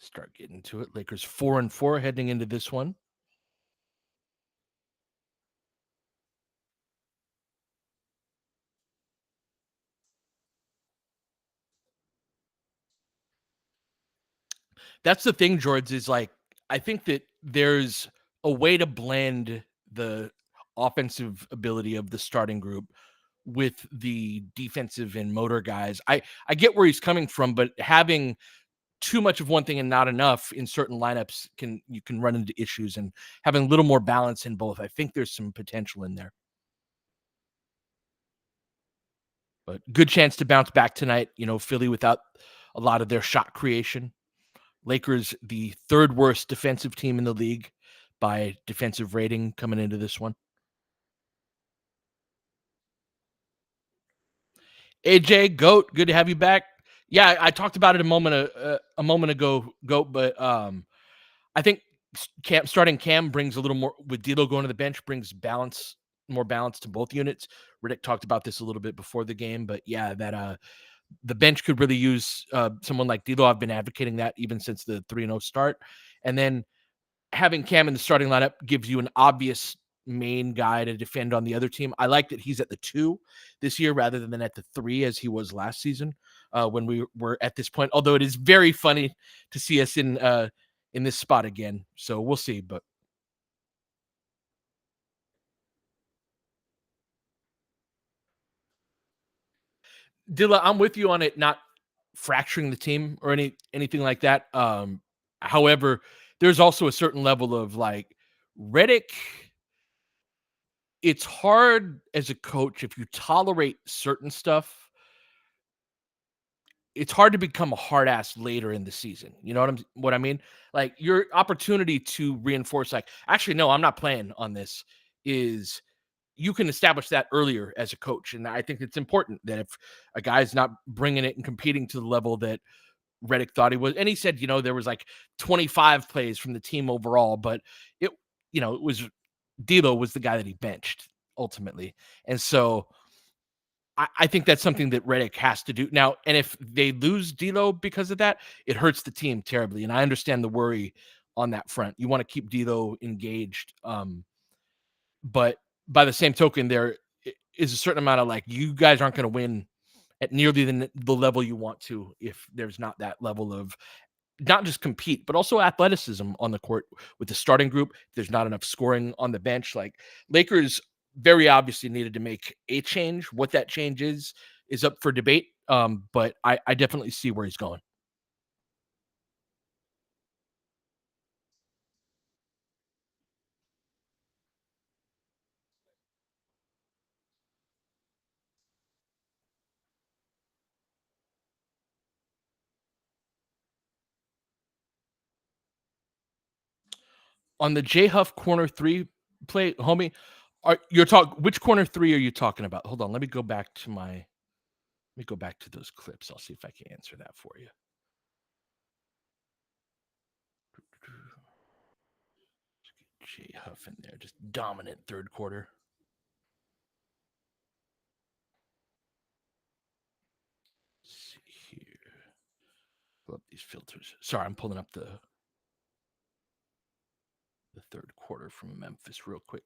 start getting to it. Lakers 4-4 heading into this one. That's the thing, George, is like I think that there's a way to blend the offensive ability of the starting group with the defensive and motor guys. I get where he's coming from, but having too much of one thing and not enough in certain lineups you can run into issues, and having a little more balance in both. I think there's some potential in there. But good chance to bounce back tonight. Philly without a lot of their shot creation. Lakers, the third worst defensive team in the league by defensive rating coming into this one. AJ, Goat, good to have you back. Yeah, I talked about it a moment ago, Goat, but I think starting Cam brings a little more, with D'Lo going to the bench, brings more balance to both units. Riddick talked about this a little bit before the game, but yeah, that the bench could really use someone like D'Lo. I've been advocating that even since the 3-0 start. And then having Cam in the starting lineup gives you an obvious main guy to defend on the other team. I like that he's at the 2 this year rather than at the 3 as he was last season when we were at this point. Although it is very funny to see us in this spot again. So we'll see. But Dilla, I'm with you on it not fracturing the team or anything like that. However, there's also a certain level of like Redick. It's hard as a coach if you tolerate certain stuff. It's hard to become a hard ass later in the season. You know what I mean? Like your opportunity to reinforce, like, actually, no, I'm not playing on this, is you can establish that earlier as a coach. And I think it's important that if a guy's not bringing it and competing to the level that Redick thought he was, and he said, there was like 25 plays from the team overall, but it was D'Lo was the guy that he benched ultimately. And so I think that's something that Redick has to do now. And if they lose D'Lo because of that, it hurts the team terribly. And I understand the worry on that front. You want to keep D'Lo engaged. But by the same token, there is a certain amount of like, you guys aren't going to win at nearly the level you want to if there's not that level of not just compete, but also athleticism on the court with the starting group. There's not enough scoring on the bench. Like Lakers very obviously needed to make a change. What that change is up for debate. But I definitely see where he's going. On the J Huff corner 3 play, homie, which corner 3 are you talking about? Hold on, let me go back to those clips. I'll see if I can answer that for you. J Huff in there, just dominant third quarter. Let's see here. Pull up these filters. Sorry, I'm pulling up the third quarter from Memphis real quick.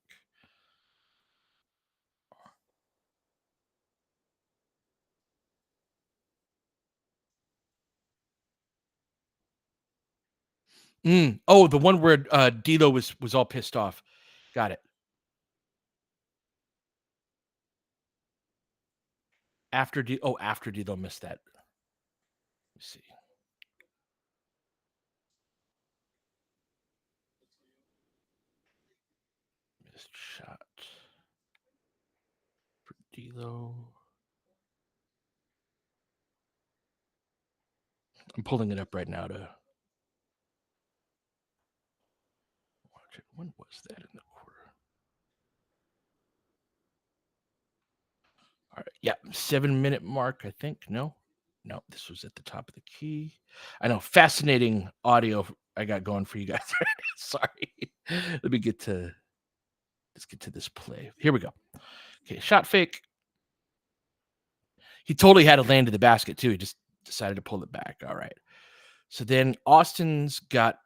Oh, the one where D'Lo was all pissed off. Got it. After D'Lo missed that. Let's see. Missed shot for D'Lo. I'm pulling it up right now to watch it. When was that in the quarter? All right. Yeah, 7-minute mark, I think. No, this was at the top of the key. I know. Fascinating audio I got going for you guys. Sorry. Let's get to this play. Here we go. Okay, shot fake. He totally had to land to the basket too. He just decided to pull it back. All right. So then Austin's got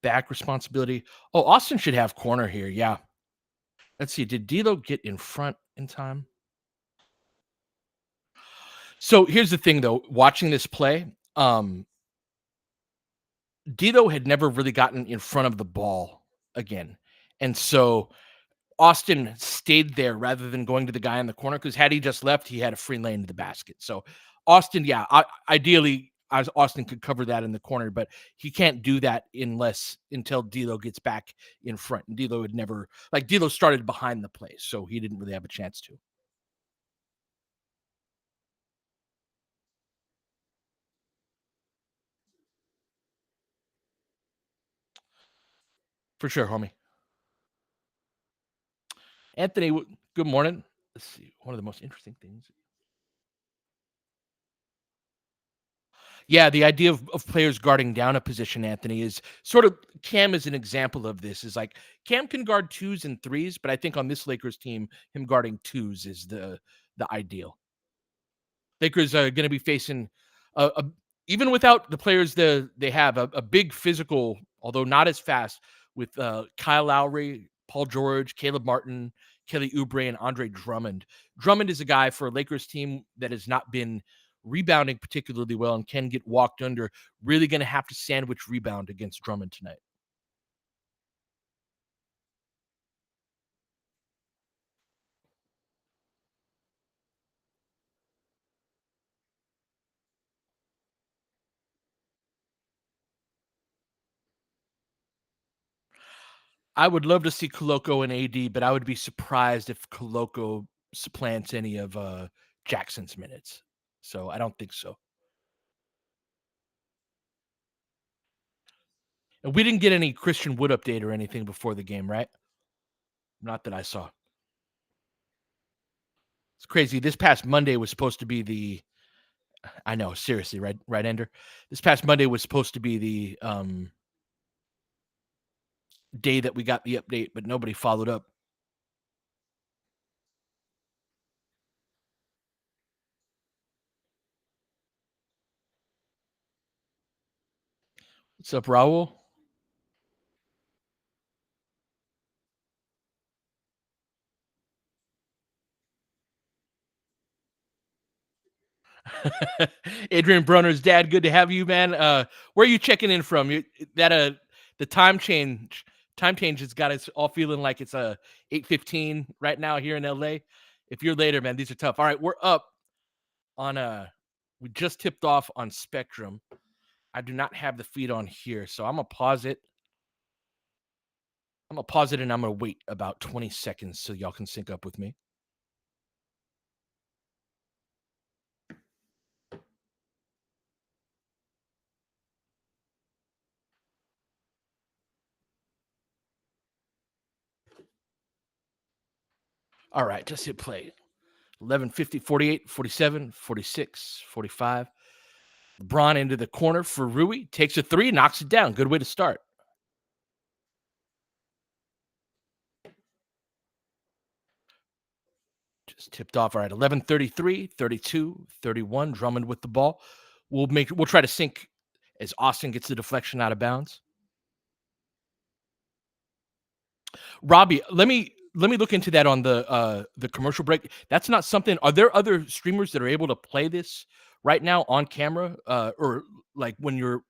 back responsibility. Oh, Austin should have corner here. Yeah. Let's see. Did D'Lo get in front in time? So here's the thing, though. Watching this play, D'Lo had never really gotten in front of the ball again, and so Austin stayed there rather than going to the guy in the corner, because had he just left, he had a free lane to the basket. So Austin, yeah, ideally, as Austin could cover that in the corner, but he can't do that until D'Lo gets back in front. And D'Lo had never, like, D'Lo started behind the play, so he didn't really have a chance to. For sure, homie. Anthony, good morning. Let's see. One of the most interesting things. Yeah, the idea of players guarding down a position, Anthony, is sort of Cam is an example of this. Is like Cam can guard twos and threes, but I think on this Lakers team, him guarding twos is the ideal. Lakers are going to be facing a even without the players they have a big physical, although not as fast, with Kyle Lowry, Paul George, Caleb Martin, Kelly Oubre, and Andre Drummond. Drummond is a guy for a Lakers team that has not been rebounding particularly well and can get walked under. Really going to have to sandwich rebound against Drummond tonight. I would love to see Koloko and AD, but I would be surprised if Koloko supplants any of Jackson's minutes. So I don't think so. And we didn't get any Christian Wood update or anything before the game, right? Not that I saw. It's crazy. This past Monday was supposed to be I know, seriously, right, Ender? This past Monday was supposed to be the day that we got the update, but nobody followed up. What's up, Raul? Adrian Brunner's dad, good to have you, man. Where are you checking in from? The time change has got us all feeling like it's 8:15 right now here in LA. If you're later, man, these are tough. All right, we're up on we just tipped off on Spectrum. I do not have the feed on here, so I'm gonna pause it. And I'm gonna wait about 20 seconds so y'all can sync up with me. All right, just hit play. 11:50, 48, 47, 46, 45. LeBron into the corner for Rui. Takes a three, knocks it down. Good way to start. Just tipped off. All right, 11:33, 32, 31. Drummond with the ball. We'll try to sync as Austin gets the deflection out of bounds. Robbie, let me look into that on the commercial break. That's not something. Are there other streamers that are able to play this right now on camera, or like when you're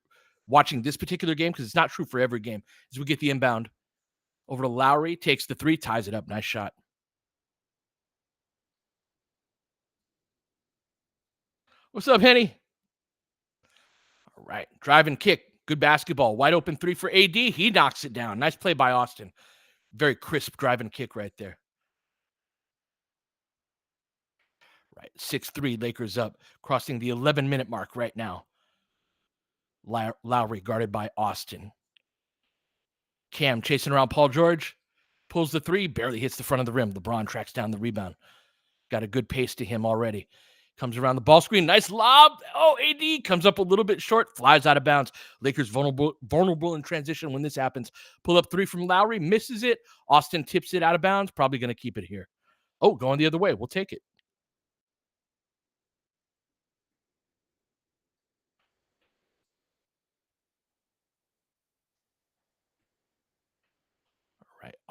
watching this particular game? Because it's not true for every game. As we get the inbound over to Lowry, takes the three, ties it up. Nice shot. What's up, Henny? All right, drive and kick. Good basketball. Wide open three for AD. He knocks it down. Nice play by Austin. Very crisp drive and kick right there. Right, 6-3, Lakers up, crossing the 11-minute mark right now. Lowry guarded by Austin. Cam chasing around Paul George, pulls the three, barely hits the front of the rim. LeBron tracks down the rebound. Got a good pace to him already. Comes around the ball screen. Nice lob. Oh, AD comes up a little bit short, flies out of bounds. Lakers vulnerable in transition when this happens. Pull up three from Lowry, misses it. Austin tips it out of bounds. Probably going to keep it here. Oh, going the other way. We'll take it.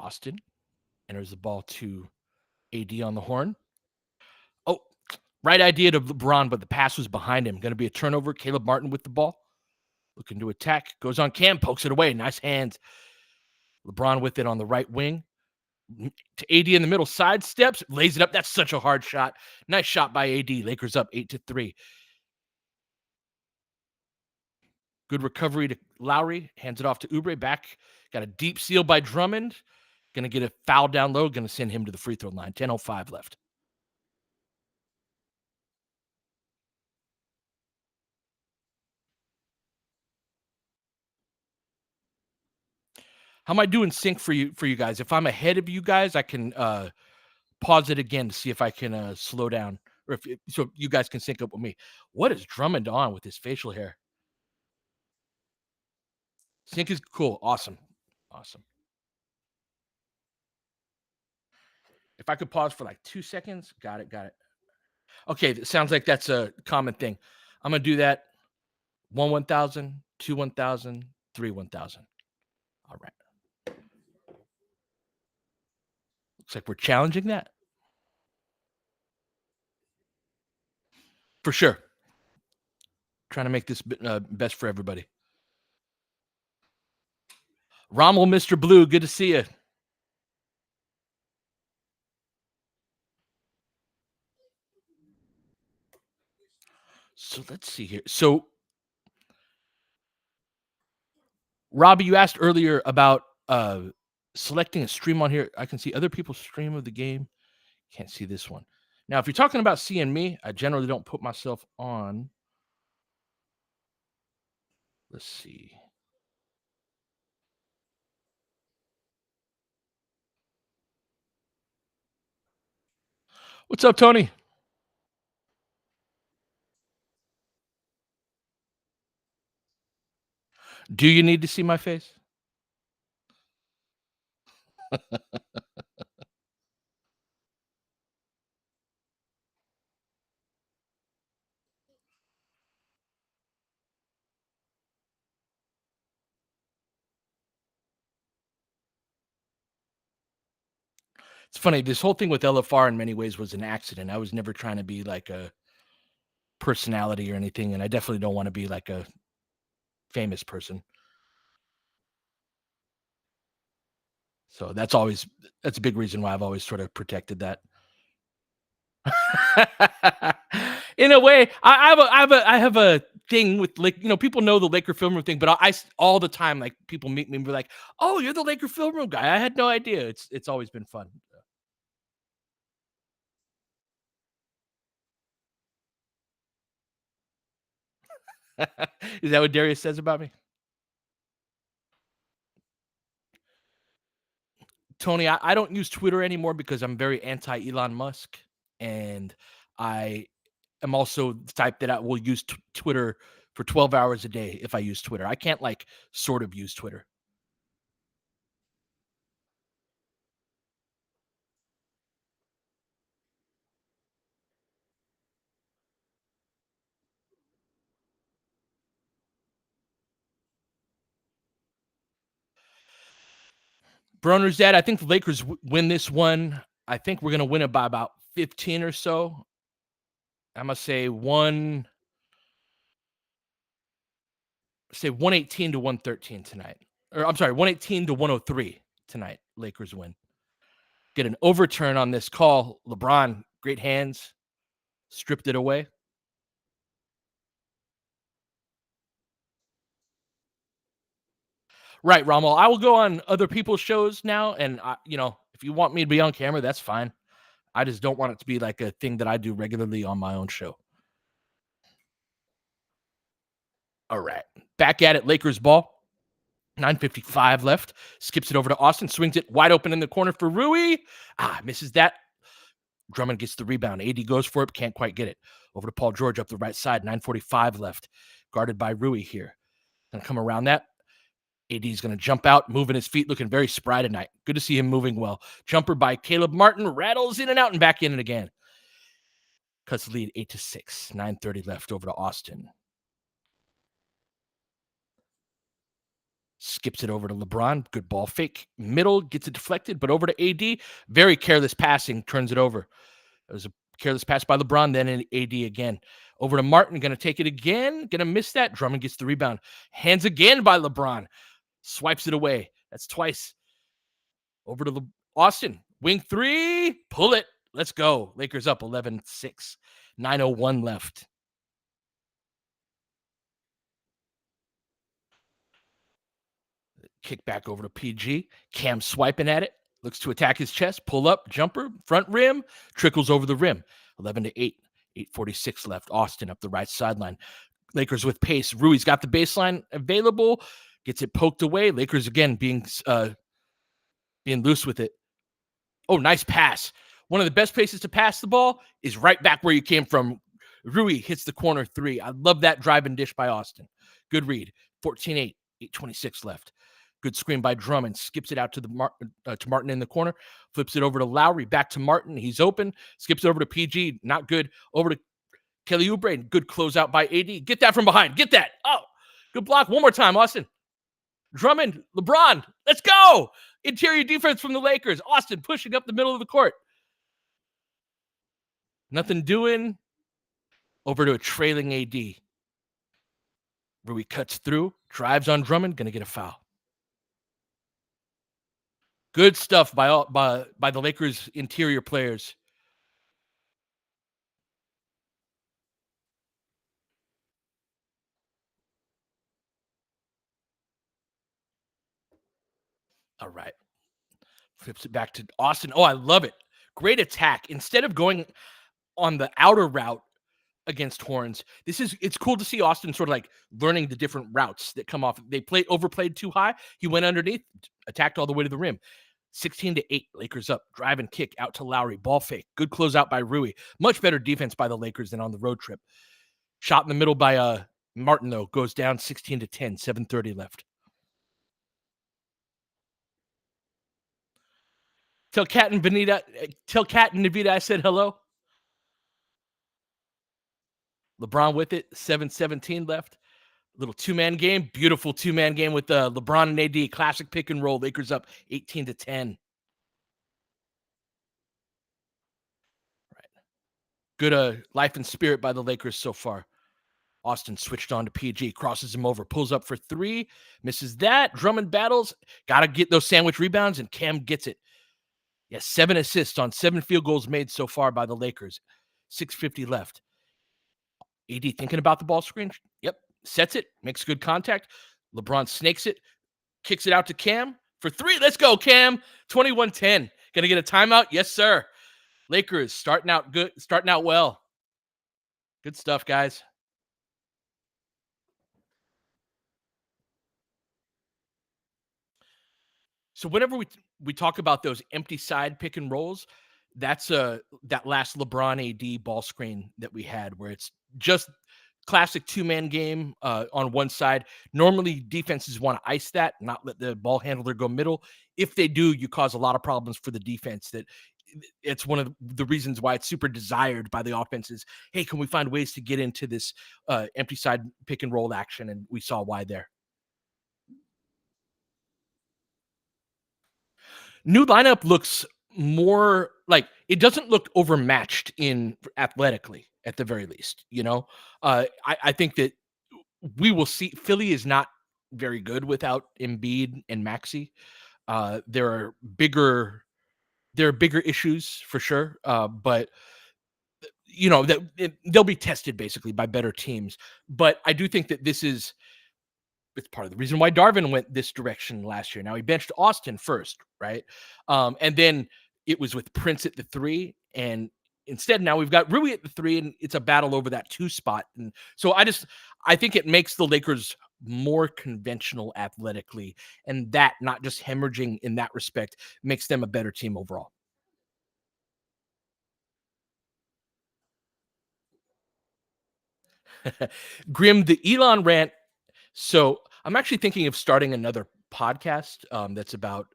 Austin enters the ball to AD on the horn. Oh, right idea to LeBron, but the pass was behind him. Going to be a turnover. Caleb Martin with the ball. Looking to attack. Goes on Cam, pokes it away. Nice hands. LeBron with it on the right wing. To AD in the middle, sidesteps, lays it up. That's such a hard shot. Nice shot by AD. Lakers up 8-3. Good recovery to Lowry. Hands it off to Oubre. Back. Got a deep seal by Drummond. Going to get a foul down low. Going to send him to the free throw line. 10:05 left. How am I doing sync for you guys? If I'm ahead of you guys, I can pause it again to see if I can slow down, or so you guys can sync up with me. What is Drummond on with his facial hair? Sync is cool. Awesome. Awesome. If I could pause for like 2 seconds. Got it. Got it. Okay. It sounds like that's a common thing. I'm going to do that. 1,000, 2 1,000, 3 1,000. All right. Looks like we're challenging that. For sure. Trying to make this best for everybody. Rommel, Mr. Blue, good to see you. So let's see here. So, Robbie, you asked earlier about selecting a stream on here. I can see other people's stream of the game. Can't see this one. Now, if you're talking about seeing me, I generally don't put myself on. Let's see. What's up, Tony? Do you need to see my face? It's funny. This whole thing with LFR in many ways was an accident. I was never trying to be like a personality or anything, and I definitely don't want to be like a famous person. So that's a big reason why I've always sort of protected that. In a way, I have a thing with people know the Laker film room thing, but all the time, like people meet me and be like, "Oh, you're the Laker film room guy." I had no idea. It's always been fun. Is that what Darius says about me? Tony, I don't use Twitter anymore because I'm very anti Elon Musk, and I am also the type that I will use Twitter for 12 hours a day if I use Twitter. I can't like sort of use Twitter. Broner's dad, I think the Lakers win this one. I think we're going to win it by about 15 or so. I'm going to say 118 to 113 tonight. Or I'm sorry, 118 to 103 tonight. Lakers win. Get an overturn on this call. LeBron, great hands, stripped it away. Right, Rommel. I will go on other people's shows now, and if you want me to be on camera, that's fine. I just don't want it to be like a thing that I do regularly on my own show. All right, back at it. Lakers ball. 9:55 left. Skips it over to Austin. Swings it wide open in the corner for Rui. Misses that. Drummond gets the rebound. AD goes for it. Can't quite get it. Over to Paul George up the right side. 9:45 left. Guarded by Rui here. Gonna come around that. AD's going to jump out, moving his feet, looking very spry tonight. Good to see him moving well. Jumper by Caleb Martin, rattles in and out and back in it again. Cuts the lead 8-6. 9:30 left over to Austin. skips it over to LeBron. Good ball fake. Middle gets it deflected, but over to AD. Very careless passing, turns it over. It was a careless pass by LeBron, then an AD again. Over to Martin, going to take it again. Going to miss that. Drummond gets the rebound. Hands again by LeBron. Swipes it away. That's twice. Over to Austin. Wing three. Pull it. Let's go. Lakers up 11-6. 9:01 left. Kick back over to PG. Cam swiping at it. Looks to attack his chest. Pull up. Jumper. Front rim. Trickles over the rim. 11-8. 8:46 left. Austin up the right sideline. Lakers with pace. Rui's got the baseline available. Gets it poked away. Lakers again being loose with it. Oh, nice pass. One of the best places to pass the ball is right back where you came from. Rui hits the corner three. I love that drive and dish by Austin. Good read. 14-8. 8:26 left. Good screen by Drummond. Skips it out to Martin in the corner. Flips it over to Lowry. Back to Martin. He's open. Skips it over to PG. Not good. Over to Kelly Oubre. Good closeout by AD. Get that from behind. Get that. Oh, good block. One more time, Austin. Drummond. LeBron. Let's go. Interior defense from the Lakers. Austin pushing up the middle of the court. Nothing doing. Over to a trailing AD. Rui cuts through. Drives on Drummond. Going to get a foul. Good stuff by the Lakers' interior players. All right. Flips it back to Austin. Oh, I love it. Great attack. Instead of going on the outer route against Horns, it's cool to see Austin sort of like learning the different routes that come off. They overplayed too high. He went underneath, attacked all the way to the rim. 16-8, Lakers up. Drive and kick out to Lowry. Ball fake. Good closeout by Rui. Much better defense by the Lakers than on the road trip. Shot in the middle by Martin, though. Goes down 16-10. 7:30 left. Tell Kat and Navita I said hello. LeBron with it. 7:17 left. Little two-man game. Beautiful two-man game with LeBron and AD. Classic pick and roll. Lakers up 18-10. Good life and spirit by the Lakers so far. Austin switched on to PG, crosses him over, pulls up for three, misses that. Drummond battles, got to get those sandwich rebounds, and Cam gets it. Yes, 7 assists on 7 field goals made so far by the Lakers. 6:50 left. AD thinking about the ball screen. Yep, sets it, makes good contact. LeBron snakes it, kicks it out to Cam for three. Let's go, Cam. 21-10. Gonna get a timeout? Yes, sir. Lakers starting out good, starting out well. Good stuff, guys. So whenever we talk about those empty side pick and rolls, that's that last LeBron AD ball screen that we had, where it's just classic two-man game on one side. Normally, defenses want to ice that, not let the ball handler go middle. If they do, you cause a lot of problems for the defense. That it's one of the reasons why it's super desired by the offenses. Hey, can we find ways to get into this empty side pick and roll action? And we saw why there. New lineup looks more like it doesn't look overmatched in athletically at the very least. I think that we will see. Philly is not very good without Embiid and Maxey. There are bigger issues for sure, but they'll be tested basically by better teams. But I do think that it's part of the reason why Darvin went this direction last year. Now he benched Austin first, right? And then it was with Prince at the 3, and instead now we've got Rui at the 3, and it's a battle over that 2 spot. And so I think it makes the Lakers more conventional athletically, and that, not just hemorrhaging in that respect, makes them a better team overall. Grim, the Elon rant. So I'm actually thinking of starting another podcast that's about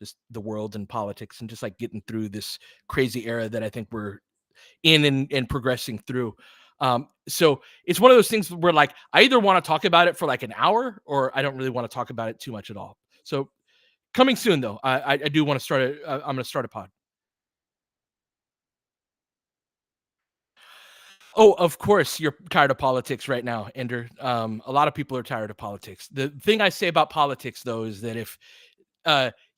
just the world and politics and just like getting through this crazy era that I think we're in and progressing through. So it's one of those things where like I either want to talk about it for like an hour or I don't really want to talk about it too much at all. So coming soon though, I do want to start a. I'm going to start a pod. Oh, of course, you're tired of politics right now, Ender. A lot of people are tired of politics. The thing I say about politics, though, is that if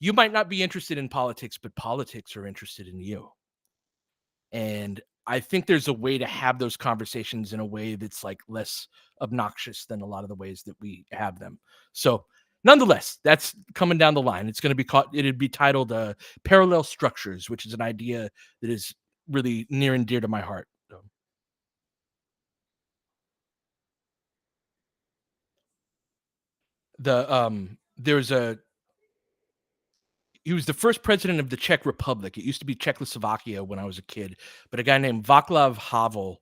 you might not be interested in politics, but politics are interested in you. And I think there's a way to have those conversations in a way that's like less obnoxious than a lot of the ways that we have them. So, nonetheless, that's coming down the line. It's going to be called. It'd be titled "Parallel Structures," which is an idea that is really near and dear to my heart. So, there's a he was the first president of the Czech Republic. It used to be Czechoslovakia when I was a kid, but a guy named Václav Havel,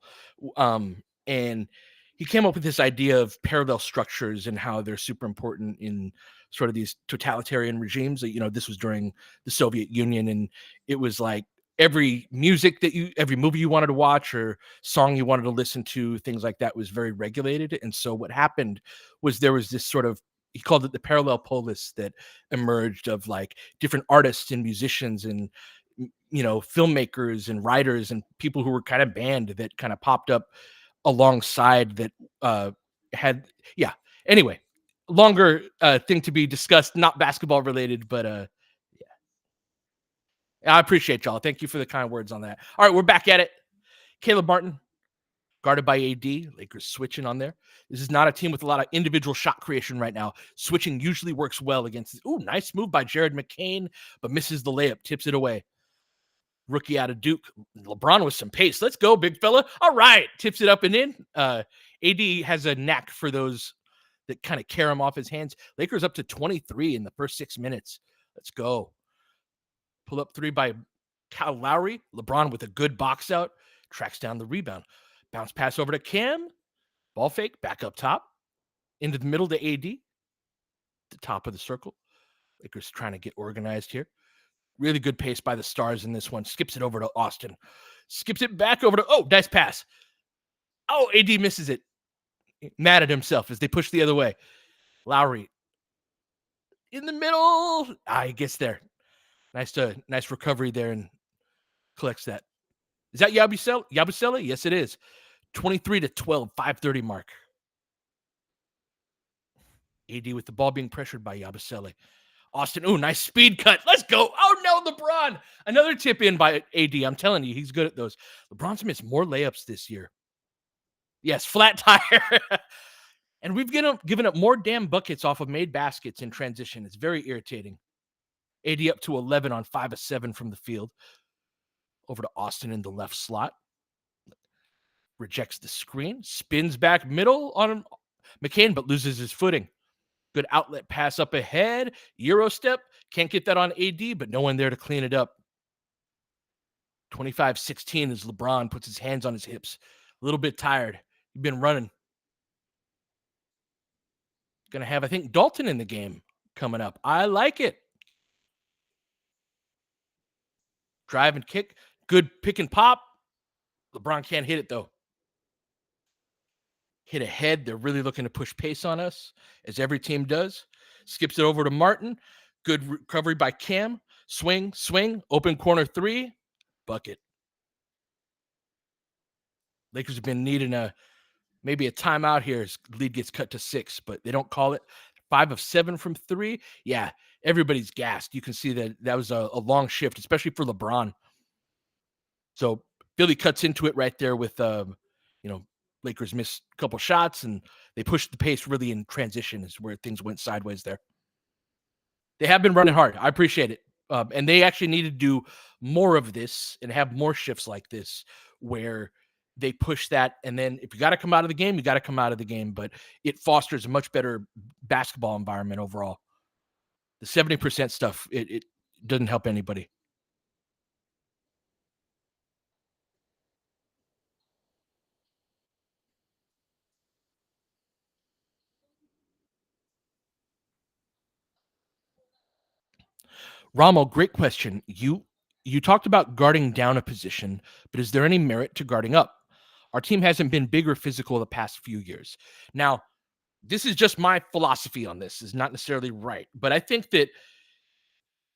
and he came up with this idea of parallel structures and how they're super important in sort of these totalitarian regimes. This was during the Soviet Union, and it was like every movie you wanted to watch or song you wanted to listen to, things like that was very regulated. And so what happened was there was this sort of he called it the parallel polis that emerged of like different artists and musicians and filmmakers and writers and people who were kind of banned that kind of popped up alongside that uh had yeah anyway longer thing to be discussed, not basketball related, but I appreciate y'all. Thank you for the kind words on that. All right, we're back at it. Caleb Martin guarded by AD. Lakers switching on there. This is not a team with a lot of individual shot creation right now. Switching usually works well against. Ooh, nice move by Jared McCain, but misses the layup, tips it away. Rookie out of Duke. LeBron with some pace. Let's go, big fella. All right, tips it up and in. AD has a knack for those that kind of carry him off his hands. Lakers up to 23 in the first 6 minutes. Let's go. Pull up three by Kyle Lowry. LeBron with a good box out. Tracks down the rebound. Bounce pass over to Cam. Ball fake. Back up top. Into the middle to AD. The top of the circle. Lakers trying to get organized here. Really good pace by the Stars in this one. Skips it over to Austin. Skips it back over to. Oh, nice pass. Oh, AD misses it. Mad at himself as they push the other way. Lowry in the middle. He gets there. Nice recovery there and collects that. Is that Yabusele? Yes, it is. 23-12, 5:30 mark. AD with the ball being pressured by Yabusele. Austin, ooh, nice speed cut. Let's go. Oh, no, LeBron. Another tip in by AD. I'm telling you, he's good at those. LeBron's missed more layups this year. Yes, flat tire. And we've given up more damn buckets off of made baskets in transition. It's very irritating. AD up to 11 on 5 of 7 from the field. Over to Austin in the left slot. Rejects the screen. Spins back middle on McCain, but loses his footing. Good outlet pass up ahead. Euro step. Can't get that on AD, but no one there to clean it up. 25-16 as LeBron puts his hands on his hips. A little bit tired. He's been running. Going to have, I think, Dalton in the game coming up. I like it. Drive and kick. Good pick and pop. LeBron can't hit it, though. Hit ahead. They're really looking to push pace on us, as every team does. Skips it over to Martin. Good recovery by Cam. Swing. Open corner three. Bucket. Lakers have been needing maybe a timeout here as lead gets cut to 6, but they don't call it. 5 of 7 from 3. Yeah, everybody's gassed. You can see that was a long shift, especially for LeBron. So Philly cuts into it right there with, Lakers missed a couple shots and they pushed the pace really in transition is where things went sideways there. They have been running hard. I appreciate it. And they actually need to do more of this and have more shifts like this where they push that. And then if you got to come out of the game, you got to come out of the game. But it fosters a much better basketball environment overall. The 70% stuff, it doesn't help anybody. Rommel, great question. You talked about guarding down a position, but is there any merit to guarding up? Our team hasn't been bigger physical the past few years. Now, this is just my philosophy on this. Is not necessarily right, but I think that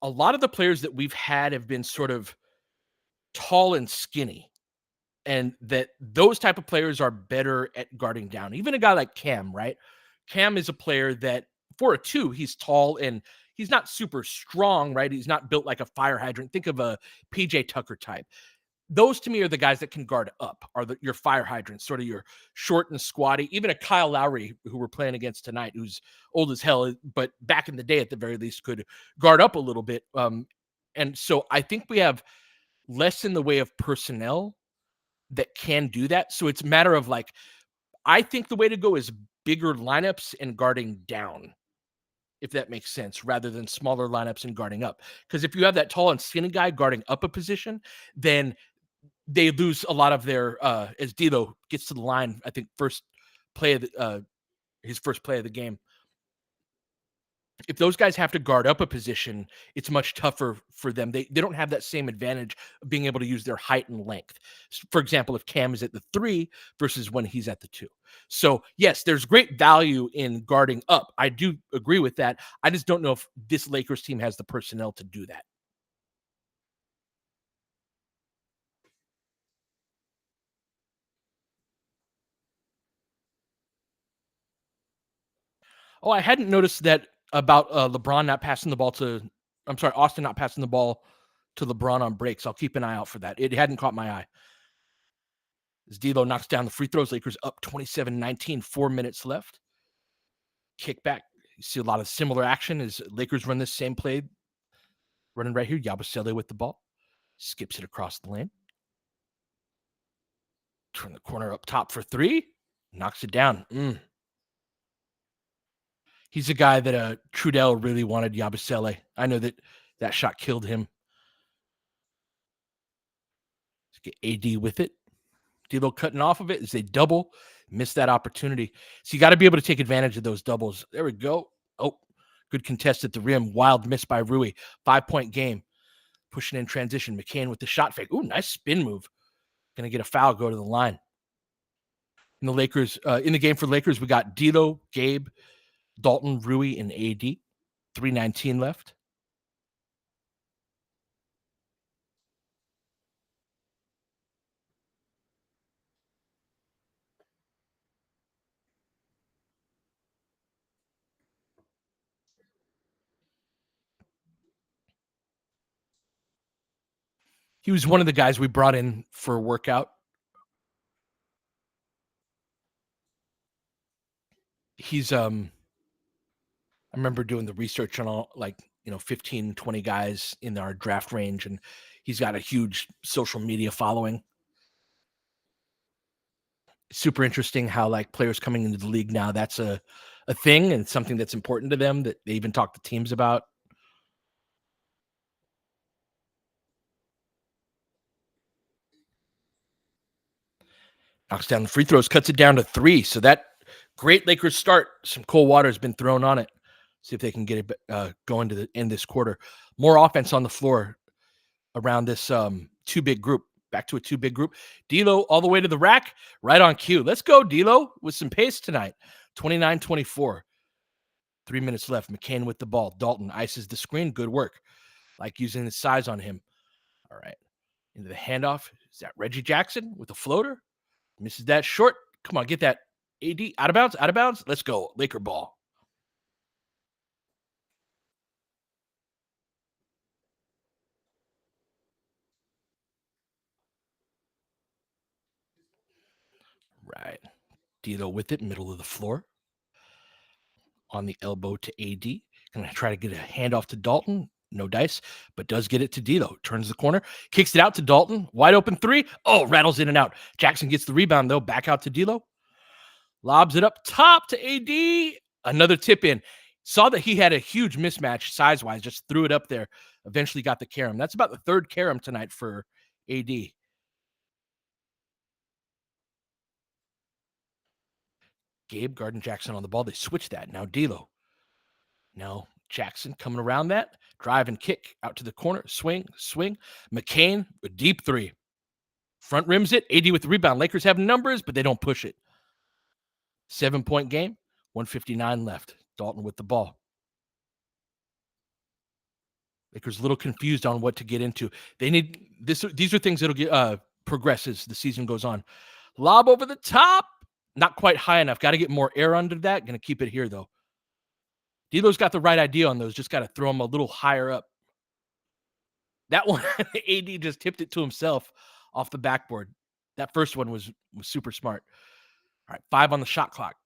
a lot of the players that we've had have been sort of tall and skinny, and that those type of players are better at guarding down. Even a guy like Cam, right? Cam is a player that for a two, he's tall and he's not super strong, right? He's not built like a fire hydrant. Think of a PJ Tucker type. Those to me are the guys that can guard up, are your fire hydrants, sort of your short and squatty. Even a Kyle Lowry, who we're playing against tonight, who's old as hell, but back in the day, at the very least, could guard up a little bit. And so I think we have less in the way of personnel that can do that. So it's a matter of like, I think the way to go is bigger lineups and guarding down, if that makes sense, rather than smaller lineups and guarding up. Because if you have that tall and skinny guy guarding up a position, then they lose a lot of their as D'Lo gets to the line, I think first play of his first play of the game. If those guys have to guard up a position, it's much tougher for them. They don't have that same advantage of being able to use their height and length. For example, if Cam is at the 3 versus when he's at the 2. So, yes, there's great value in guarding up. I do agree with that. I just don't know if this Lakers team has the personnel to do that. Oh, I hadn't noticed that about LeBron not passing the ball to. I'm sorry, Austin not passing the ball to LeBron on breaks. I'll keep an eye out for that. It hadn't caught my eye. As D'Lo knocks down the free throws, Lakers up 27-19, 4 minutes left. Kick back. You see a lot of similar action as Lakers run this same play. Running right here, Yabusele with the ball. Skips it across the lane. Turn the corner up top for 3. Knocks it down. He's a guy that Trudell really wanted, Yabusele. I know that shot killed him. Let's get AD with it. D'Lo cutting off of it as they double. Missed that opportunity. So you got to be able to take advantage of those doubles. There we go. Oh, good contest at the rim. Wild miss by Rui. 5-point game. Pushing in transition. McCain with the shot fake. Ooh, nice spin move. Going to get a foul, go to the line. In the Lakers, in the game for Lakers, we got D'Lo, Gabe, Dalton, Rui, and AD. 3:19 left. He was one of the guys we brought in for a workout. He's I remember doing the research on all 15, 20 guys in our draft range, and he's got a huge social media following. Super interesting how like players coming into the league now, that's a thing and something that's important to them that they even talk to teams about. Knocks down the free throws, cuts it down to 3. So that great Lakers start. Some cold water has been thrown on it. See if they can get it going to the end this quarter. More offense on the floor around this two big group. Back to a two big group. D'Lo all the way to the rack, right on cue. Let's go, D'Lo, with some pace tonight. 29-24. 3 minutes left. McCain with the ball. Dalton ices the screen. Good work. Like using his size on him. All right. Into the handoff. Is that Reggie Jackson with a floater? Misses that short. Come on, get that. AD out of bounds. Out of bounds. Let's go. Laker ball. Right. D'Lo with it, middle of the floor. On the elbow to AD. Going to try to get a handoff to Dalton. No dice, but does get it to D'Lo. Turns the corner, kicks it out to Dalton. Wide open 3. Oh, rattles in and out. Jackson gets the rebound, though. Back out to D'Lo. Lobs it up top to AD. Another tip in. Saw that he had a huge mismatch size-wise. Just threw it up there. Eventually got the carom. That's about the third carom tonight for AD. Gabe, Garden, Jackson on the ball. They switch that. Now D'Lo. Now Jackson coming around that. Drive and kick out to the corner. Swing, swing. McCain, a deep 3. Front rims it. AD with the rebound. Lakers have numbers, but they don't push it. 7-point game. 1:59 left. Dalton with the ball. Lakers a little confused on what to get into. They need this. These are things that'll get progress as the season goes on. Lob over the top. Not quite high enough. Got to get more air under that. Going to keep it here, though. D'Lo's got the right idea on those. Just got to throw them a little higher up. That one, AD just tipped it to himself off the backboard. That first one was super smart. All right, 5 on the shot clock.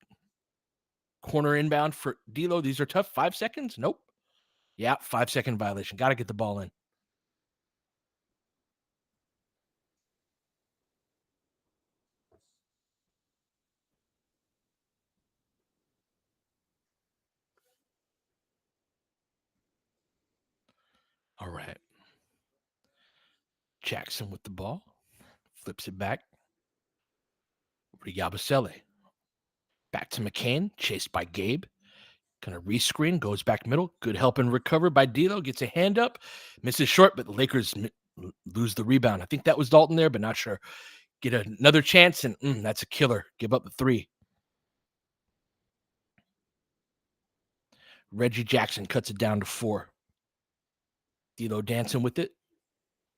Corner inbound for D'Lo. These are tough. 5 seconds? Nope. Yeah, 5-second violation. Got to get the ball in. All right. Jackson with the ball. Flips it back. Over to Yabusele. Back to McCain. Chased by Gabe. Kind of rescreen. Goes back middle. Good help and recover by D'Lo. Gets a hand up. Misses short, but the Lakers lose the rebound. I think that was Dalton there, but not sure. Get another chance, and that's a killer. Give up the 3. Reggie Jackson cuts it down to 4. D'Lo dancing with it.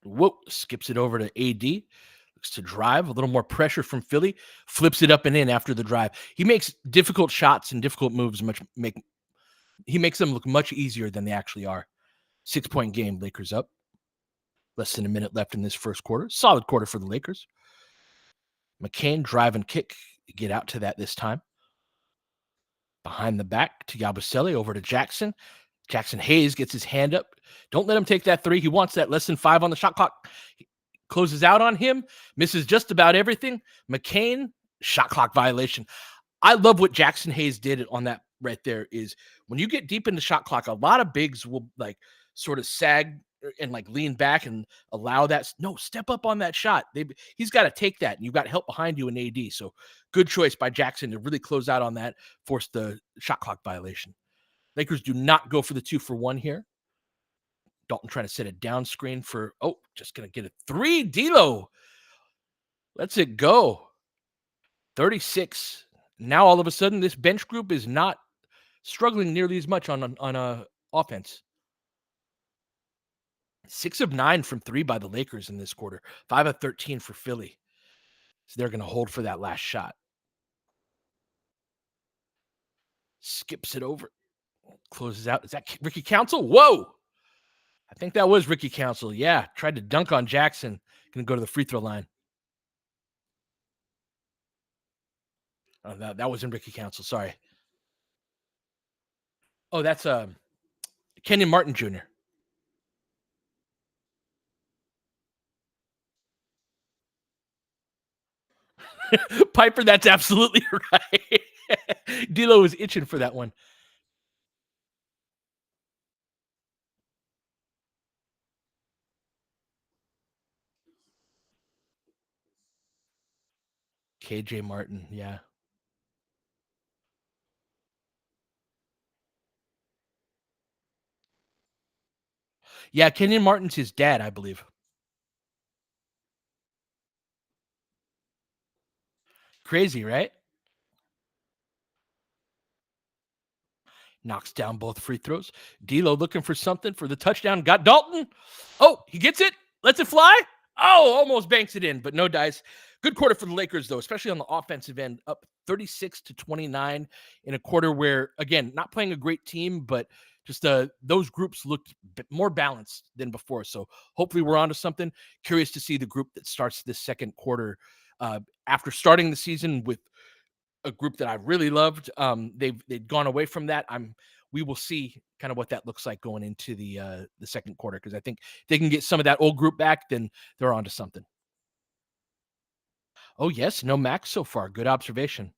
Whoa, skips it over to AD. Looks to drive. A little more pressure from Philly. Flips it up and in after the drive. He makes difficult shots and difficult moves he makes them look much easier than they actually are. 6-point game, Lakers up. Less than a minute left in this first quarter. Solid quarter for the Lakers. McCain, drive and kick. Get out to that this time. Behind the back to Yabusele, over to Jackson. Jackson Hayes gets his hand up. Don't let him take that 3. He wants that. Less than 5 on the shot clock. He closes out on him. Misses just about everything. McCain, shot clock violation. I love what Jackson Hayes did on that right there is when you get deep in the shot clock, a lot of bigs will like sort of sag and like lean back and allow that. No, step up on that shot. He's got to take that, and you've got help behind you in AD. So good choice by Jackson to really close out on that, force the shot clock violation. Lakers do not go for the 2-for-1 here. Dalton trying to set a down screen for, just going to get a 3. D'Lo lets it go. 36. Now all of a sudden, this bench group is not struggling nearly as much on offense. 6 of 9 from 3 by the Lakers in this quarter. 5 of 13 for Philly. So they're going to hold for that last shot. Skips it over. Closes out. Is that Ricky Council? Whoa! I think that was Ricky Council. Yeah, tried to dunk on Jackson. Going to go to the free throw line. Oh, that wasn't Ricky Council. Sorry. Oh, that's Kenyon Martin Jr. Piper, that's absolutely right. D'Lo was itching for that one. KJ Martin, yeah. Yeah, Kenyon Martin's his dad, I believe. Crazy, right? Knocks down both free throws. D'Lo looking for something for the touchdown. Got Dalton. Oh, he gets it. Lets it fly. Oh, almost banks it in, but no dice. Good quarter for the Lakers, though, especially on the offensive end, up 36-29 in a quarter where, again, not playing a great team, but just those groups looked more balanced than before. So hopefully we're onto something. Curious to see the group that starts this second quarter after starting the season with a group that I really loved. They've gone away from that. We will see kind of what that looks like going into the second quarter, because I think they can get some of that old group back, then they're onto something. Oh yes, no Max so far. Good observation.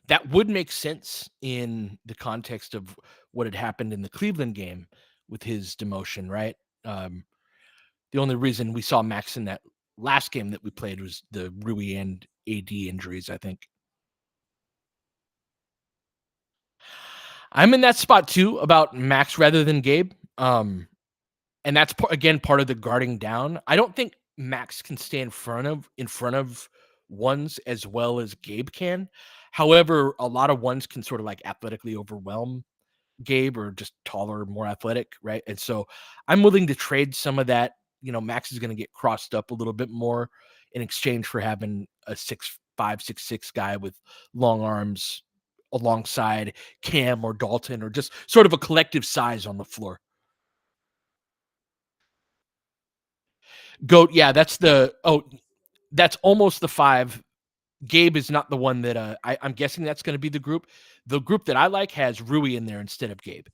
That would make sense in the context of what had happened in the Cleveland game with his demotion, right? The only reason we saw Max in that last game that we played was the Rui and AD injuries, I think. I'm in that spot too about Max rather than Gabe. And that's again part of the guarding down. I don't think Max can stay in front of ones as well as Gabe can. However, a lot of ones can sort of like athletically overwhelm Gabe or just taller, more athletic, right? And so I'm willing to trade some of that. Max is going to get crossed up a little bit more in exchange for having a 6'5", 6'6" guy with long arms alongside Cam or Dalton or just sort of a collective size on the floor. Goat, yeah, that's almost the five. Gabe is not the one that I'm guessing that's going to be the group. The group that I like has Rui in there instead of Gabe.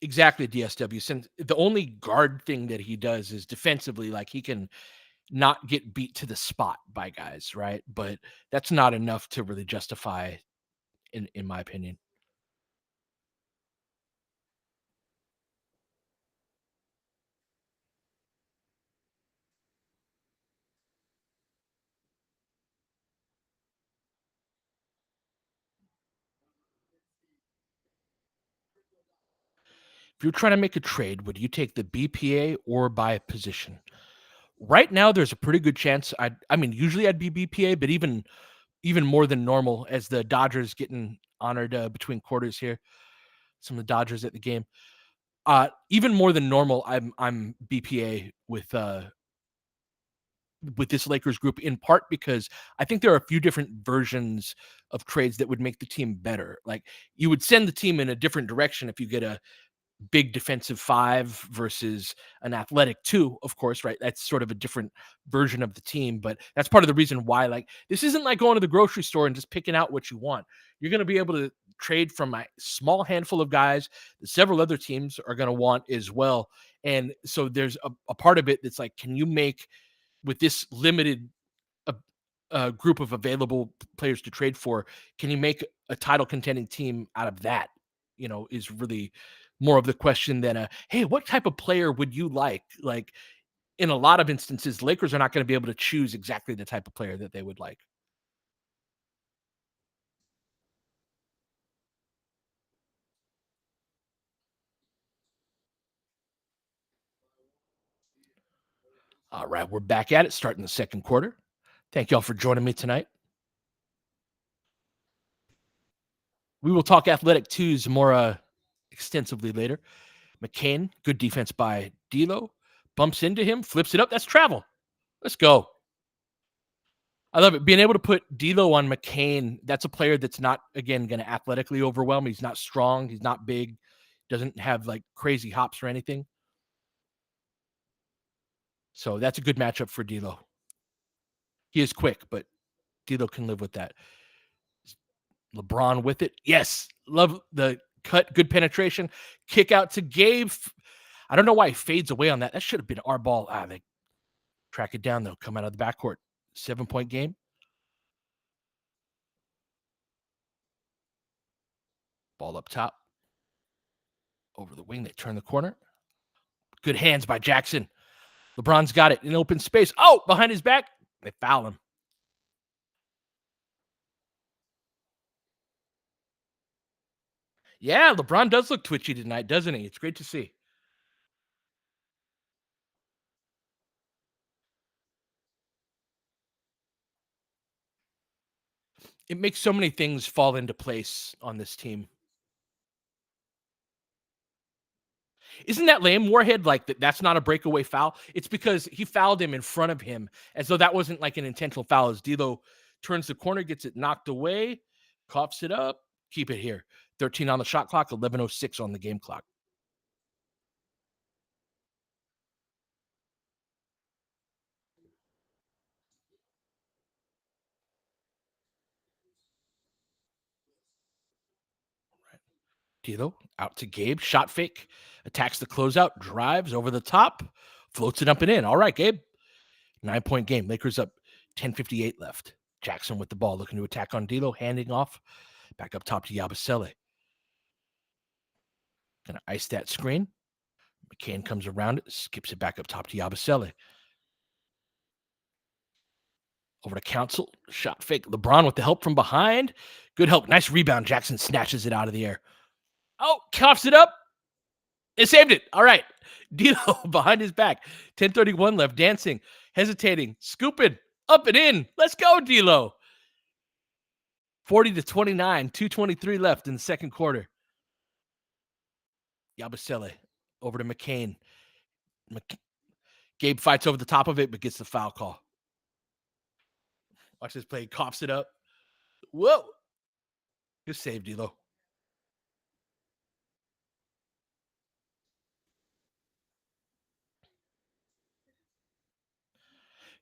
Exactly, DSW. Since the only guard thing that he does is defensively, like he can not get beat to the spot by guys, right? But that's not enough to really justify, in my opinion. If you're trying to make a trade, would you take the BPA or buy a position? Right now, there's a pretty good chance. I mean, usually I'd be BPA, but even more than normal as the Dodgers getting honored between quarters here. Some of the Dodgers at the game. Even more than normal, I'm BPA with this Lakers group in part because I think there are a few different versions of trades that would make the team better. Like you would send the team in a different direction if you get a big defensive five versus an athletic two, of course, right? That's sort of a different version of the team, but that's part of the reason why, like, this isn't like going to the grocery store and just picking out what you want. You're going to be able to trade from a small handful of guys that several other teams are going to want as well. And so there's a part of it that's like, can you make with this limited uh, group of available players to trade for, can you make a title contending team out of that? Is really more of the question than hey, what type of player would you like? Like in a lot of instances, Lakers are not going to be able to choose exactly the type of player that they would like. All right, we're back at it, starting the second quarter. Thank y'all for joining me tonight. We will talk athletic twos more extensively later. McCain, good defense by D'Lo, bumps into him, flips it up. That's travel. Let's go. I love it. Being able to put D'Lo on McCain, that's a player that's not, again, going to athletically overwhelm. He's not strong. He's not big. Doesn't have like crazy hops or anything. So that's a good matchup for D'Lo. He is quick, but D'Lo can live with that. LeBron with it. Yes. Love the cut. Good penetration. Kick out to Gabe. I don't know why he fades away on that. That should have been our ball. They track it down, though. Come out of the backcourt. 7-point game. Ball up top. Over the wing. They turn the corner. Good hands by Jackson. LeBron's got it in open space. Oh, behind his back. They foul him. Yeah, LeBron does look twitchy tonight, doesn't he? It's great to see. It makes so many things fall into place on this team. Isn't that lame? Warhead, like that's not a breakaway foul. It's because he fouled him in front of him, as though that wasn't like an intentional foul. As D'Lo turns the corner, gets it knocked away, coughs it up, keep it here. 13 on the shot clock, 11:06 on the game clock. D'Lo out to Gabe, shot fake, attacks the closeout, drives over the top, floats it up and in. All right, Gabe. 9-point game. Lakers up 10:58 left. Jackson with the ball, looking to attack on D'Lo, handing off back up top to Yabusele. Gonna ice that screen. McCann comes around it, skips it back up top to Yabusele. Over to Council. Shot fake. LeBron with the help from behind. Good help. Nice rebound. Jackson snatches it out of the air. Oh, coughs it up. It saved it. All right. D'Lo behind his back. 10:31 left. Dancing. Hesitating. Scooping. Up and in. Let's go, D'Lo. 40-29. 2:23 left in the second quarter. Yabusele over to McCain. Gabe fights over the top of it, but gets the foul call. Watch this play. Coughs it up. Whoa. Good save, D'Lo.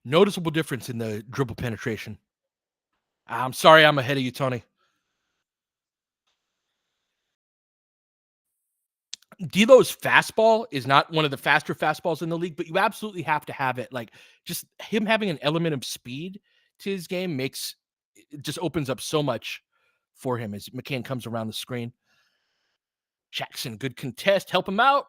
Noticeable difference in the dribble penetration. I'm sorry I'm ahead of you, Tony. D'Lo's fastball is not one of the faster fastballs in the league, but you absolutely have to have it. Like, just him having an element of speed to his game makes it just opens up so much for him as McCann comes around the screen. Jackson, good contest. Help him out.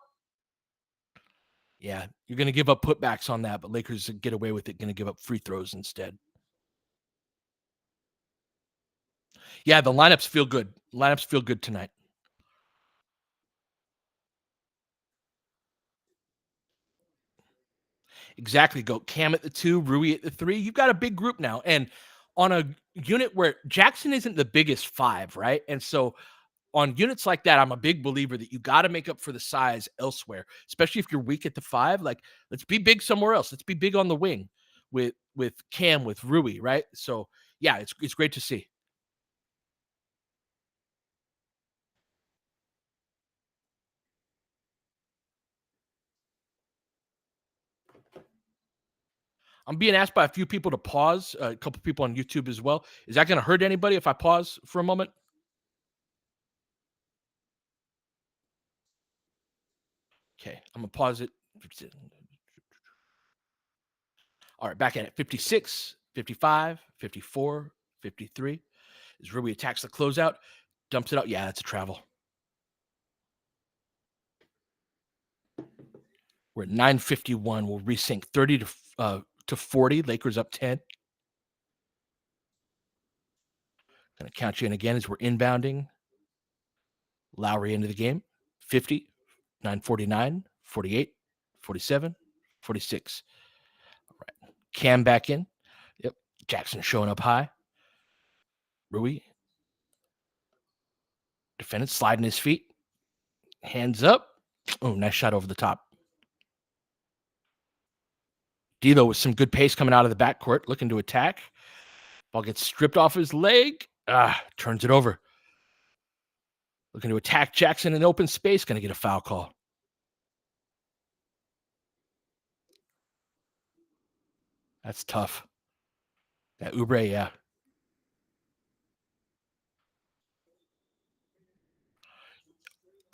Yeah, you're going to give up putbacks on that, but Lakers get away with it. Going to give up free throws instead. Yeah, the lineups feel good. Lineups feel good tonight. Exactly. Go Cam at the 2, Rui at the 3. You've got a big group now. And on a unit where Jackson isn't the biggest 5, right? And so on units like that, I'm a big believer that you got to make up for the size elsewhere, especially if you're weak at the 5. Like, let's be big somewhere else. Let's be big on the wing with Cam, with Rui, right? So yeah, it's great to see. I'm being asked by a few people to pause, a couple people on YouTube as well. Is that going to hurt anybody if I pause for a moment? Okay, I'm going to pause it. All right, back at it. 56, 55, 54, 53. As Rui attacks the closeout, dumps it out. Yeah, that's a travel. We're at 9:51. We'll resync 30 to 40. Lakers up 10. Gonna count you in again as we're inbounding. Lowry into the game. 50, 9:49, 48, 47, 46. All right. Cam back in. Yep. Jackson showing up high. Rui. Defendant sliding his feet. Hands up. Oh, nice shot over the top. D'Lo with some good pace coming out of the backcourt, looking to attack. Ball gets stripped off his leg. Turns it over. Looking to attack Jackson in open space. Going to get a foul call. That's tough. That Oubre, yeah.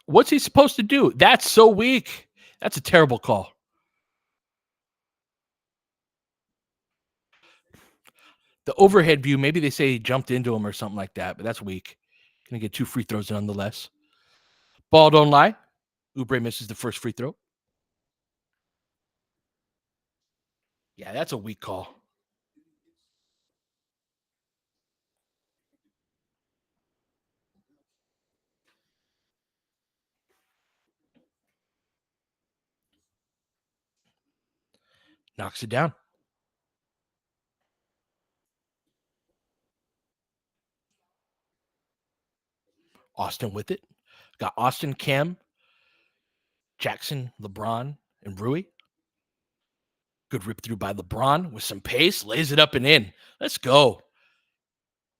What's he supposed to do? That's so weak. That's a terrible call. The overhead view, maybe they say he jumped into him or something like that, but that's weak. Gonna get 2 free throws nonetheless. Ball don't lie. Oubre misses the first free throw. Yeah, that's a weak call. Knocks it down. Austin with it. Got Austin, Cam, Jackson, LeBron, and Rui. Good rip through by LeBron with some pace. Lays it up and in. Let's go.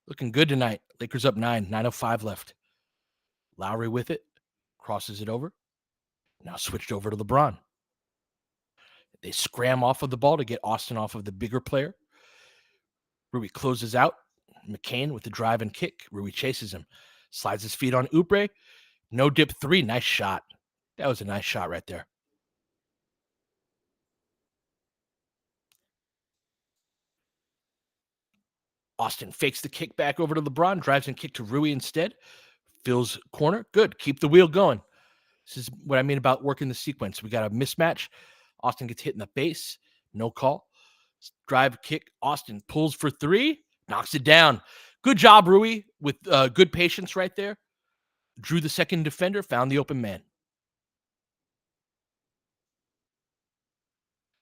Looking good tonight. Lakers up 9. 9:05 left. Lowry with it. Crosses it over. Now switched over to LeBron. They scram off of the ball to get Austin off of the bigger player. Rui closes out. McCain with the drive and kick. Rui chases him. Slides his feet on Oubre. No dip 3. Nice shot. That was a nice shot right there. Austin fakes the kick back over to LeBron. Drives and kick to Rui instead. Fills corner. Good. Keep the wheel going. This is what I mean about working the sequence. We got a mismatch. Austin gets hit in the face. No call. Drive kick. Austin pulls for three. Knocks it down. Good job, Rui, with good patience right there. Drew the second defender. Found the open man.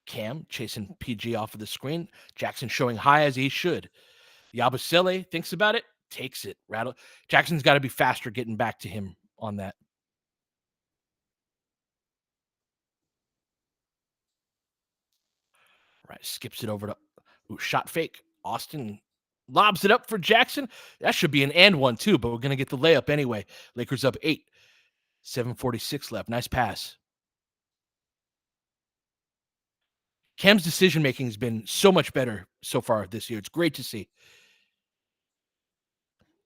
Cam chasing PG off of the screen. Jackson showing high as he should. Yabusele thinks about it. Takes it. Rattle. Jackson's got to be faster getting back to him on that. Right. Skips it over to shot fake. Austin lobs it up for Jackson. That should be an and one too, but we're going to get the layup anyway. Lakers up 8. 7:46 left. Nice pass. Cam's decision making has been so much better so far this year. It's great to see.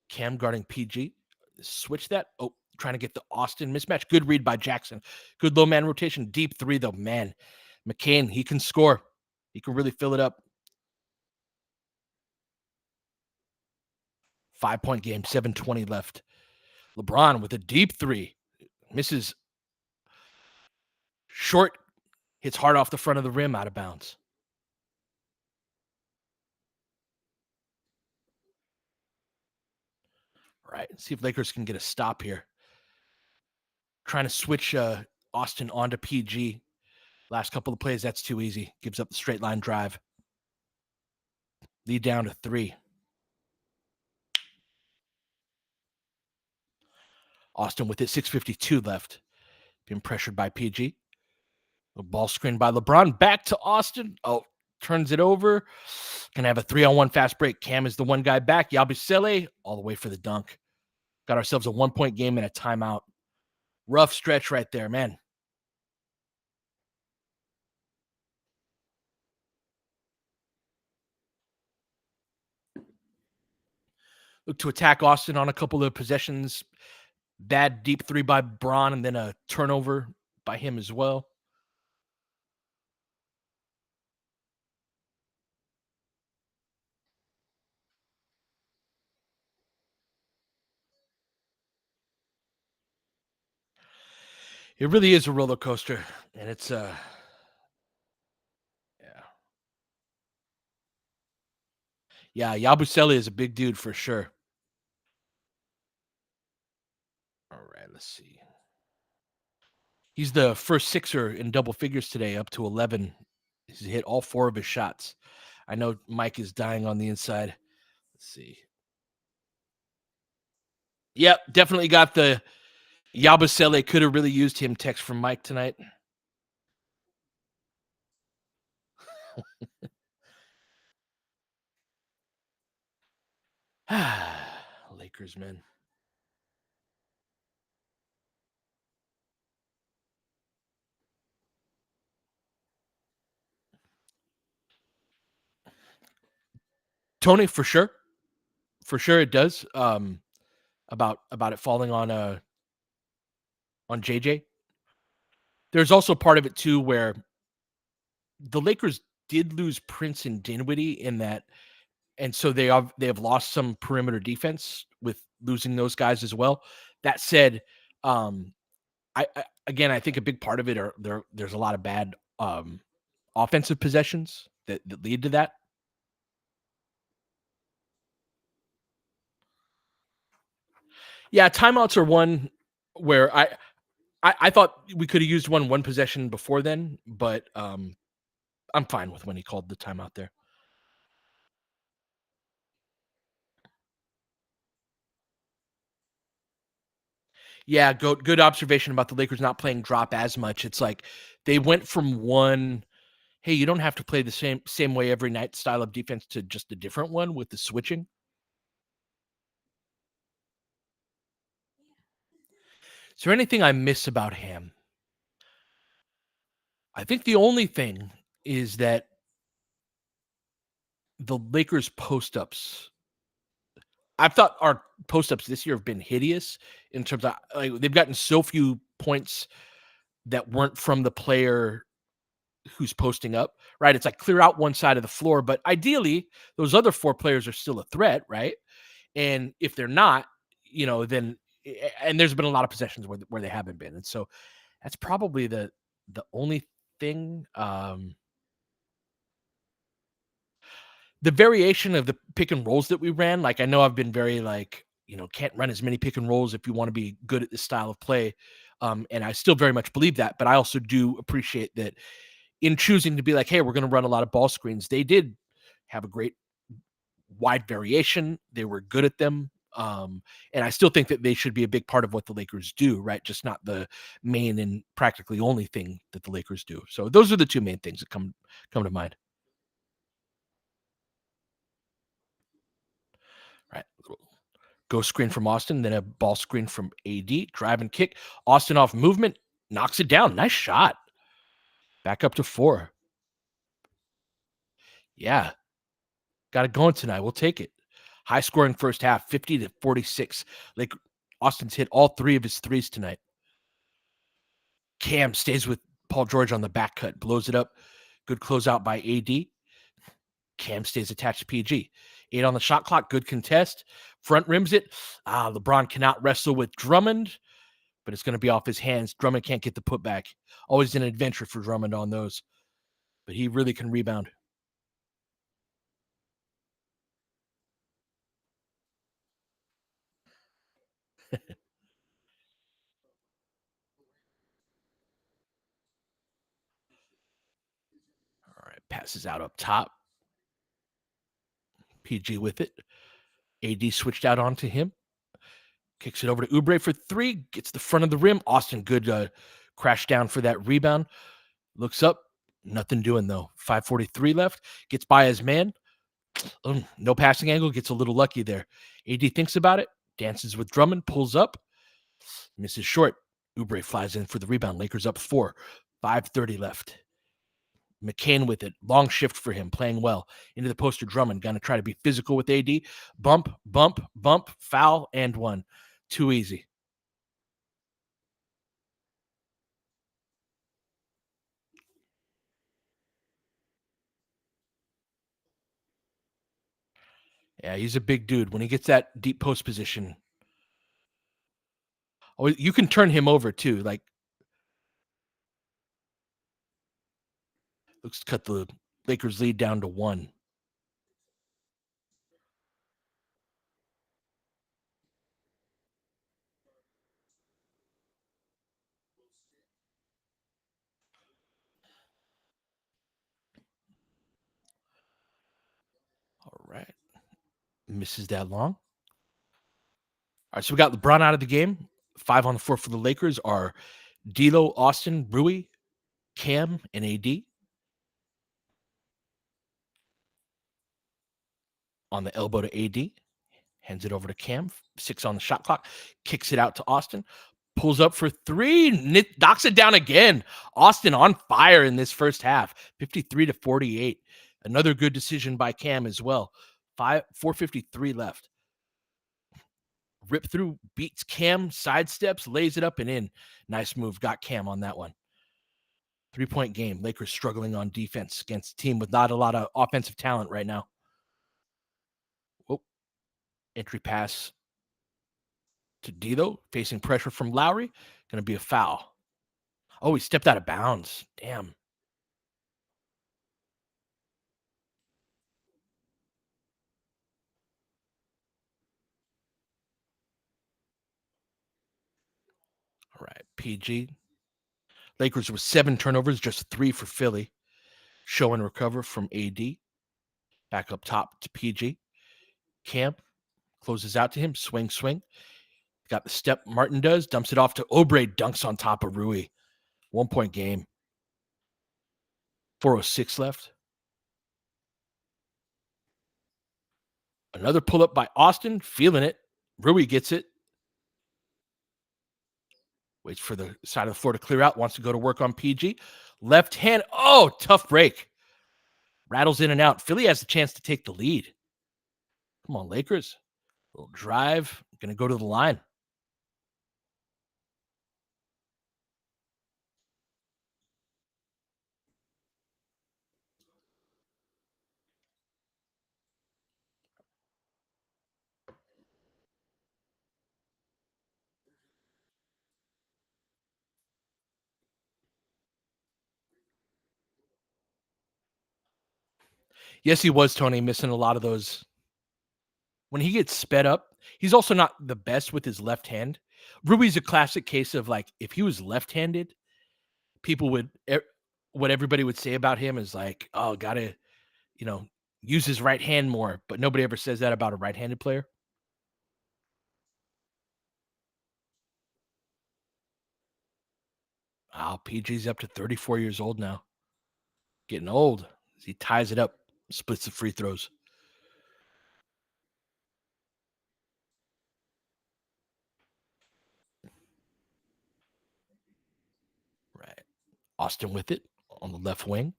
Cam guarding PG. Switch that. Oh, trying to get the Austin mismatch. Good read by Jackson. Good low man rotation. Deep three, though. Man, McCain, he can score. He can really fill it up. 5-point game, 7:20 left. LeBron with a deep three. Misses short. Hits hard off the front of the rim, out of bounds. All right. See if Lakers can get a stop here. Trying to switch Austin onto PG. Last couple of plays, that's too easy. Gives up the straight line drive. Lead down to 3. Austin with it, 6:52 left. Being pressured by PG. A ball screen by LeBron. Back to Austin. Oh, turns it over. Gonna have a 3-on-1 fast break. Cam is the one guy back. Yabusele all the way for the dunk. Got ourselves a 1-point game and a timeout. Rough stretch right there, man. Look to attack Austin on a couple of possessions. Bad deep three by Braun, and then a turnover by him as well. It really is a roller coaster, and it's yeah. Yeah, Yabusele is a big dude for sure. All right, let's see. He's the first Sixer in double figures today, up to 11. He's hit all 4 of his shots. I know Mike is dying on the inside. Let's see. Yep, definitely got the Yabusele could have really used him text from Mike tonight. Lakers, man. Tony, for sure. For sure it does. About it falling on JJ. There's also part of it too where the Lakers did lose Prince and Dinwiddie in that, and so they have lost some perimeter defense with losing those guys as well. That said, I again I think a big part of it are there's a lot of bad offensive possessions that lead to that. Yeah, timeouts are one where I thought we could have used one possession before then, but I'm fine with when he called the timeout there. Yeah, good observation about the Lakers not playing drop as much. It's like they went from one, hey, you don't have to play the same way every night style of defense to just a different one with the switching. Is there anything I miss about him? I think the only thing is that the Lakers post ups. I've thought our post ups this year have been hideous in terms of like they've gotten so few points that weren't from the player who's posting up, right? It's like clear out one side of the floor, but ideally those other 4 players are still a threat, right? And if they're not, then and there's been a lot of possessions where they haven't been, and so that's probably the only thing. The variation of the pick and rolls that we ran, like I know I've been very like, can't run as many pick and rolls if you want to be good at this style of play. And I still very much believe that, but I also do appreciate that in choosing to be like, hey, we're going to run a lot of ball screens. They did have a great wide variation. They were good at them. And I still think that they should be a big part of what the Lakers do, right? Just not the main and practically only thing that the Lakers do. So those are the two main things that come to mind. Right. Go screen from Austin, then a ball screen from AD, drive and kick. Austin off movement, knocks it down. Nice shot. Back up to 4. Yeah, got it going tonight. We'll take it. High scoring first half, 50-46. Like Austin's hit all 3 of his threes tonight. Cam stays with Paul George on the back cut, blows it up. Good closeout by AD. Cam stays attached to PG. 8 on the shot clock, good contest. Front rims it. LeBron cannot wrestle with Drummond, but it's going to be off his hands. Drummond can't get the putback. Always an adventure for Drummond on those, but he really can rebound. All right, passes out up top. PG with it. AD switched out onto him. Kicks it over to Oubre for 3. Gets the front of the rim. Austin, good crash down for that rebound. Looks up. Nothing doing, though. 5:43 left. Gets by his man. No passing angle. Gets a little lucky there. AD thinks about it. Dances with Drummond. Pulls up. Misses short. Oubre flies in for the rebound. Lakers up 4. 5:30 left. McCain with it. Long shift for him. Playing well. Into the post to Drummond. Going to try to be physical with AD. Bump, bump, bump. Foul and 1. Too easy. Yeah, he's a big dude. When he gets that deep post position, you can turn him over too. Like, looks to cut the Lakers lead down to 1. All right. Misses that long. All right, so we got LeBron out of the game. 5 on the floor for the Lakers are D'Lo, Austin, Rui, Cam, and AD. On the elbow to AD. Hands it over to Cam. 6 on the shot clock. Kicks it out to Austin. Pulls up for 3. Knocks it down again. Austin on fire in this first half. 53-48. Another good decision by Cam as well. 4:53 left. Rip through, beats Cam, sidesteps, lays it up and in. Nice move. Got Cam on that one. 3-point game. Lakers struggling on defense against a team with not a lot of offensive talent right now. Oh, entry pass to D'Lo, facing pressure from Lowry. Going to be a foul. Oh, he stepped out of bounds. Damn. All right, PG. Lakers with 7 turnovers, just 3 for Philly. Show and recover from AD. Back up top to PG. Cam closes out to him. Swing, swing. Got the step Martin does. Dumps it off to Oubre. Dunks on top of Rui. 1-point game. 4:06 left. Another pull up by Austin. Feeling it. Rui gets it. Waits for the side of the floor to clear out. Wants to go to work on PG. Left hand. Oh, tough break. Rattles in and out. Philly has the chance to take the lead. Come on, Lakers. Little drive. Going to go to the line. Yes, he was, Tony, missing a lot of those. When he gets sped up, he's also not the best with his left hand. Rui's a classic case of like if he was left-handed, people would what everybody would say about him is like, "Oh, gotta you know use his right hand more." But nobody ever says that about a right-handed player. Oh, PG's up to 34 years old now, getting old. He ties it up, splits the free throws. Right. Austin with it on the left wing.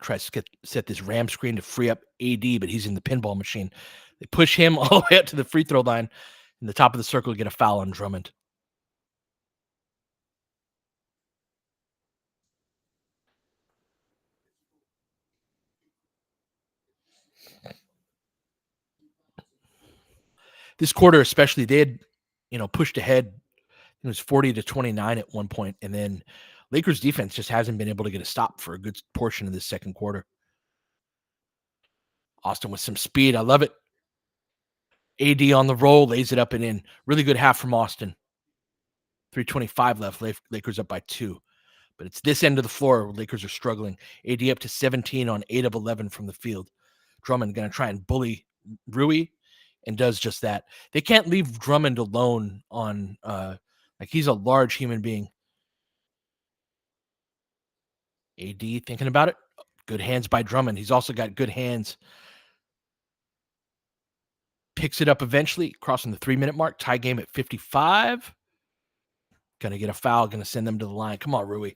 Tries to set this ram screen to free up AD, but he's in the pinball machine. They push him all the way up to the free throw line in the top of the circle to get a foul on Drummond. This quarter, especially, they had, pushed ahead. It was 40-29 at one point, and then Lakers defense just hasn't been able to get a stop for a good portion of this second quarter. Austin with some speed. I love it. AD on the roll, lays it up and in. Really good half from Austin. 3:25 left. Lakers up by 2. But it's this end of the floor where Lakers are struggling. AD up to 17 on 8 of 11 from the field. Drummond going to try and bully Rui and does just that. They can't leave Drummond alone on like he's a large human being. AD thinking about it. Good hands by Drummond. He's also got good hands. Picks it up eventually, crossing the 3-minute mark. Tie game at 55. Going to get a foul. Going to send them to the line. Come on, Rui.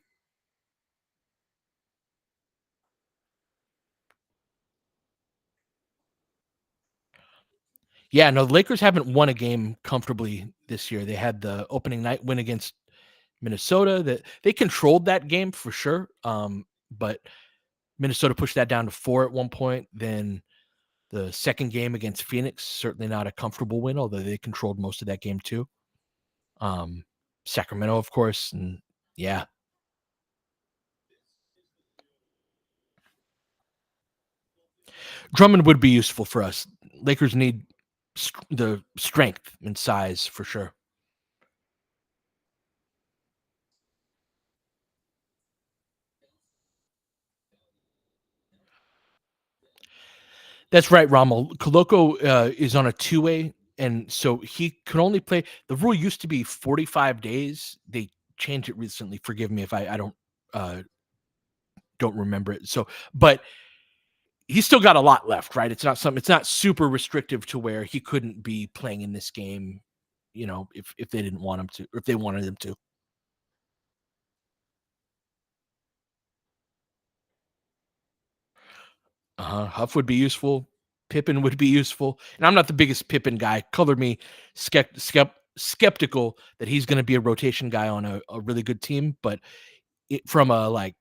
Yeah, no, the Lakers haven't won a game comfortably this year. They had the opening night win against Minnesota. That they controlled that game for sure. But Minnesota pushed that down to 4 at one point. Then the second game against Phoenix, certainly not a comfortable win, although they controlled most of that game too. Sacramento, of course, and yeah, Drummond would be useful for us. Lakers need the strength and size for sure. That's right, Rommel. Koloko is on a two-way, and so he can only play. The rule used to be 45 days. They changed it recently. Forgive me if I uh, don't remember it. So, but he's still got a lot left, right? It's not super restrictive to where he couldn't be playing in this game, if they didn't want him to, or if they wanted him to. Huff would be useful. Pippen would be useful. And I'm not the biggest Pippen guy. Color me skeptical that he's going to be a rotation guy on a really good team, but from a like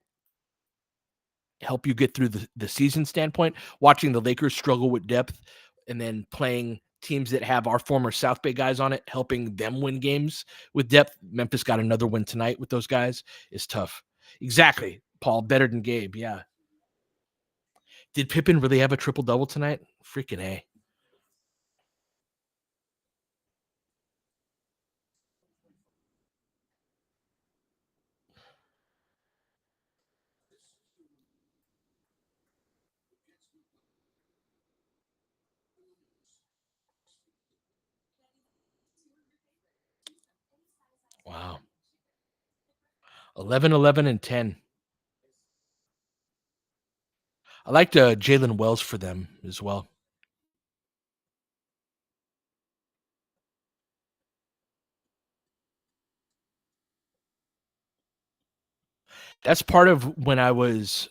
help you get through the season standpoint, watching the Lakers struggle with depth and then playing teams that have our former South Bay guys on it, helping them win games with depth. Memphis got another win tonight with those guys is tough. Exactly. Paul, better than Gabe. Yeah. Did Pippen really have a triple double tonight? Freaking A. Wow. 11, 11, and 10. I liked Jalen Wells for them as well. That's part of when I was,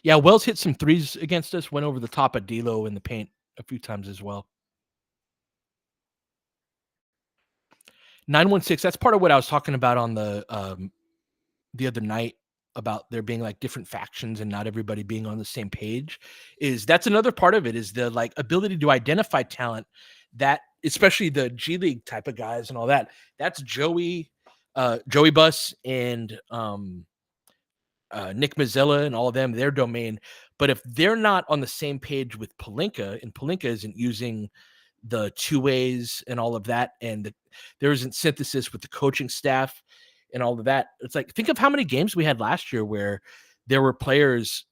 yeah, Wells hit some threes against us, went over the top of D'Lo in the paint a few times as well. 916, that's part of what I was talking about on the other night about there being like different factions and not everybody being on the same page. Is that's another part of it is the like ability to identify talent that especially the G League type of guys and all that. That's Joey Buss and Nick Mazzella and all of them, their domain. But if they're not on the same page with Palinka, and Palinka isn't using the two ways and all of that, and there isn't synthesis with the coaching staff and all of that, it's like think of how many games we had last year where there were players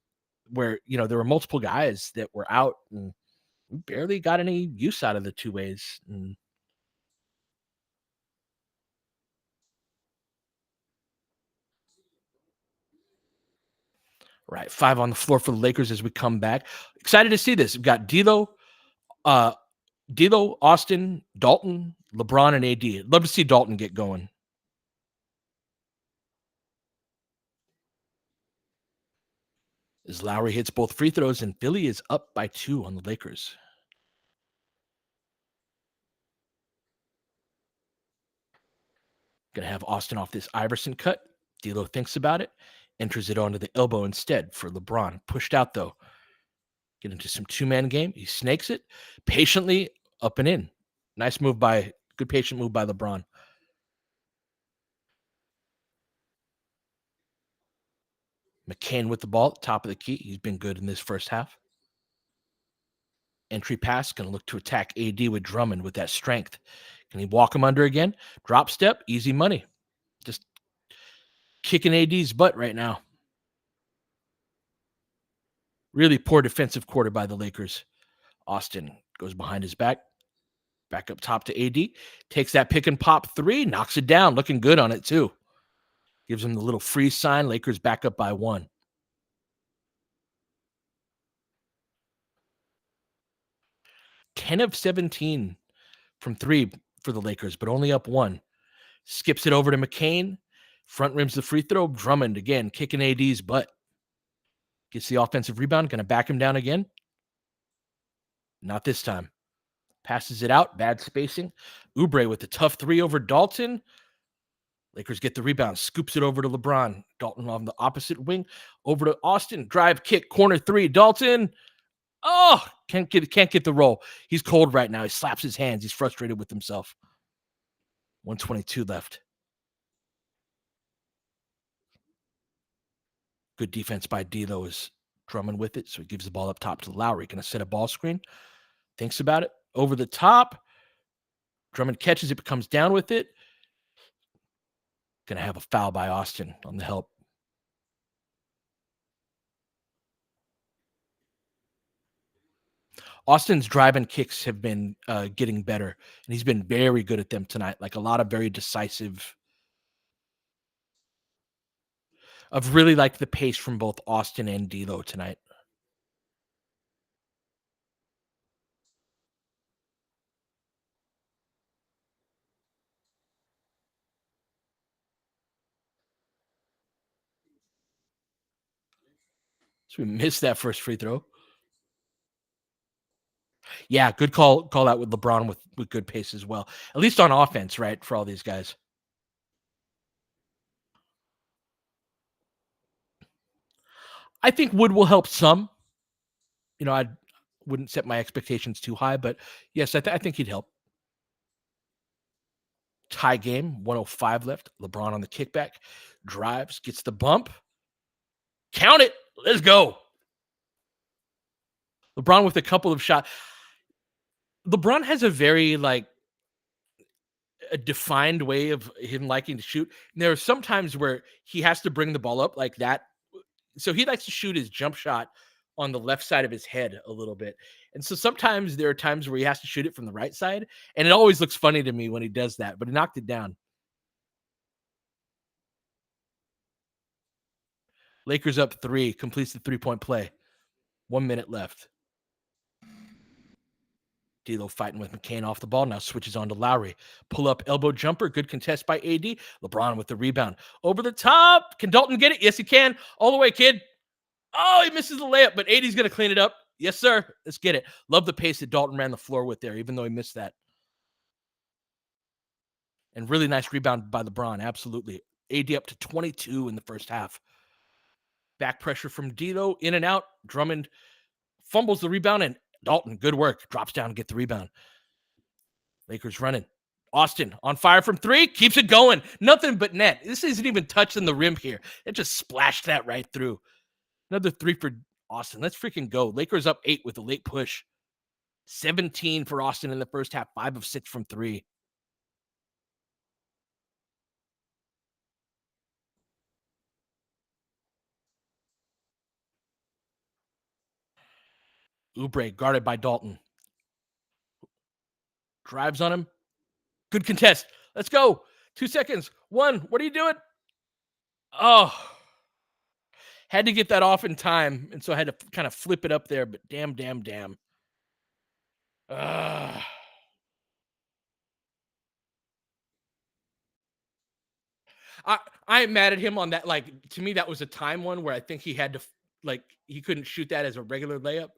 where there were multiple guys that were out and we barely got any use out of the two ways. And right, 5 on the floor for the Lakers as we come back. Excited to see this. We've got uh, Austin, Dalton, LeBron, and AD. Love to see Dalton get going. As Lowry hits both free throws, and Philly is up by 2 on the Lakers. Gonna have Austin off this Iverson cut. D'Lo thinks about it, enters it onto the elbow instead for LeBron. Pushed out though. Get into some two-man game. He snakes it patiently up and in. Good patient move by LeBron. McCain with the ball at the top of the key. He's been good in this first half. Entry pass, going to look to attack AD with Drummond with that strength. Can he walk him under again? Drop step, easy money. Just kicking AD's butt right now. Really poor defensive quarter by the Lakers. Austin goes behind his back up top to AD. Takes that pick and pop three, knocks it down. Looking good on it too. Gives him the little freeze sign. Lakers back up by 1. 10 of 17 from 3 for the Lakers, but only up 1. Skips it over to McCain. Front rims the free throw. Drummond again kicking AD's butt. Gets the offensive rebound. Going to back him down again. Not this time. Passes it out. Bad spacing. Oubre with the tough 3 over Dalton. Lakers get the rebound. Scoops it over to LeBron. Dalton on the opposite wing. Over to Austin. Drive kick. Corner 3. Dalton. Oh, can't get the roll. He's cold right now. He slaps his hands. He's frustrated with himself. 122 left. Good defense by D'Lo is Drummond with it, so he gives the ball up top to Lowry. Going to set a ball screen. Thinks about it. Over the top. Drummond catches it, but comes down with it. Going to have a foul by Austin on the help. Austin's driving kicks have been getting better, and he's been very good at them tonight. Like a lot of very decisive. I've really liked the pace from both Austin and D'Lo tonight. So we missed that first free throw. Yeah, good call out with LeBron with good pace as well. At least on offense, right, for all these guys. I think Wood will help some. I wouldn't set my expectations too high, but yes, I think he'd help. Tie game, 105 left. LeBron on the kickback. Drives, gets the bump. Count it. Let's go. LeBron with a couple of shots. LeBron has a very a defined way of him liking to shoot. And there are some times where he has to bring the ball up like that. So he likes to shoot his jump shot on the left side of his head a little bit. And so sometimes there are times where he has to shoot it from the right side. And it always looks funny to me when he does that, but he knocked it down. Lakers up 3, completes the 3-point play. 1 minute left. D'Lo fighting with McCain off the ball. Now switches on to Lowry. Pull up elbow jumper. Good contest by AD. LeBron with the rebound. Over the top. Can Dalton get it? Yes, he can. All the way, kid. Oh, he misses the layup, but AD's going to clean it up. Yes, sir. Let's get it. Love the pace that Dalton ran the floor with there, even though he missed that. And really nice rebound by LeBron. Absolutely. AD up to 22 in the first half. Back pressure from D'Lo. In and out. Drummond fumbles the rebound, and Dalton, good work. Drops down to get the rebound. Lakers running. Austin on fire from three, keeps it going. Nothing but net. This isn't even touching the rim here. It just splashed that right through. Another three for Austin. Let's freaking go. Lakers up 8 with a late push. 17 for Austin in the first half, 5 of 6 from three. Oubre guarded by Dalton. Drives on him. Good contest. Let's go. 2 seconds. 1. What are you doing? Oh, had to get that off in time, and so I had to kind of flip it up there, but damn. Uh, I I am mad at him on that. Like, to me, that was a time one where I think he had to like he couldn't shoot that as a regular layup.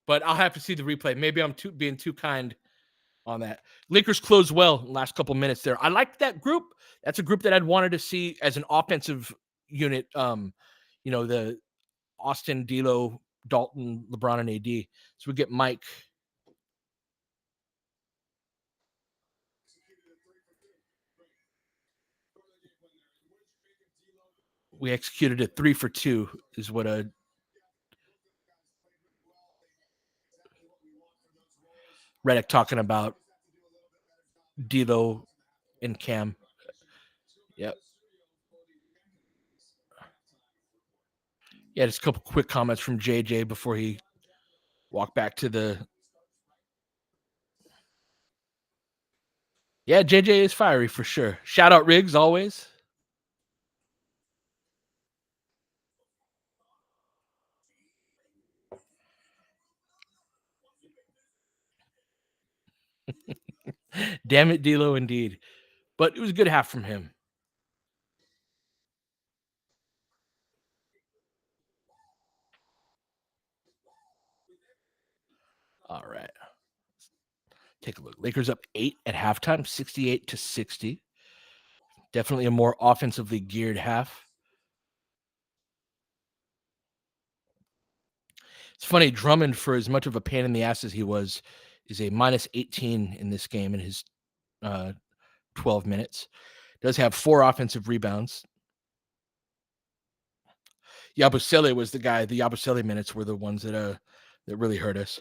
But I'll have to see the replay. Maybe I'm being too kind on that. Lakers closed well in the last couple minutes there. I like that group. That's a group that I'd wanted to see as an offensive unit. The Austin, D'Lo, Dalton, LeBron, and AD. So we get Mike. We executed a 3 for 2 is what a Reddick talking about D'Lo and Cam. Yep. Yeah, just a couple quick comments from JJ before he walked back to the. Yeah, JJ is fiery for sure. Shout out Riggs always. Damn it, D'Lo, indeed. But it was a good half from him. All right. Take a look. Lakers up 8 at halftime, 68-60. Definitely a more offensively geared half. It's funny, Drummond, for as much of a pain in the ass as he was, is a minus 18 in this game in his 12 minutes. Does have 4 offensive rebounds. Yabusele was the guy. The Yabusele minutes were the ones that really hurt us.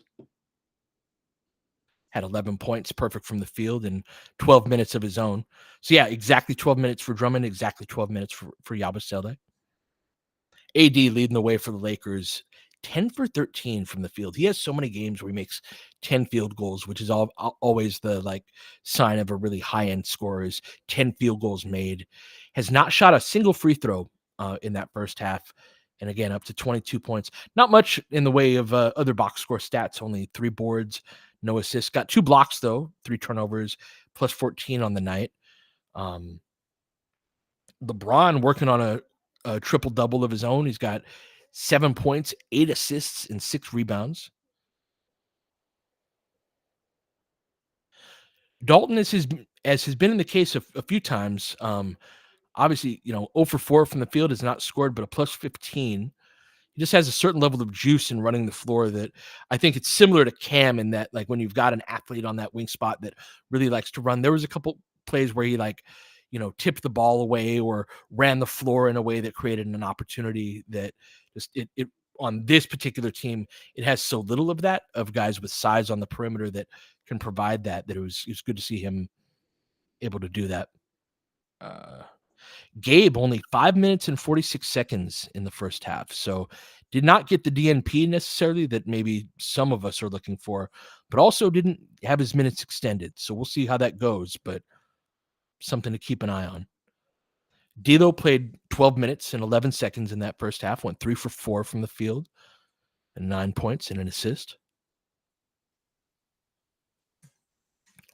Had 11 points, perfect from the field, and 12 minutes of his own. So yeah, exactly 12 minutes for Drummond, exactly 12 minutes for Yabusele. AD leading the way for the Lakers, 10 for 13 from the field. He has so many games where he makes 10 field goals, which is always the sign of a really high end scorer. Is 10 field goals made. Has not shot a single free throw in that first half. And again, up to 22 points. Not much in the way of other box score stats. Only 3 boards, no assists. Got 2 blocks though, 3 turnovers, plus 14 on the night. LeBron working on a triple double of his own. He's got 7 points, 8 assists, and 6 rebounds. Dalton as has been in the case a few times. Obviously, 0 for 4 from the field has not scored, but a plus 15. He just has a certain level of juice in running the floor that I think it's similar to Cam in that, like, when you've got an athlete on that wing spot that really likes to run. There was a couple plays where he tipped the ball away or ran the floor in a way that created an opportunity that just it on this particular team, it has so little of that, of guys with size on the perimeter that can provide that it was good to see him able to do that. Gabe only 5 minutes and 46 seconds in the first half. So did not get the DNP necessarily that maybe some of us are looking for, but also didn't have his minutes extended. So we'll see how that goes, but something to keep an eye on. D'Lo played 12 minutes and 11 seconds in that first half, went 3 for 4 from the field and 9 points and an assist.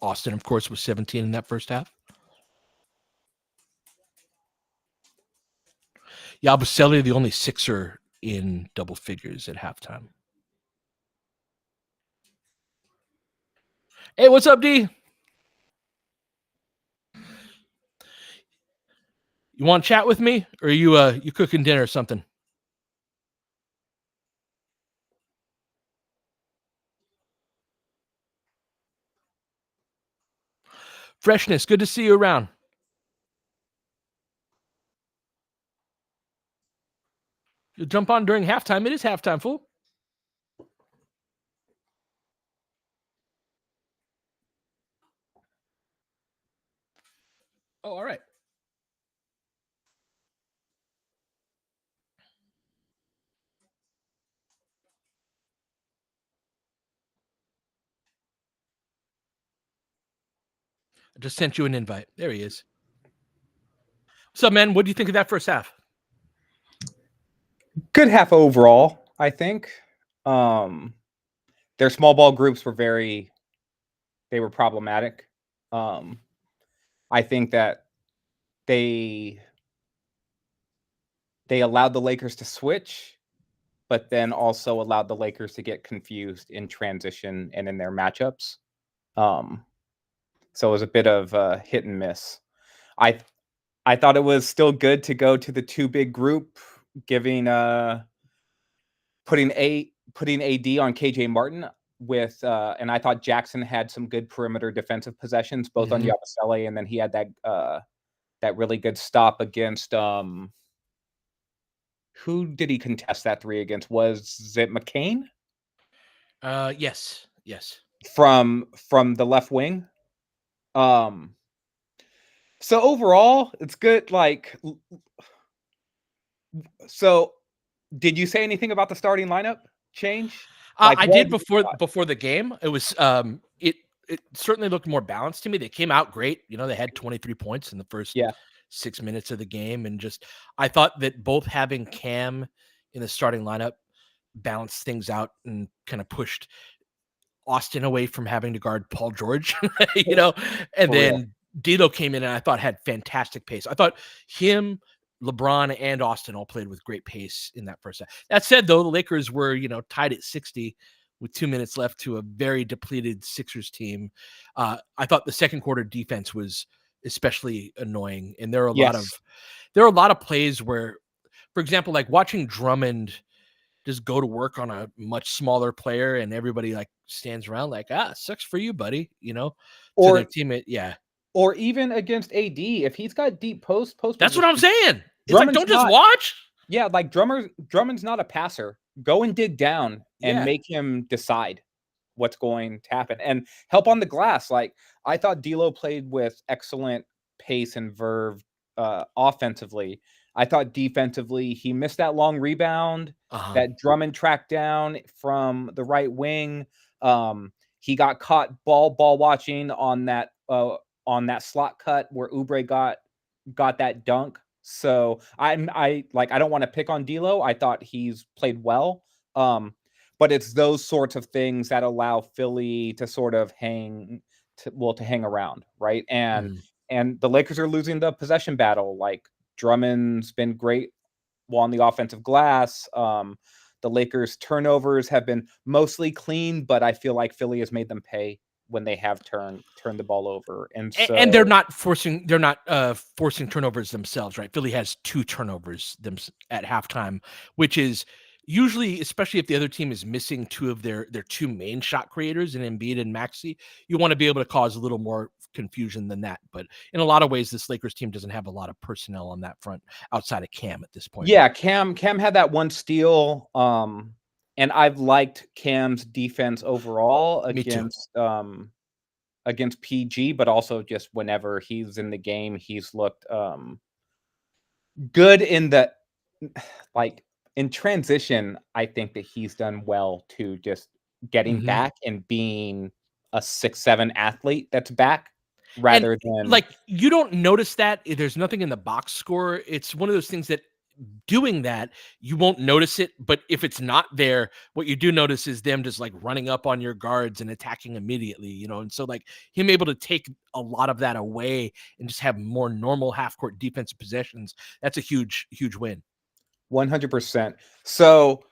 Austin, of course, was 17 in that first half. Yabusele, the only Sixer in double figures at halftime. Hey, what's up, D? You want to chat with me, or are you cooking dinner or something? Freshness, good to see you around. You'll jump on during halftime. It is halftime, fool. Oh, all right. I just sent you an invite. There he is. What's up, man? What do you think of that first half? Good half overall, I think. Their small ball groups were they were problematic. I think that they allowed the Lakers to switch, but then also allowed the Lakers to get confused in transition and in their matchups. So it was a bit of a hit and miss. I thought it was still good to go to the two big group, giving putting AD on KJ Martin with and I thought Jackson had some good perimeter defensive possessions, both on Yabusele, and then he had that really good stop against who did he contest that three against? Was it McCain? Yes. From the left wing. So overall, it's good. Like, so did you say anything about the starting lineup change? Like, I did before the game. It was it certainly looked more balanced to me. They came out great. You know, they had 23 points in the first 6 minutes of the game, and just I thought that both having Cam in the starting lineup balanced things out and kind of pushed Austin away from having to guard Paul George, you know, and then D'Lo came in and I thought had fantastic pace. I thought him, LeBron, and Austin all played with great pace in that first half. That said, though, the Lakers were, you know, tied at 60 with 2 minutes left to a very depleted Sixers team. I thought the second quarter defense was especially annoying, and there are a lot of plays where, for example, like watching Drummond just go to work on a much smaller player and everybody like stands around like, sucks for you, buddy, you know, to their teammate. Yeah. Or even against AD, if he's got deep post. That's what I'm saying. It's like, don't just watch. Yeah, like Drummond's not a passer. Go and dig down and make him decide what's going to happen and help on the glass. Like, I thought D'Lo played with excellent pace and verve offensively. I thought defensively he missed that long rebound that Drummond tracked down from the right wing. He got caught ball watching on that slot cut where Oubre got that dunk. So I don't want to pick on D'Lo. I thought he's played well. But it's those sorts of things that allow Philly to sort of hang around, right? And the Lakers are losing the possession battle. Like, Drummond's been great on the offensive glass. The Lakers' turnovers have been mostly clean, but I feel like Philly has made them pay when they have turned the ball over. And they're not forcing turnovers themselves, right? Philly has 2 turnovers at halftime, which is usually, especially if the other team is missing 2 of their 2 main shot creators in Embiid and Maxey, you want to be able to cause a little more confusion than that. But in a lot of ways, this Lakers team doesn't have a lot of personnel on that front outside of Cam at this point. Yeah, Cam had that one steal. And I've liked Cam's defense overall against PG, but also just whenever he's in the game, he's looked good in the in transition. I think that he's done well to just getting back and being a 6'7" athlete that's back rather than like, you don't notice that there's nothing in the box score. It's one of those things that doing that, you won't notice it, but if it's not there, what you do notice is them just like running up on your guards and attacking immediately, you know. And so like him able to take a lot of that away and just have more normal half-court defensive possessions, that's a huge win. 100%. So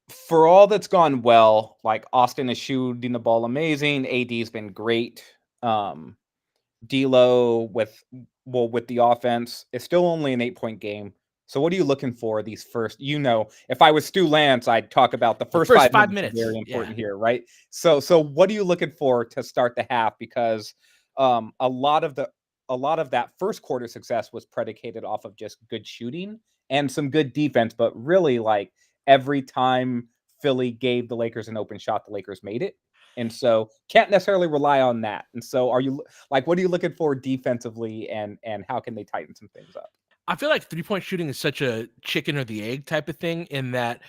for all that's gone well, like, Austin is shooting the ball amazing, AD's been great. D'Lo with the offense, it's still only an 8-point game, So what are you looking for these first, if I was Stu Lance, I'd talk about the The first first 5 5 minutes are minutes. very Yeah. important here, right? So what are you looking for to start the half? Because a lot of that first quarter success was predicated off of just good shooting and some good defense, but really like every time Philly gave the Lakers an open shot, the Lakers made it. And so can't necessarily rely on that. And so are you like what are you looking for defensively and how can they tighten some things up? I feel like 3-point shooting is such a chicken or the egg type of thing in that,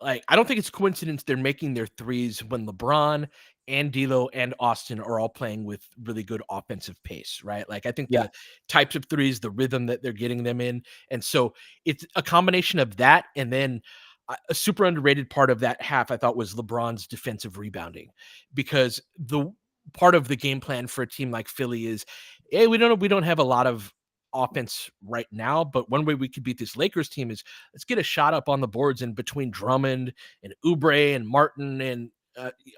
like, I don't think it's a coincidence they're making their threes when LeBron and D'Lo and Austin are all playing with really good offensive pace, right? Like, I think Yeah. the types of threes, the rhythm that they're getting them in, and so it's a combination of that, and then a super underrated part of that half I thought was LeBron's defensive rebounding, because the part of the game plan for a team like Philly is, hey, we don't have a lot of offense right now, but one way we could beat this Lakers team is let's get a shot up on the boards, and between Drummond and Oubre and Martin and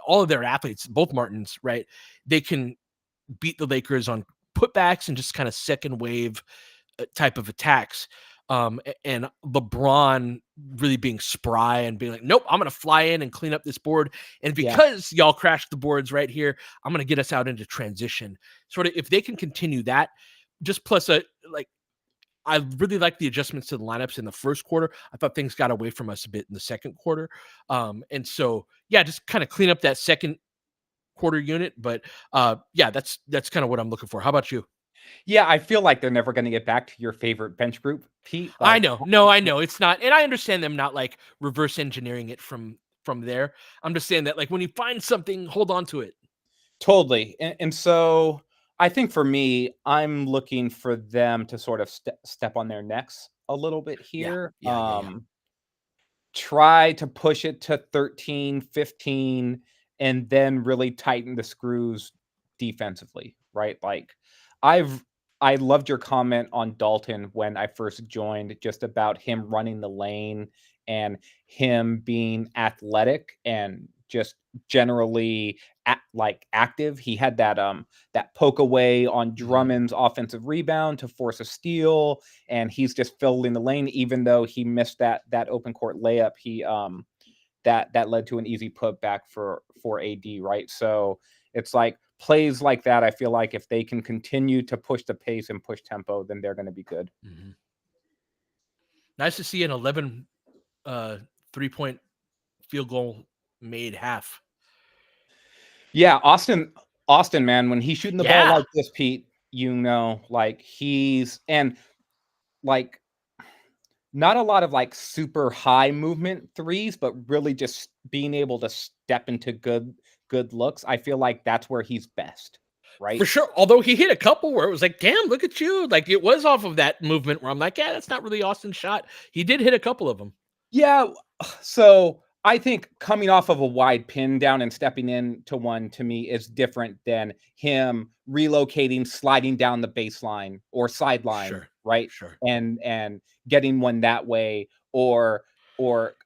all of their athletes, both Martins, right? They can beat the Lakers on putbacks and just kind of second wave type of attacks. And LeBron really being spry and being like, nope, I'm going to fly in and clean up this board. And Yeah. because y'all crashed the boards right here, I'm going to get us out into transition. Sort of, if they can continue that, just plus like, I really like the adjustments to the lineups in the first quarter. I thought things got away from us a bit in the second quarter. And so, yeah, just kind of clean up that second quarter unit. But yeah, that's kind of what I'm looking for. How about you? Yeah, I feel like they're never gonna get back to your favorite bench group, Pete, I like know. No, I know. It's not. And I understand them not like reverse engineering it from there. I'm just saying that like when you find something, hold on to it. totally, and so I think for me, I'm looking for them to sort of step on their necks a little bit Yeah. here, Yeah. Yeah. Yeah. try to push it to 13, 15, and then really tighten the screws defensively, right? Like I've I loved your comment on Dalton when I first joined, just about him running the lane and him being athletic and just generally active. He had that poke away on Mhm. Drummond's offensive rebound to force a steal, and he's just filling the lane. Even though he missed that open court layup, he that led to an easy putback for AD, right? So it's like plays like that. I feel like if they can continue to push the pace and push tempo, then they're going to be good. Mhm. Nice to see an 11 uh 3-point field goal made half. Yeah, Austin, man, when he's shooting the ball Yeah. like this, Pete, like he's and like not a lot of like super high movement threes, but really just being able to step into good looks. I feel like that's where he's best, For right? sure. Although he hit a couple where it was like, damn, look at you. Like it was off of that movement where I'm like, yeah, that's not really Austin's shot. He did hit a couple of them. Yeah, so I think coming off of a wide pin down and stepping into one to me is different than him relocating, sliding down the baseline or sideline, Sure. right? Sure. And getting one that way, or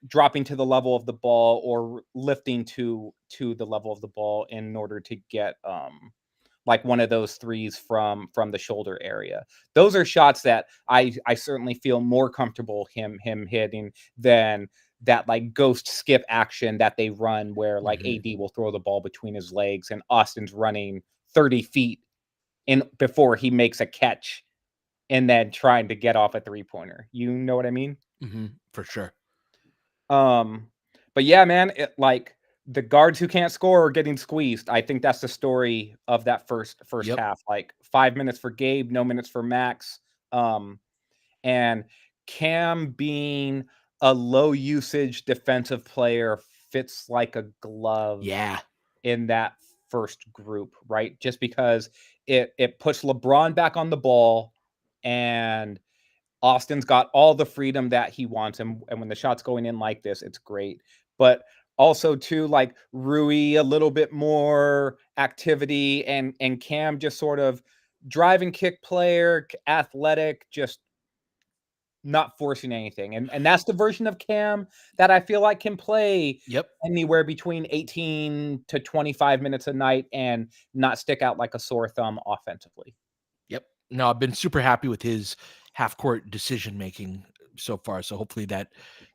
dropping to the level of the ball, or lifting to the level of the ball in order to get like one of those threes from the shoulder area. Those are shots that I certainly feel more comfortable him hitting than that like ghost skip action that they run where like Mhm. AD will throw the ball between his legs and Austin's running 30 feet in before he makes a catch and then trying to get off a three-pointer. You know what I mean? Mhm. For sure. Um, but yeah, man, like the guards who can't score are getting squeezed. I think that's the story of that first Yep. half. Like 5 minutes for Gabe, no minutes for Max. Um, and Cam being a low usage defensive player fits like a glove Yeah. in that first group, right? Just because it puts LeBron back on the ball, and Austin's got all the freedom that he wants, and when the shot's going in like this, it's great. But also too, like Rui, a little bit more activity, and Cam just sort of drive and kick player, athletic, just not forcing anything. And that's the version of Cam that I feel like can play Yep. anywhere between 18 to 25 minutes a night and not stick out like a sore thumb offensively. Yep. No, I've been super happy with his half court decision making so far. So hopefully that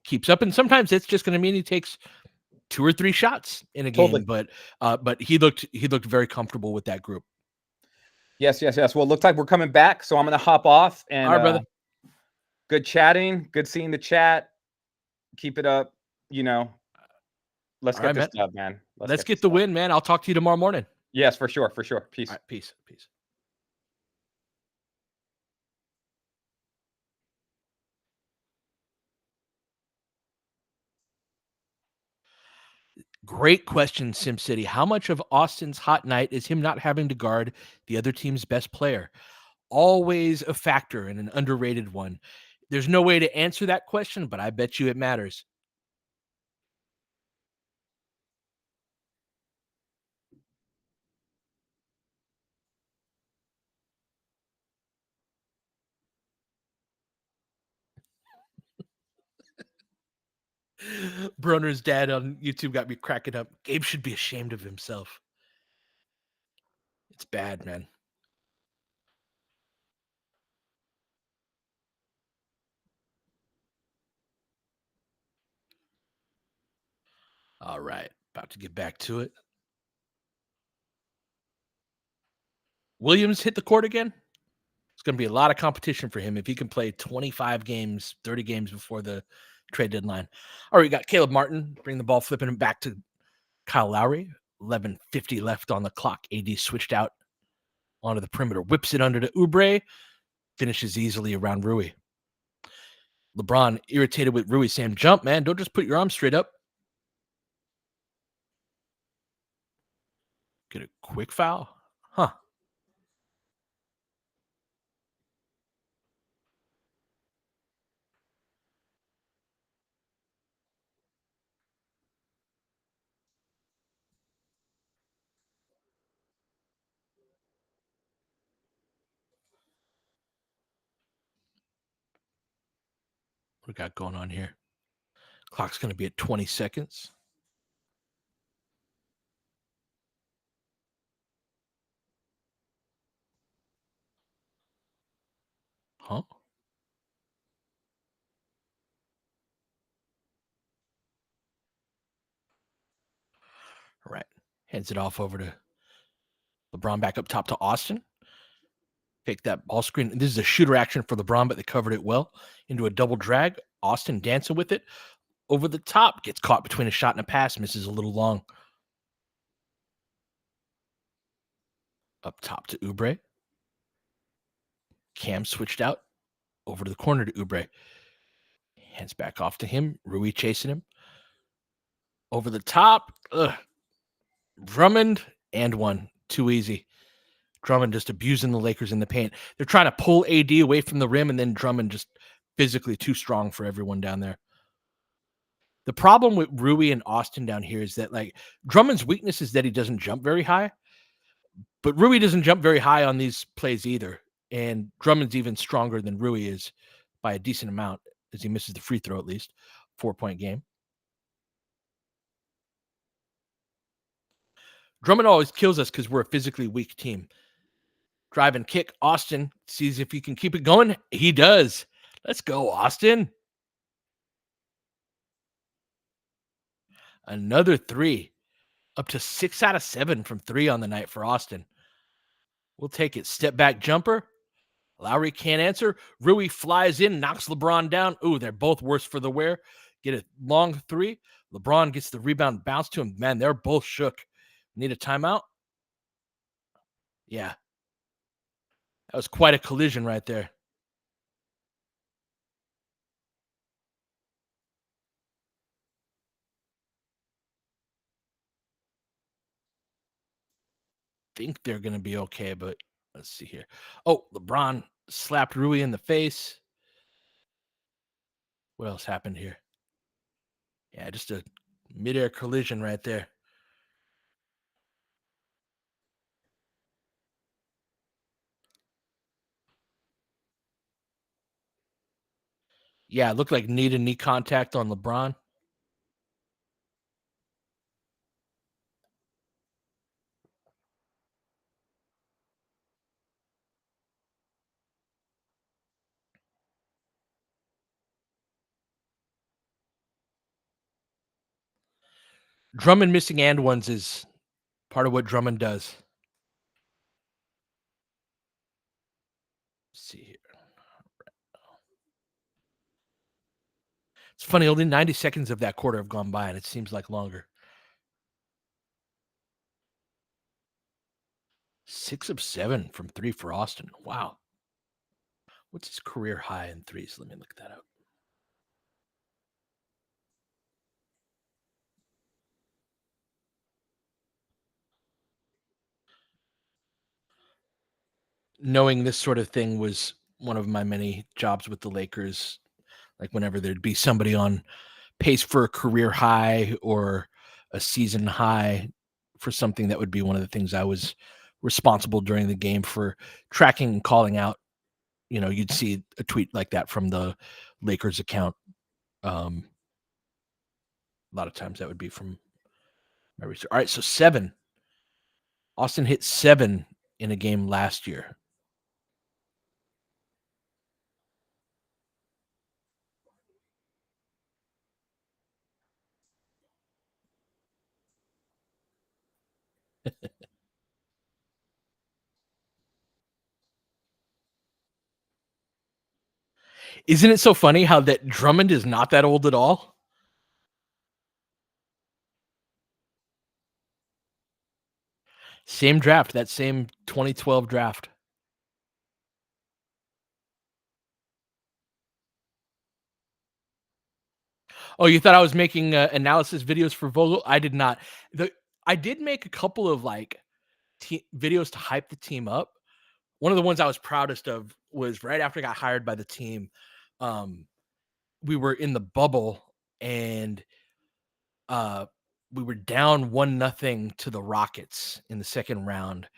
keeps up. And sometimes it's just going to mean he takes 2 or 3 shots in a game, Totally. but he looked very comfortable with that group. Yes, yes, yes. Well, it looks like we're coming back, so I'm gonna hop off All and right, brother. good chatting, good seeing the chat. Keep it up, you know. Let's All get right, this man. done, man. Let's Let's get get this the done. win, man. I'll talk to you tomorrow morning. Yes, for sure, for sure. All Peace. right, peace, peace. Great question, SimCity. How much of Austin's hot night is him not having to guard the other team's best player? Always a factor and an underrated one. There's no way to answer that question, but I bet you it matters. Broner's dad on YouTube got me cracking up. Gabe should be ashamed of himself. It's bad, man. All right, about to get back to it. Williams hit the court again. It's going to be a lot of competition for him if he can play 25 games, 30 games before the trade deadline. All right, we got Caleb Martin bring the ball, flipping him back to Kyle Lowry. 11:50 left on the clock. AD switched out onto the perimeter, whips it under to Oubre, finishes easily around Rui. LeBron irritated with Rui, saying, "Jump, man! Don't just put your arms straight up." Get a quick foul, huh? What we got going on here? Clock's going to be at 20 seconds. Huh? All right. Hands it off over to LeBron, back up top to Austin. Take that ball screen. This is a shooter action for LeBron, but they covered it well into a double drag. Austin dancing with it over the top. Gets caught between a shot and a pass. Misses a little long. Up top to Oubre. Cam switched out over to the corner to Oubre. Hands back off to him. Rui chasing him. Over the top. Ugh. Drummond and one. Too easy. Drummond just abusing the Lakers in the paint. They're trying to pull AD away from the rim, and then Drummond just physically too strong for everyone down there. The problem with Rui and Austin down here is that, like, Drummond's weakness is that he doesn't jump very high, but Rui doesn't jump very high on these plays either. And Drummond's even stronger than Rui is by a decent amount, as he misses the free throw at least. 4-point game. Drummond always kills us because we're a physically weak team. Drive and kick. Austin sees if he can keep it going. He does. Let's go, Austin. Another three. Up to 6 out of 7 from 3 on the night for Austin. We'll take it. Step back jumper. Lowry can't answer. Rui flies in, knocks LeBron down. Ooh, they're both worse for the wear. Get a long three. LeBron gets the rebound, bounce to him. Man, they're both shook. Need a timeout? Yeah. That was quite a collision right there. Think they're going to be okay, but let's see here. Oh, LeBron slapped Rui in the face. What else happened here? Yeah, just a midair collision right there. Yeah, it looked like knee to knee contact on LeBron. Drummond missing and ones is part of what Drummond does. Let's see here. It's funny, only 90 seconds of that quarter have gone by, and it seems like longer. 6 of 7 from 3 for Austin. Wow. What's his career high in threes? Let me look that up. Knowing this sort of thing was one of my many jobs with the Lakers, like whenever there'd be somebody on pace for a career high or a season high for something, that would be one of the things I was responsible during the game for tracking and calling out. You know, you'd see a tweet like that from the Lakers account. A lot of times that would be from my research. All right, so 7. Austin hit 7 in a game last year. Isn't it so funny how that Drummond is not that old at all? Same draft, that same 2012 draft. Oh, you thought I was making analysis videos for Vogel? I did not. I did make a couple of like videos to hype the team up. One of the ones I was proudest of was right after I got hired by the team. We were in the bubble and we were down 1-0 to the Rockets in the second round.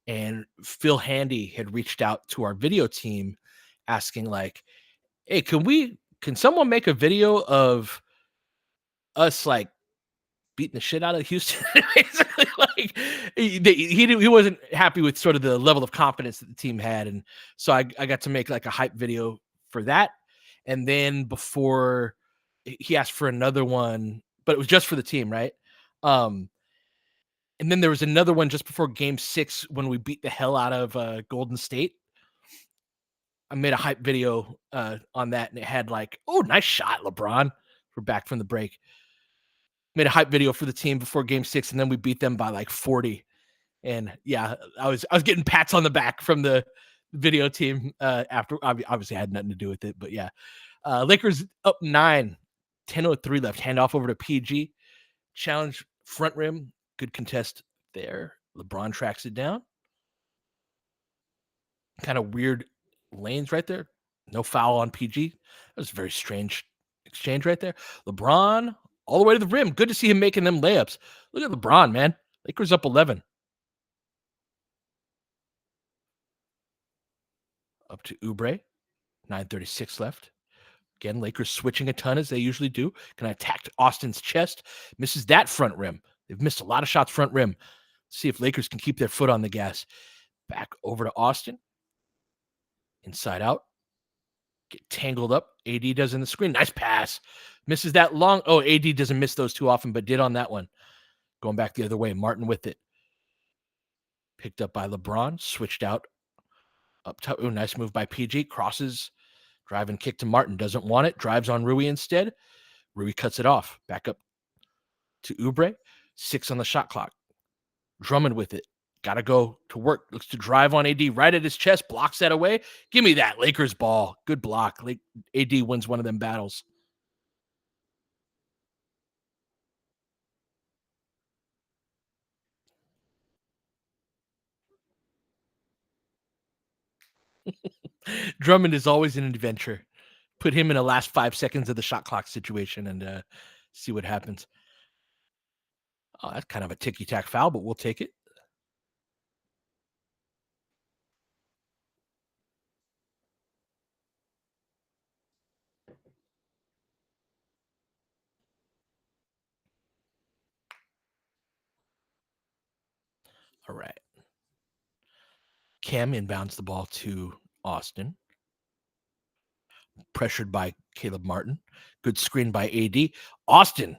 And Phil Handy had reached out to our video team asking like, "Hey, can someone make a video of us like beating the shit out of Houston?" Basically, like he wasn't happy with sort of the level of confidence that the team had, and so I got to make like a hype video for that. And then before he asked for another one, but it was just for the team, right? Um, and then there was another one just before Game 6 when we beat the hell out of Golden State. I made a hype video on that, and it had like, "Oh, nice shot, LeBron." We're back from the break. Made a hype video for the team before Game 6, and then we beat them by like 40. And yeah, I was getting pats on the back from the video team after. Obviously, I had nothing to do with it, but yeah. Lakers up 9, 10:03 left. Handoff over to PG. Challenge front rim. Good contest there. LeBron tracks it down. Kind of weird lanes right there. No foul on PG. That was a very strange exchange right there. LeBron all the way to the rim. Good to see him making them layups. Look at LeBron, man. Lakers up 11. Up to Oubre. 9:36 left. Again, Lakers switching a ton as they usually do. Can I attack Austin's chest? Misses that front rim. They've missed a lot of shots front rim. See if Lakers can keep their foot on the gas. Back over to Austin. Inside out. Get tangled up. AD does in the screen. Nice pass. Misses that long. Oh, AD doesn't miss those too often, but did on that one. Going back the other way. Martin with it. Picked up by LeBron. Switched out. Up top. Oh, nice move by PG. Crosses. Drive and kick to Martin. Doesn't want it. Drives on Rui instead. Rui cuts it off. Back up to Oubre. 6 on the shot clock. Drummond with it. Got to go to work. Looks to drive on AD right at his chest. Blocks that away. Give me that. Lakers ball. Good block. AD wins one of them battles. Drummond is always an adventure. Put him in the last 5 seconds of the shot clock situation and see what happens. Oh, that's kind of a ticky-tack foul, but we'll take it. All right. Cam inbounds the ball to Austin. Pressured by Caleb Martin. Good screen by AD. Austin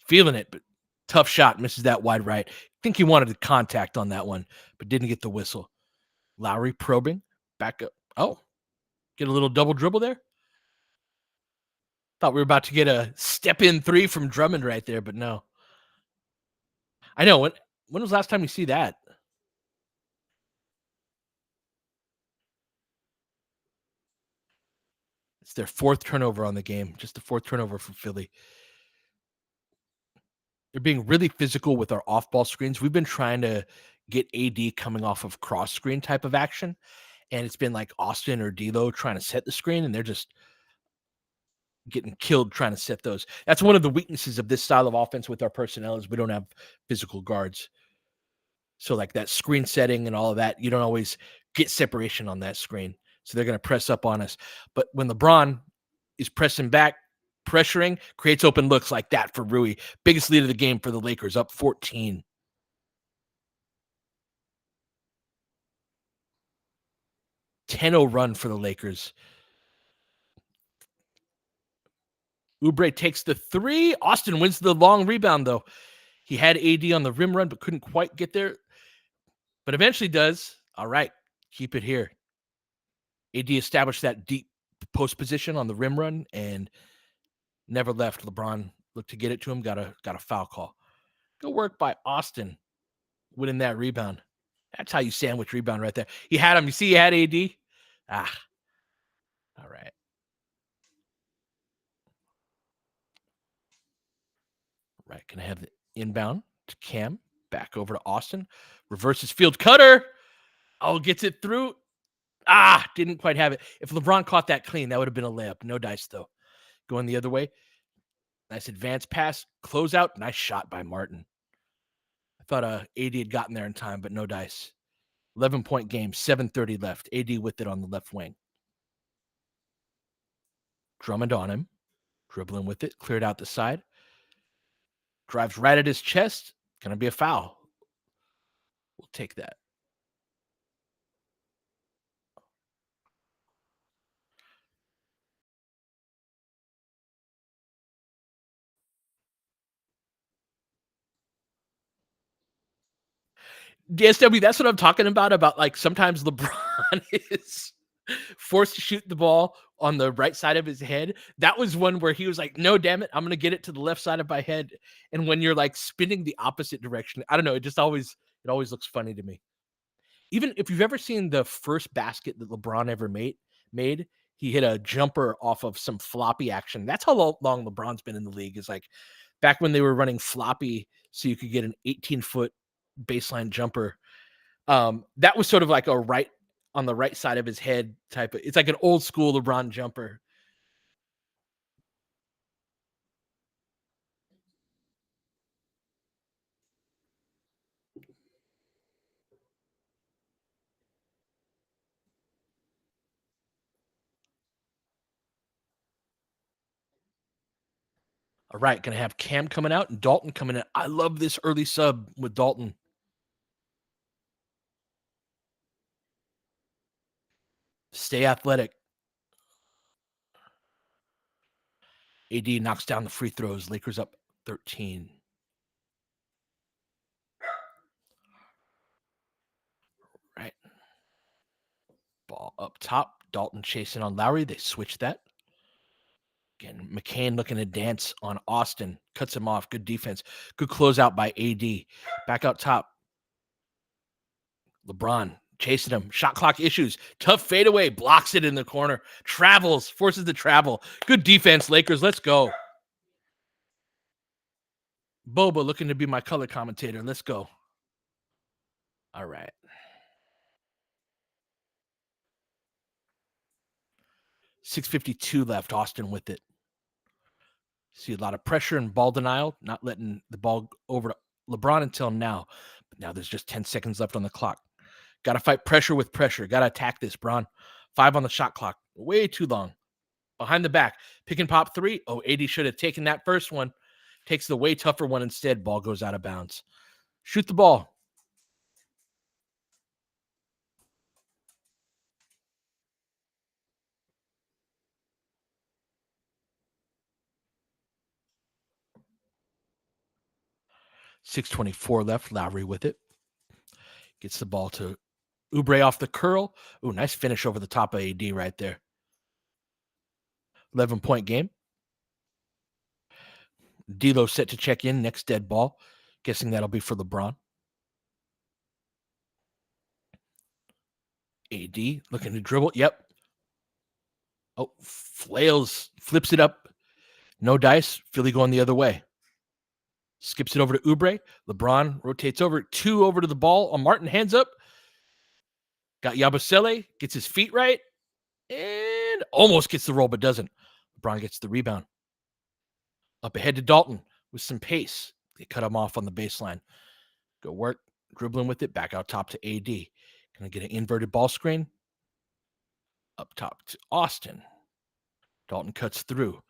feeling it, but Tough shot, misses that wide right. Think he wanted the contact on that one, but didn't get the whistle. Lowry probing, back up. Oh, get a little double dribble there. Thought we were about to get a step in three from Drummond right there, but no. I know. When was the last time you see that? It's their fourth turnover on the game. Just the fourth turnover for Philly. They're being really physical with our off-ball screens. We've been trying to get AD coming off of cross screen type of action, and it's been like Austin or D'Lo trying to set the screen, and they're just getting killed trying to set those. That's one of the weaknesses of this style of offense with our personnel is we don't have physical guards. So like that screen setting and all of that, you don't always get separation on that screen. So they're going to press up on us. But when LeBron is pressing back, pressuring, creates open looks like that for Rui. Biggest lead of the game for the Lakers, up 14. Run for the Lakers. Oubre takes the three. Austin wins the long rebound, though. He had AD on the rim run, but couldn't quite get there. But eventually does. All right, keep it here. AD established that deep post position on the rim run and never left. LeBron looked to get it to him, got a foul call. Good work by Austin winning that rebound. That's how you sandwich rebound right there. He had him. You see he had AD? Ah, all right. Right, can I have the inbound to Cam, back over to Austin, reverses field cutter. Oh, gets it through. Ah, didn't quite have it. If LeBron caught that clean, that would have been a layup. No dice, though. Going the other way. Nice advance pass. Closeout. Nice shot by Martin. I thought AD had gotten there in time, but no dice. 11-point game, 7:30 left. AD with it on the left wing. Drummond on him. Dribbling with it. Cleared out the side. Drives right at his chest. Going to be a foul. We'll take that. DSW, that's what I'm talking about like sometimes LeBron is forced to shoot the ball on the right side of his head. That was one where he was like, no, damn it, I'm going to get it to the left side of my head. And when you're like spinning the opposite direction, I don't know, it always looks funny to me. Even if you've ever seen the first basket that LeBron ever made, he hit a jumper off of some floppy action. That's how long LeBron's been in the league, is like back when they were running floppy so you could get an 18-foot baseline jumper. That was sort of like a right on the right side of his head type of, it's like an old school LeBron jumper. All right, gonna have Cam coming out and Dalton coming in. I love this early sub with Dalton. Stay athletic. AD knocks down the free throws. Lakers up 13. Right. Ball up top. Dalton chasing on Lowry. They switch that. Again, McCain looking to dance on Austin. Cuts him off. Good defense. Good closeout by AD. Back out top. LeBron chasing him. Shot clock issues. Tough fadeaway. Blocks it in the corner. Travels. Forces the travel. Good defense, Lakers. Let's go. Boba looking to be my color commentator. Let's go. All right. 6:52 left. Austin with it. See a lot of pressure and ball denial, not letting the ball over to LeBron until now. But now there's just 10 seconds left on the clock. Got to fight pressure with pressure. Got to attack this, Bron. 5 on the shot clock. Way too long. Behind the back. Pick and pop 3. Oh, AD should have taken that first one. Takes the way tougher one instead. Ball goes out of bounds. Shoot the ball. 6:24 left. Lowry with it. Gets the ball to Oubre off the curl. Ooh, nice finish over the top of AD right there. 11-point game. D'Lo set to check in. Next dead ball. Guessing that'll be for LeBron. AD looking to dribble. Yep. Oh, flails. Flips it up. No dice. Philly going the other way. Skips it over to Oubre. LeBron rotates over. 2 over to the ball. Martin hands up. Got Yabusele. Gets his feet right. And almost gets the roll, but doesn't. LeBron gets the rebound. Up ahead to Dalton with some pace. They cut him off on the baseline. Go work. Dribbling with it. Back out top to AD. Gonna get an inverted ball screen. Up top to Austin. Dalton cuts through.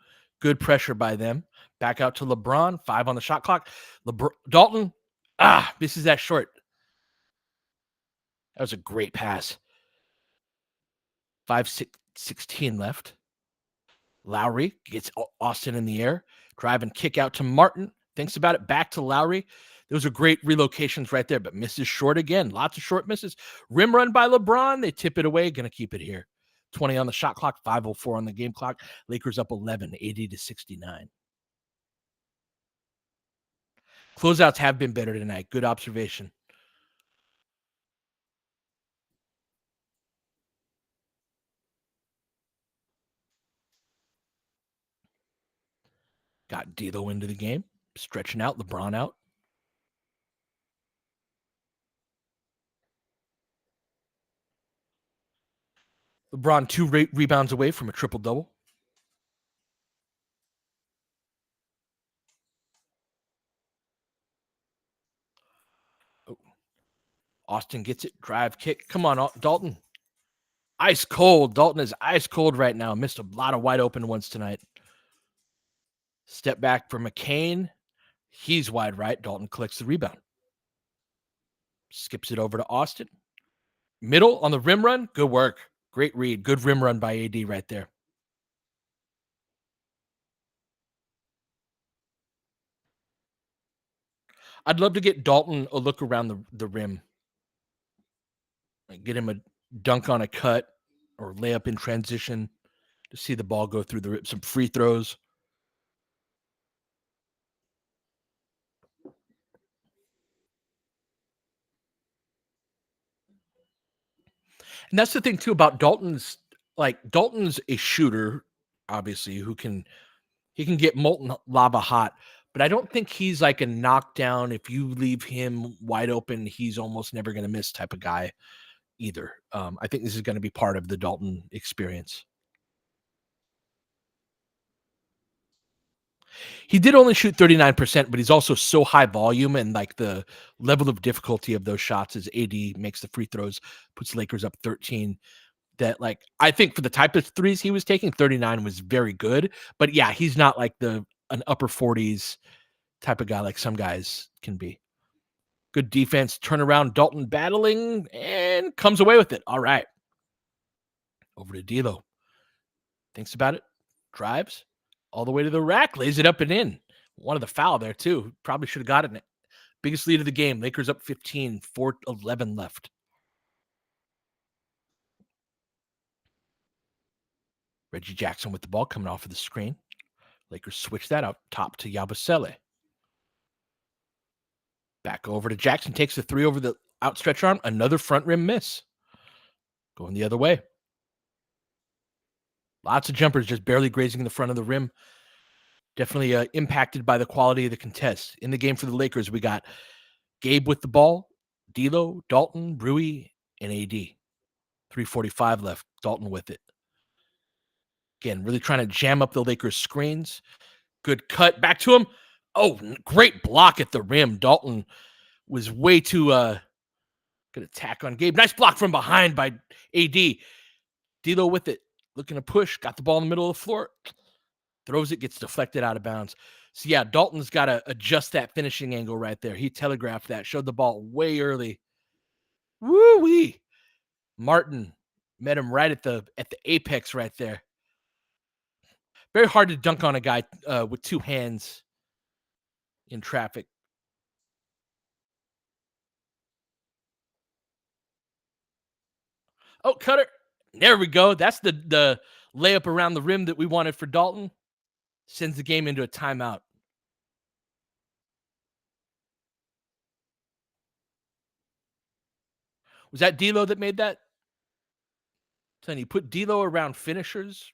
Good pressure by them. Back out to LeBron. 5 on the shot clock. Dalton. Misses that short. That was a great pass. 5:16 left. Lowry gets Austin in the air. Drive and kick out to Martin. Thinks about it. Back to Lowry. Those are great relocations right there, but misses short again. Lots of short misses. Rim run by LeBron. They tip it away. Going to keep it here. 20 on the shot clock. 5:04 on the game clock. Lakers up 11, 80-69. Closeouts have been better tonight. Good observation. Got D'Lo into the game. Stretching out. LeBron out. LeBron 2 rebounds away from a triple-double. Oh. Austin gets it. Drive, kick. Come on, Dalton. Ice cold. Dalton is ice cold right now. Missed a lot of wide open ones tonight. Step back for McCain. He's wide right. Dalton collects the rebound. Skips it over to Austin. Middle on the rim run. Good work. Great read. Good rim run by AD right there. I'd love to get Dalton a look around the rim. Like get him a dunk on a cut or layup in transition to see the ball go through the rim. Some free throws. And that's the thing too about Dalton's. Like Dalton's a shooter, obviously, who can get molten lava hot, but I don't think he's like a knockdown. If you leave him wide open, he's almost never going to miss type of guy either. I think this is going to be part of the Dalton experience. He did only shoot 39%, but he's also so high volume and like the level of difficulty of those shots as AD makes the free throws, puts Lakers up 13. That like I think for the type of threes he was taking, 39 was very good. But yeah, he's not like an upper 40s type of guy like some guys can be. Good defense, turnaround, Dalton battling, and comes away with it. All right. Over to D'Lo. Thinks about it. Drives all the way to the rack. Lays it up and in. Wanted the foul there, too. Probably should have gotten it. Biggest lead of the game. Lakers up 15. 4:11 left. Reggie Jackson with the ball coming off of the screen. Lakers switch that out top to Yabusele. Back over to Jackson. Takes the 3 over the outstretched arm. Another front rim miss. Going the other way. Lots of jumpers just barely grazing the front of the rim. Definitely impacted by the quality of the contest. In the game for the Lakers, we got Gabe with the ball, D'Lo, Dalton, Rui, and AD. 3:45 left. Dalton with it. Again, really trying to jam up the Lakers' screens. Good cut. Back to him. Oh, great block at the rim. Dalton was way too good attack on Gabe. Nice block from behind by AD. D'Lo with it. Looking to push. Got the ball in the middle of the floor. Throws it, gets deflected out of bounds. So, yeah, Dalton's got to adjust that finishing angle right there. He telegraphed that. Showed the ball way early. Woo-wee. Martin met him right at the apex right there. Very hard to dunk on a guy with 2 hands in traffic. Oh, Cutter. There we go. That's the layup around the rim that we wanted for Dalton. Sends the game into a timeout. Was that D'Lo that made that? Telling you, put D'Lo around finishers.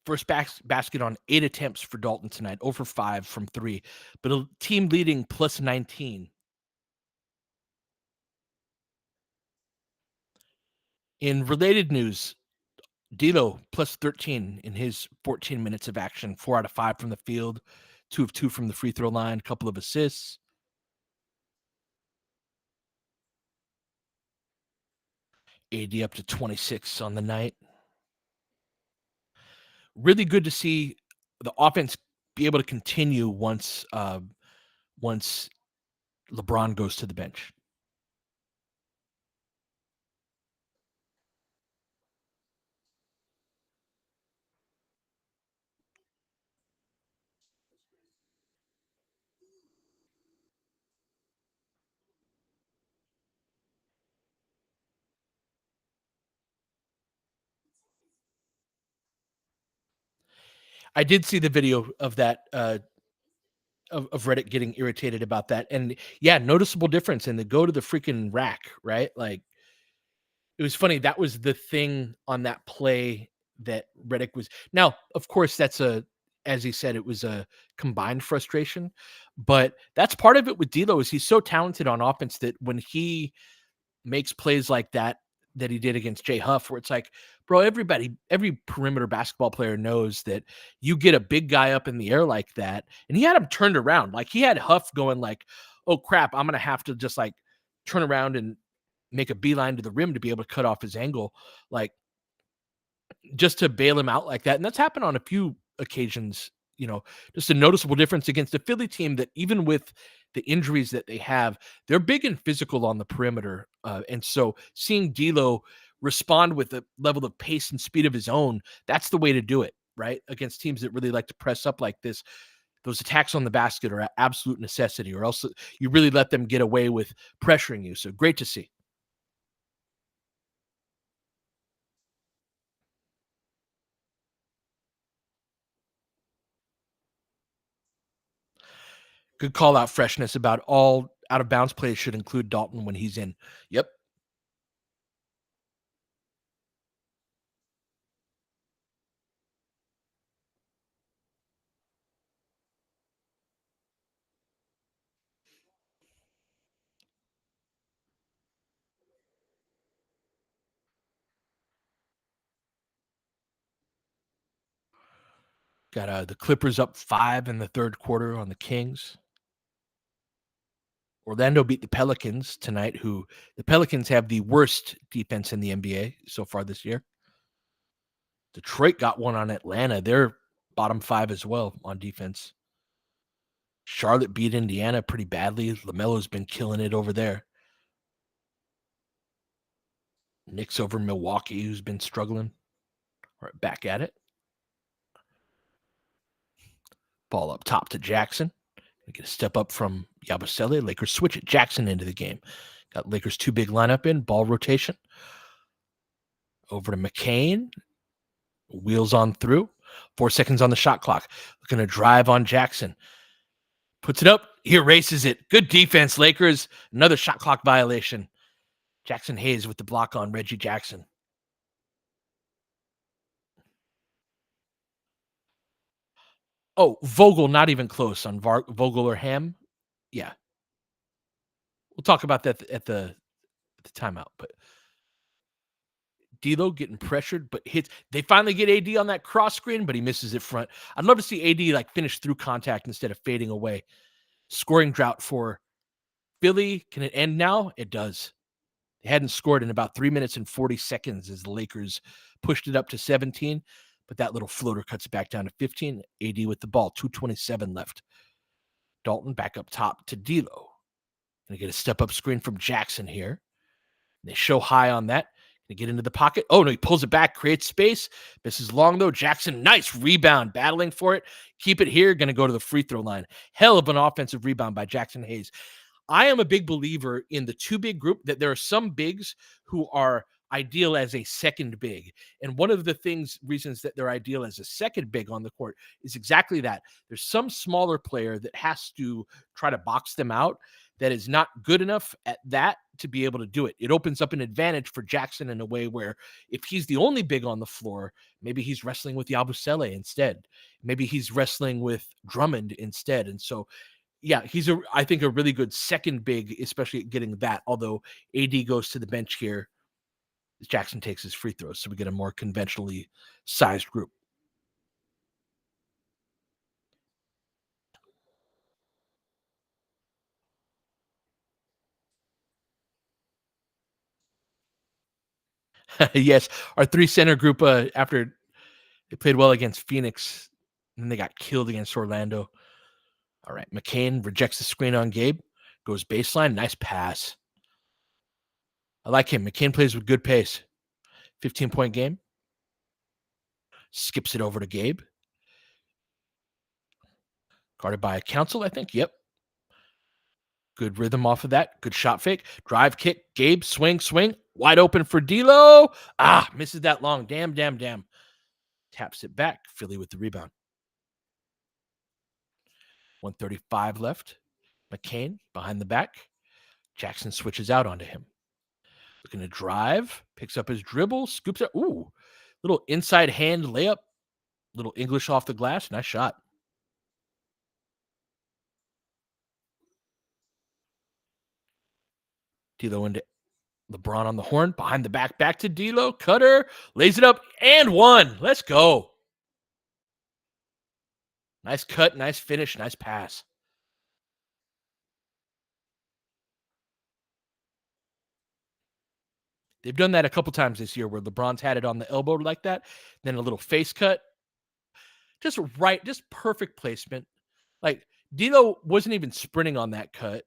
First basket on 8 attempts for Dalton tonight, over 5 from 3, but a team leading plus 19. In related news, D'Lo plus 13 in his 14 minutes of action, 4 out of 5 from the field, 2 of 2 from the free throw line, a couple of assists. AD up to 26 on the night. Really good to see the offense be able to continue once LeBron goes to the bench. I did see the video of that of Reddit getting irritated about that, and yeah, noticeable difference. And they go to the freaking rack, right? Like it was funny. That was the thing on that play that Reddick was. Now, of course, as he said, it was a combined frustration, but that's part of it with D'Lo is he's so talented on offense that when he makes plays like that he did against Jay Huff, where it's like, bro, every perimeter basketball player knows that you get a big guy up in the air like that, and he had him turned around. Like he had Huff going like, oh crap, I'm gonna have to just like turn around and make a beeline to the rim to be able to cut off his angle, like just to bail him out like that. And that's happened on a few occasions, just a noticeable difference against a Philly team that even with the injuries that they have, they're big and physical on the perimeter. And so seeing D'Lo respond with a level of pace and speed of his own, that's the way to do it, right? Against teams that really like to press up like this. Those attacks on the basket are an absolute necessity, or else you really let them get away with pressuring you. So great to see. Good call out freshness about all out of bounds plays should include Dalton when he's in. Yep. Got the Clippers up 5 in the third quarter on the Kings. Orlando beat the Pelicans tonight, who the Pelicans have the worst defense in the NBA so far this year. Detroit got one on Atlanta. They're bottom 5 as well on defense. Charlotte beat Indiana pretty badly. LaMelo's been killing it over there. Knicks over Milwaukee, who's been struggling. Right back at it. Ball up top to Jackson. Get a step up from Yabusele. Lakers switch it. Jackson into the game. Got Lakers 2 big lineup in. Ball rotation. Over to McCain. Wheels on through. 4 seconds on the shot clock. Looking to drive on Jackson. Puts it up. He erases it. Good defense, Lakers. Another shot clock violation. Jackson Hayes with the block on Reggie Jackson. Oh, Vogel, not even close on Vogel or Ham. Yeah. We'll talk about that at the timeout. But D'Lo getting pressured, but hits. They finally get AD on that cross screen, but he misses it front. I'd love to see AD like finish through contact instead of fading away. Scoring drought for Philly. Can it end now? It does. They hadn't scored in about 3 minutes and 40 seconds as the Lakers pushed it up to 17, but that little floater cuts it back down to 15. AD with the ball, 2:27 left. Dalton back up top to D'Lo. Gonna get a step up screen from Jackson here. They show high on that. Get into the pocket. Oh, no, he pulls it back, creates space. Misses long, though. Jackson, nice rebound, battling for it. Keep it here. Going to go to the free throw line. Hell of an offensive rebound by Jackson Hayes. I am a big believer in the two big group, that there are some bigs who are ideal as a second big. And one of the reasons that they're ideal as a second big on the court is exactly that. There's some smaller player that has to try to box them out that is not good enough at that to be able to do it. It opens up an advantage for Jackson in a way where if he's the only big on the floor, maybe he's wrestling with Yabusele instead. Maybe he's wrestling with Drummond instead. And so yeah, he's I think a really good second big, especially at getting that. Although AD goes to the bench here, Jackson takes his free throws, so we get a more conventionally sized group. Yes, our three center group after they played well against Phoenix, and they got killed against Orlando. All right, McCain rejects the screen on Gabe, goes baseline, nice pass. I like him. McCain plays with good pace. 15-point game. Skips it over to Gabe. Guarded by a Council, I think. Yep. Good rhythm off of that. Good shot fake. Drive kick. Gabe, swing. Wide open for D'Lo. Misses that long. Damn. Taps it back. Philly with the rebound. 1:35 left. McCain behind the back. Jackson switches out onto him. Looking to drive. Picks up his dribble. Scoops it. Ooh. Little inside hand layup. Little English off the glass. Nice shot. D'Lo into LeBron on the horn. Behind the back. Back to D'Lo. Cutter. Lays it up. And one. Let's go. Nice cut. Nice finish. Nice pass. They've done that a couple times this year where LeBron's had it on the elbow like that. Then a little face cut. Just right. Just perfect placement. Like, D'Lo wasn't even sprinting on that cut.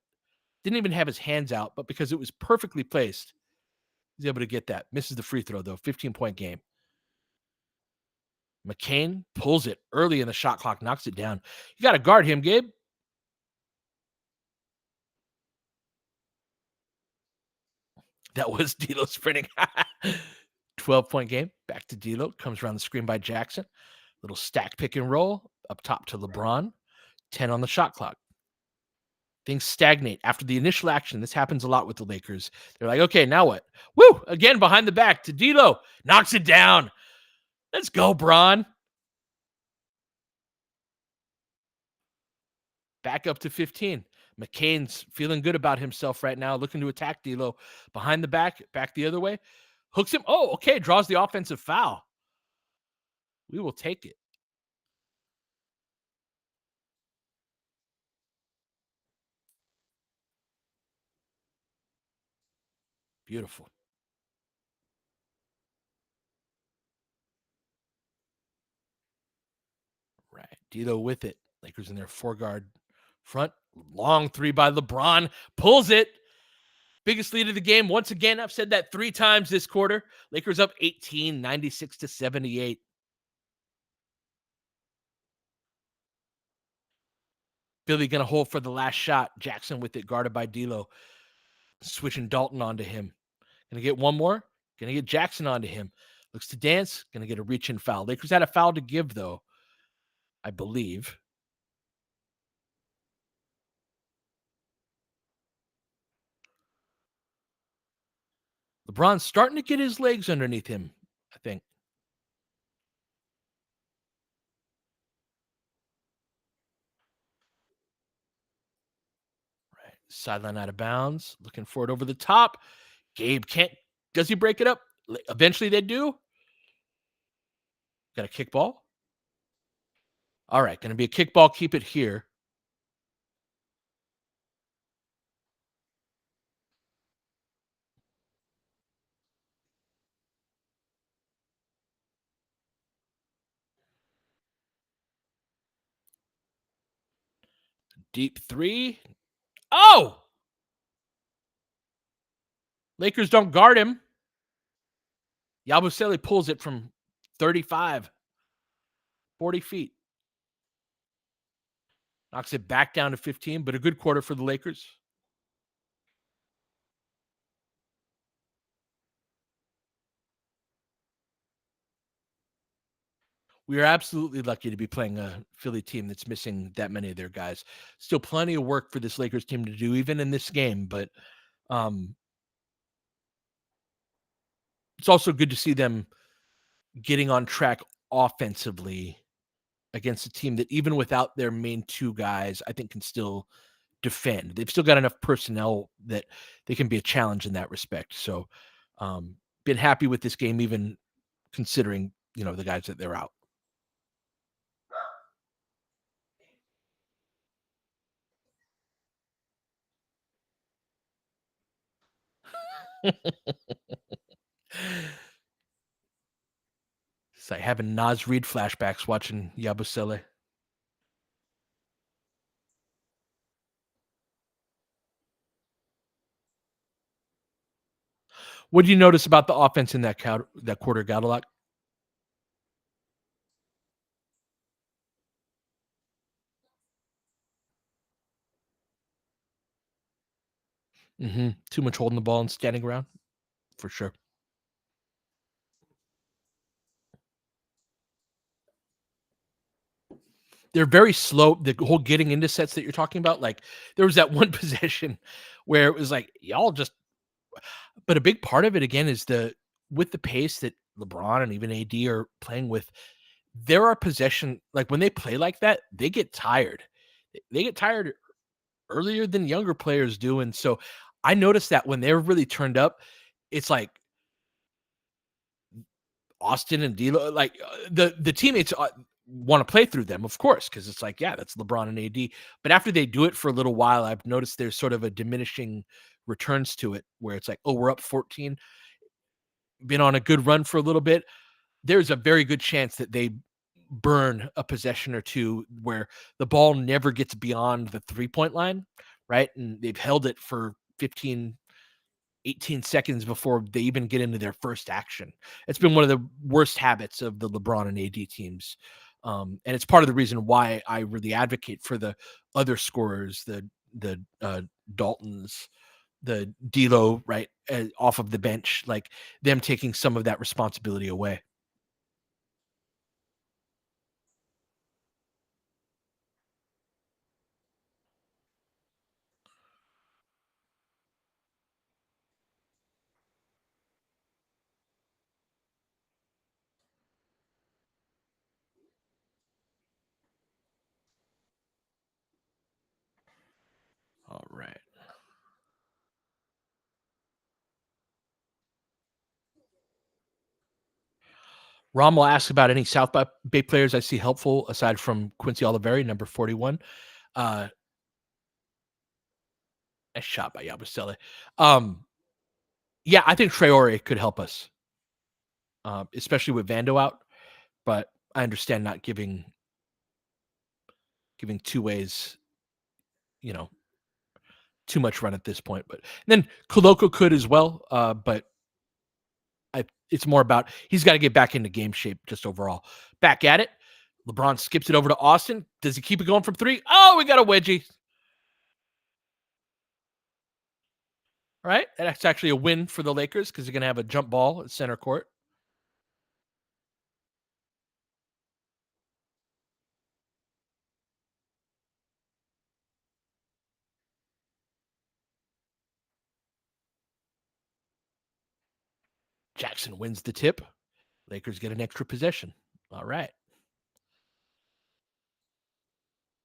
Didn't even have his hands out, but because it was perfectly placed, he's able to get that. Misses the free throw, though. 15-point game. McCain pulls it early in the shot clock, knocks it down. You got to guard him, Gabe. That was D'Lo sprinting. 12-point game. Back to D'Lo. Comes around the screen by Jackson. Little stack pick and roll. Up top to LeBron. 10 on the shot clock. Things stagnate after the initial action. This happens a lot with the Lakers. They're like, okay, now what? Woo! Again, behind the back to D'Lo. Knocks it down. Let's go, Bron. Back up to 15. McCain's feeling good about himself right now, looking to attack D'Lo. Behind the back the other way. Hooks him. Oh, okay. Draws the offensive foul. We will take it. Beautiful. Right. D'Lo with it. Lakers in their 4-guard front. Long three by LeBron. Pulls it. Biggest lead of the game. Once again, I've said that 3 times this quarter. Lakers up 18, 96-78. Philly going to hold for the last shot. Jackson with it, guarded by D'Lo. Switching Dalton onto him. Going to get one more. Going to get Jackson onto him. Looks to dance. Going to get a reach-in foul. Lakers had a foul to give, though, I believe. LeBron's starting to get his legs underneath him, I think. Right. Sideline out of bounds. Looking for it over the top. Gabe can't. Does he break it up? Eventually they do. Got a kickball. All right. Going to be a kickball. Keep it here. Deep three. Oh! Lakers don't guard him. Yabusele pulls it from 35, 40 feet. Knocks it back down to 15, but a good quarter for the Lakers. We are absolutely lucky to be playing a Philly team that's missing that many of their guys. Still plenty of work for this Lakers team to do, even in this game, but um, it's also good to see them getting on track offensively against a team that even without their main two guys, I think can still defend. They've still got enough personnel that they can be a challenge in that respect. So, been happy with this game, even considering, the guys that they're out. It's like having Nas Reed flashbacks watching Yabusele. What do you notice about the offense in that quarter, Gadalak? Too much holding the ball and standing around, for sure. They're very slow. The whole getting into sets that you're talking about, like there was that one possession where it was like y'all just. But a big part of it again is with the pace that LeBron and even AD are playing with. There are possession like when they play like that, they get tired. They get tired earlier than younger players do, and so I noticed that when they're really turned up, it's like Austin and D'Lo, like the teammates want to play through them, of course, because it's like, yeah, that's LeBron and AD. But after they do it for a little while, I've noticed there's sort of a diminishing returns to it, where it's like, oh, we're up 14, been on a good run for a little bit. There's a very good chance that they burn a possession or two where the ball never gets beyond the 3-point line, right? And they've held it for 15, 18 seconds before they even get into their first action. It's been one of the worst habits of the LeBron and AD teams. And it's part of the reason why I really advocate for the other scorers, the Daltons, the D'Lo, right, off of the bench, like them taking some of that responsibility away. All right. Rom will ask about any South Bay players I see helpful aside from Quincy Oliveri, number 41. Uh, a shot by Yabusele. Yeah, I think Traore could help us, especially with Vando out. But I understand not giving two ways, you know, too much run at this point. But then Koloko could as well. But it's more about he's got to get back into game shape just overall. Back at it. LeBron skips it over to Austin. Does he keep it going from three? Oh, we got a wedgie. Right? That's actually a win for the Lakers because they're going to have a jump ball at center court. Jackson wins the tip. Lakers get an extra possession. All right.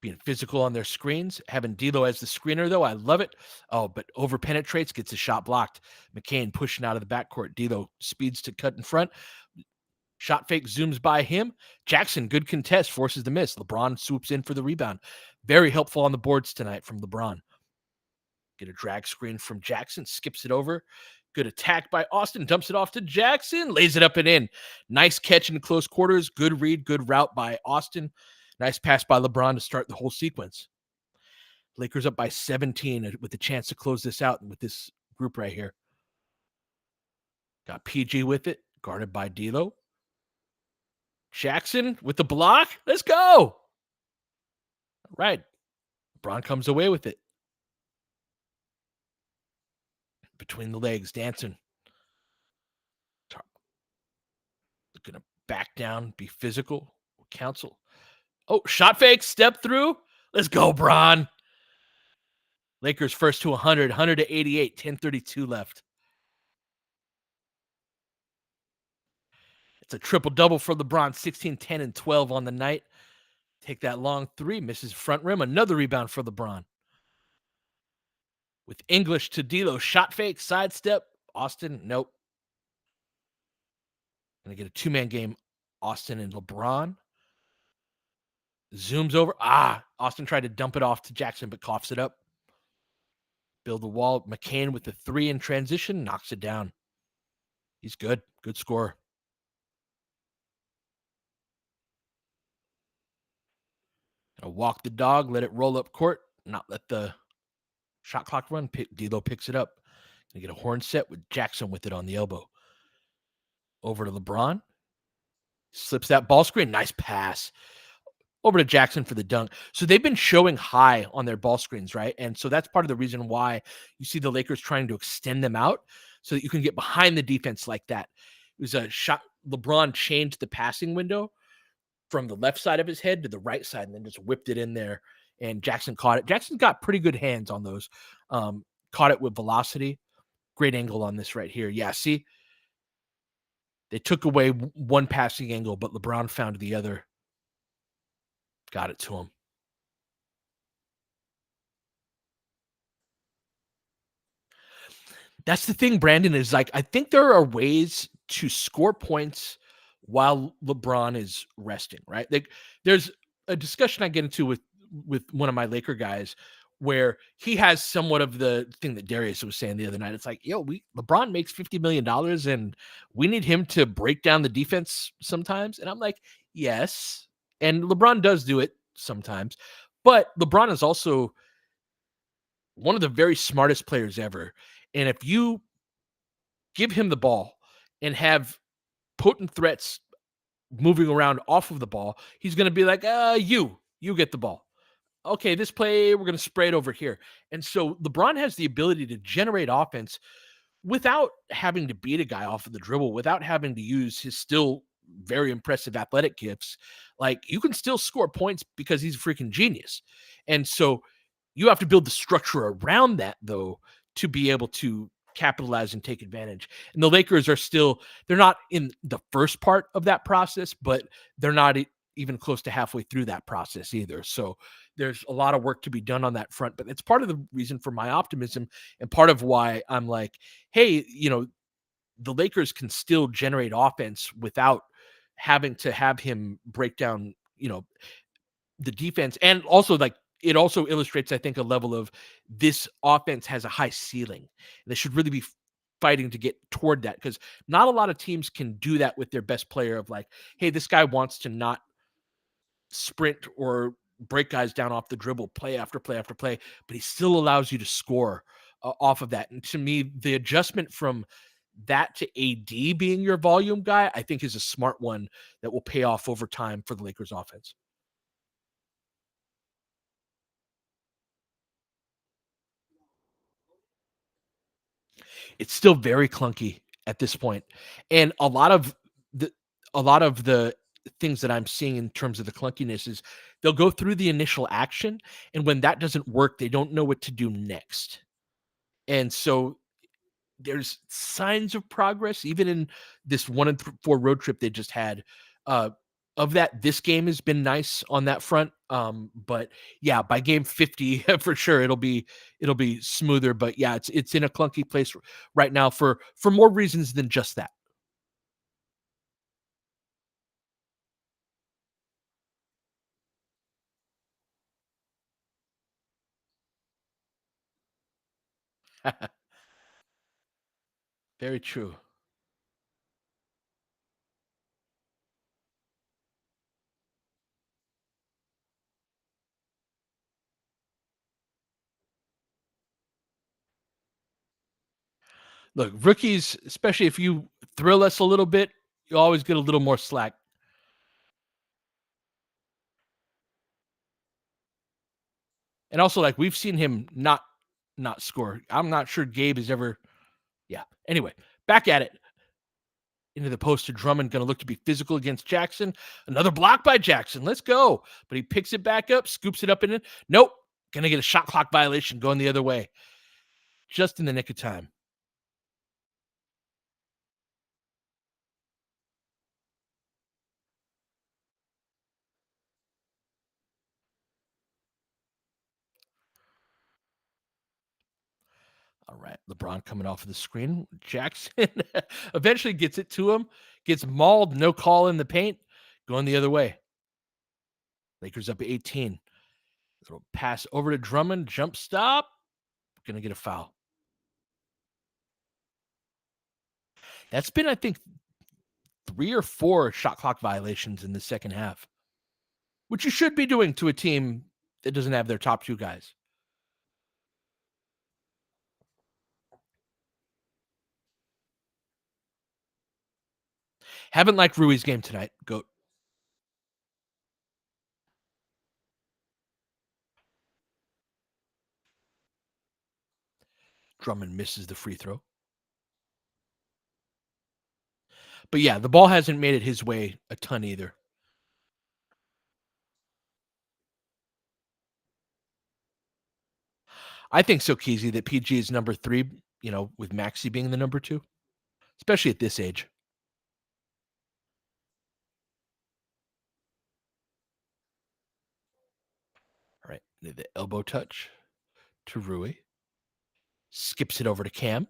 Being physical on their screens. Having D'Lo as the screener, though, I love it. Oh, but over penetrates, gets a shot blocked. McCain pushing out of the backcourt. D'Lo speeds to cut in front. Shot fake zooms by him. Jackson, good contest, forces the miss. LeBron swoops in for the rebound. Very helpful on the boards tonight from LeBron. Get a drag screen from Jackson, skips it over. Good attack by Austin, dumps it off to Jackson, lays it up and in. Nice catch in close quarters. Good read, good route by Austin. Nice pass by LeBron to start the whole sequence. Lakers up by 17 with the chance to close this out with this group right here. Got PG with it. Guarded by D'Lo. Jackson with the block. Let's go. All right. LeBron comes away with it. Between the legs, dancing. Gonna back down, be physical. Counsel. Oh, shot fake, step through. Let's go, Bron. Lakers first to 100, 100 to 88, 10:32 left. It's a triple-double for LeBron, 16, 10, and 12 on the night. Take that long three, misses front rim. Another rebound for LeBron. With English to D'Lo, shot fake, sidestep. Austin, nope. Gonna get a two-man game. Austin and LeBron. Zooms over. Austin tried to dump it off to Jackson, but coughs it up. Build the wall. McCain with the three in transition, knocks it down. He's good. Good scorer. Walk the dog, let it roll up court, not let the shot clock run. D'Lo picks it up. Gonna get a horn set with Jackson with it on the elbow. Over to LeBron. Slips that ball screen. Nice pass. Over to Jackson for the dunk. So they've been showing high on their ball screens, right? And so that's part of the reason why you see the Lakers trying to extend them out so that you can get behind the defense like that. It was a shot. LeBron changed the passing window from the left side of his head to the right side and then just whipped it in there. And Jackson caught it. Jackson's got pretty good hands on those. Caught it with velocity. Great angle on this right here. Yeah, see? They took away one passing angle, but LeBron found the other. Got it to him. That's the thing, Brandon, is like, I think there are ways to score points while LeBron is resting, right? Like, there's a discussion I get into with one of my Laker guys where he has somewhat of the thing that Darius was saying the other night. It's like, LeBron makes $50 million and we need him to break down the defense sometimes. And I'm like, yes. And LeBron does do it sometimes, but LeBron is also one of the very smartest players ever. And if you give him the ball and have potent threats moving around off of the ball, he's going to be like, you get the ball. Okay, this play, we're going to spray it over here. And so LeBron has the ability to generate offense without having to beat a guy off of the dribble, without having to use his still very impressive athletic gifts. Like, you can still score points because he's a freaking genius. And so you have to build the structure around that, though, to be able to capitalize and take advantage. And the Lakers are still, they're not in the first part of that process, but they're not even close to halfway through that process either. So there's a lot of work to be done on that front, but it's part of the reason for my optimism and part of why I'm like, hey, the Lakers can still generate offense without having to have him break down, the defense. And also, like, it also illustrates, I think, a level of this offense has a high ceiling. They should really be fighting to get toward that, because not a lot of teams can do that with their best player of like, hey, this guy wants to not sprint or break guys down off the dribble, play after play after play, but he still allows you to score off of that. And to me, the adjustment from that to AD being your volume guy, I think is a smart one that will pay off over time for the Lakers offense. It's still very clunky at this point. And the a lot of the things that I'm seeing in terms of the clunkiness is they'll go through the initial action, and when that doesn't work, they don't know what to do next. And so there's signs of progress even in this 1-4 road trip they just had. Uh of that, this game has been nice on that front. But yeah, by game 50, for sure it'll be smoother. But yeah, it's in a clunky place right now for more reasons than just that. Very true. Look, rookies, especially if you thrill us a little bit, you always get a little more slack. And also, like, we've seen him not score. I'm not sure Gabe has ever. Yeah. Anyway, back at it. Into the post to Drummond, going to look to be physical against Jackson. Another block by Jackson. Let's go. But he picks it back up, scoops it up in it. Nope. Going to get a shot clock violation going the other way. Just in the nick of time. All right. LeBron coming off of the screen. Jackson eventually gets it to him. Gets mauled. No call in the paint. Going the other way. Lakers up 18. Little pass over to Drummond. Jump stop. Going to get a foul. That's been, I think, 3 or 4 shot clock violations in the second half, which you should be doing to a team that doesn't have their top 2 guys. Haven't liked Rui's game tonight. Goat. Drummond misses the free throw. But yeah, the ball hasn't made it his way a ton either. I think so, Keezy, that PG is number 3, with Maxey being the number 2, especially at this age. All right, the elbow touch to Rui. Skips it over to Cam.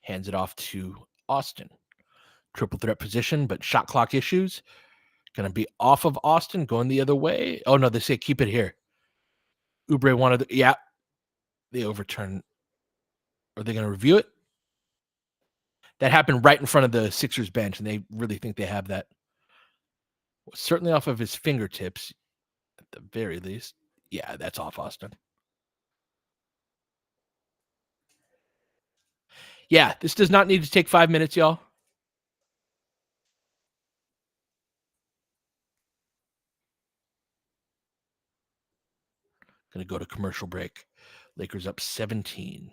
Hands it off to Austin. Triple threat position, but shot clock issues. Going to be off of Austin, going the other way. Oh, no, they say keep it here. Oubre wanted, they overturn. Are they going to review it? That happened right in front of the Sixers bench, and they really think they have that. Well, certainly off of his fingertips, at the very least. Yeah, that's off Austin. Yeah, this does not need to take 5 minutes, y'all. Going to go to commercial break. Lakers up 17.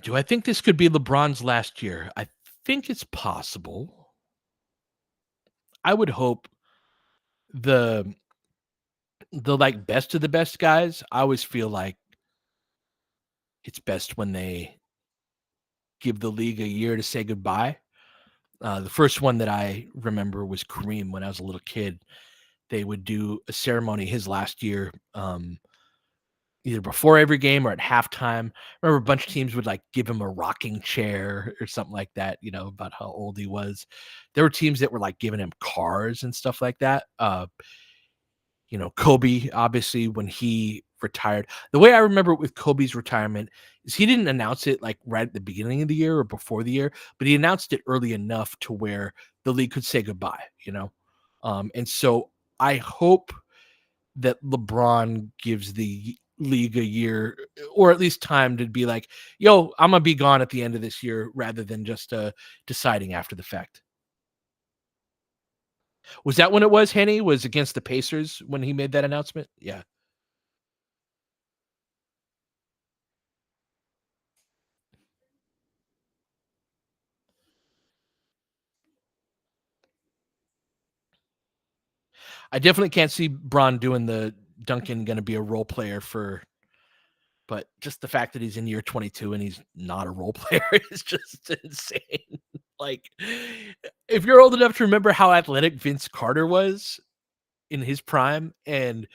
Do I think this could be LeBron's last year? I think it's possible. I would hope the like best of the best guys, I always feel like it's best when they give the league a year to say goodbye. The first one that I remember was Kareem when I was a little kid. They would do a ceremony his last year, either before every game or at halftime. I remember a bunch of teams would like give him a rocking chair or something like that, about how old he was. There were teams that were like giving him cars and stuff like that. Kobe, obviously, when he retired, the way I remember it with Kobe's retirement is he didn't announce it like right at the beginning of the year or before the year, but he announced it early enough to where the league could say goodbye. And so I hope that LeBron gives the league a year or at least time to be like, yo, I'm gonna be gone at the end of this year rather than just deciding after the fact. Was that when it was, Henny? Was against the Pacers when he made that announcement? Yeah. I definitely can't see Bron doing the Duncan gonna be a role player but just the fact that he's in year 22 and he's not a role player is just insane. Like, if you're old enough to remember how athletic Vince Carter was in his prime, and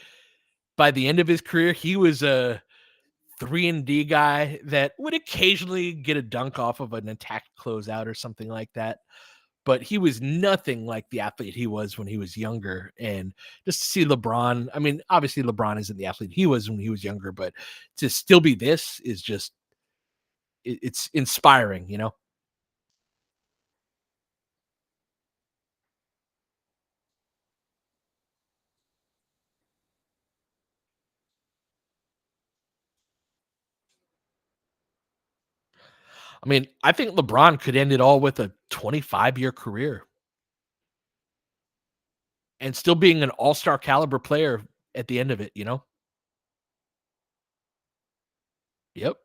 by the end of his career, he was a 3-and-D guy that would occasionally get a dunk off of an attack closeout or something like that. But he was nothing like the athlete he was when he was younger. And just to see LeBron, I mean, obviously LeBron isn't the athlete he was when he was younger, but to still be this is just it's inspiring, you know? I mean, I think LeBron could end it all with a 25-year career and still being an all-star caliber player at the end of it, you know? Yep.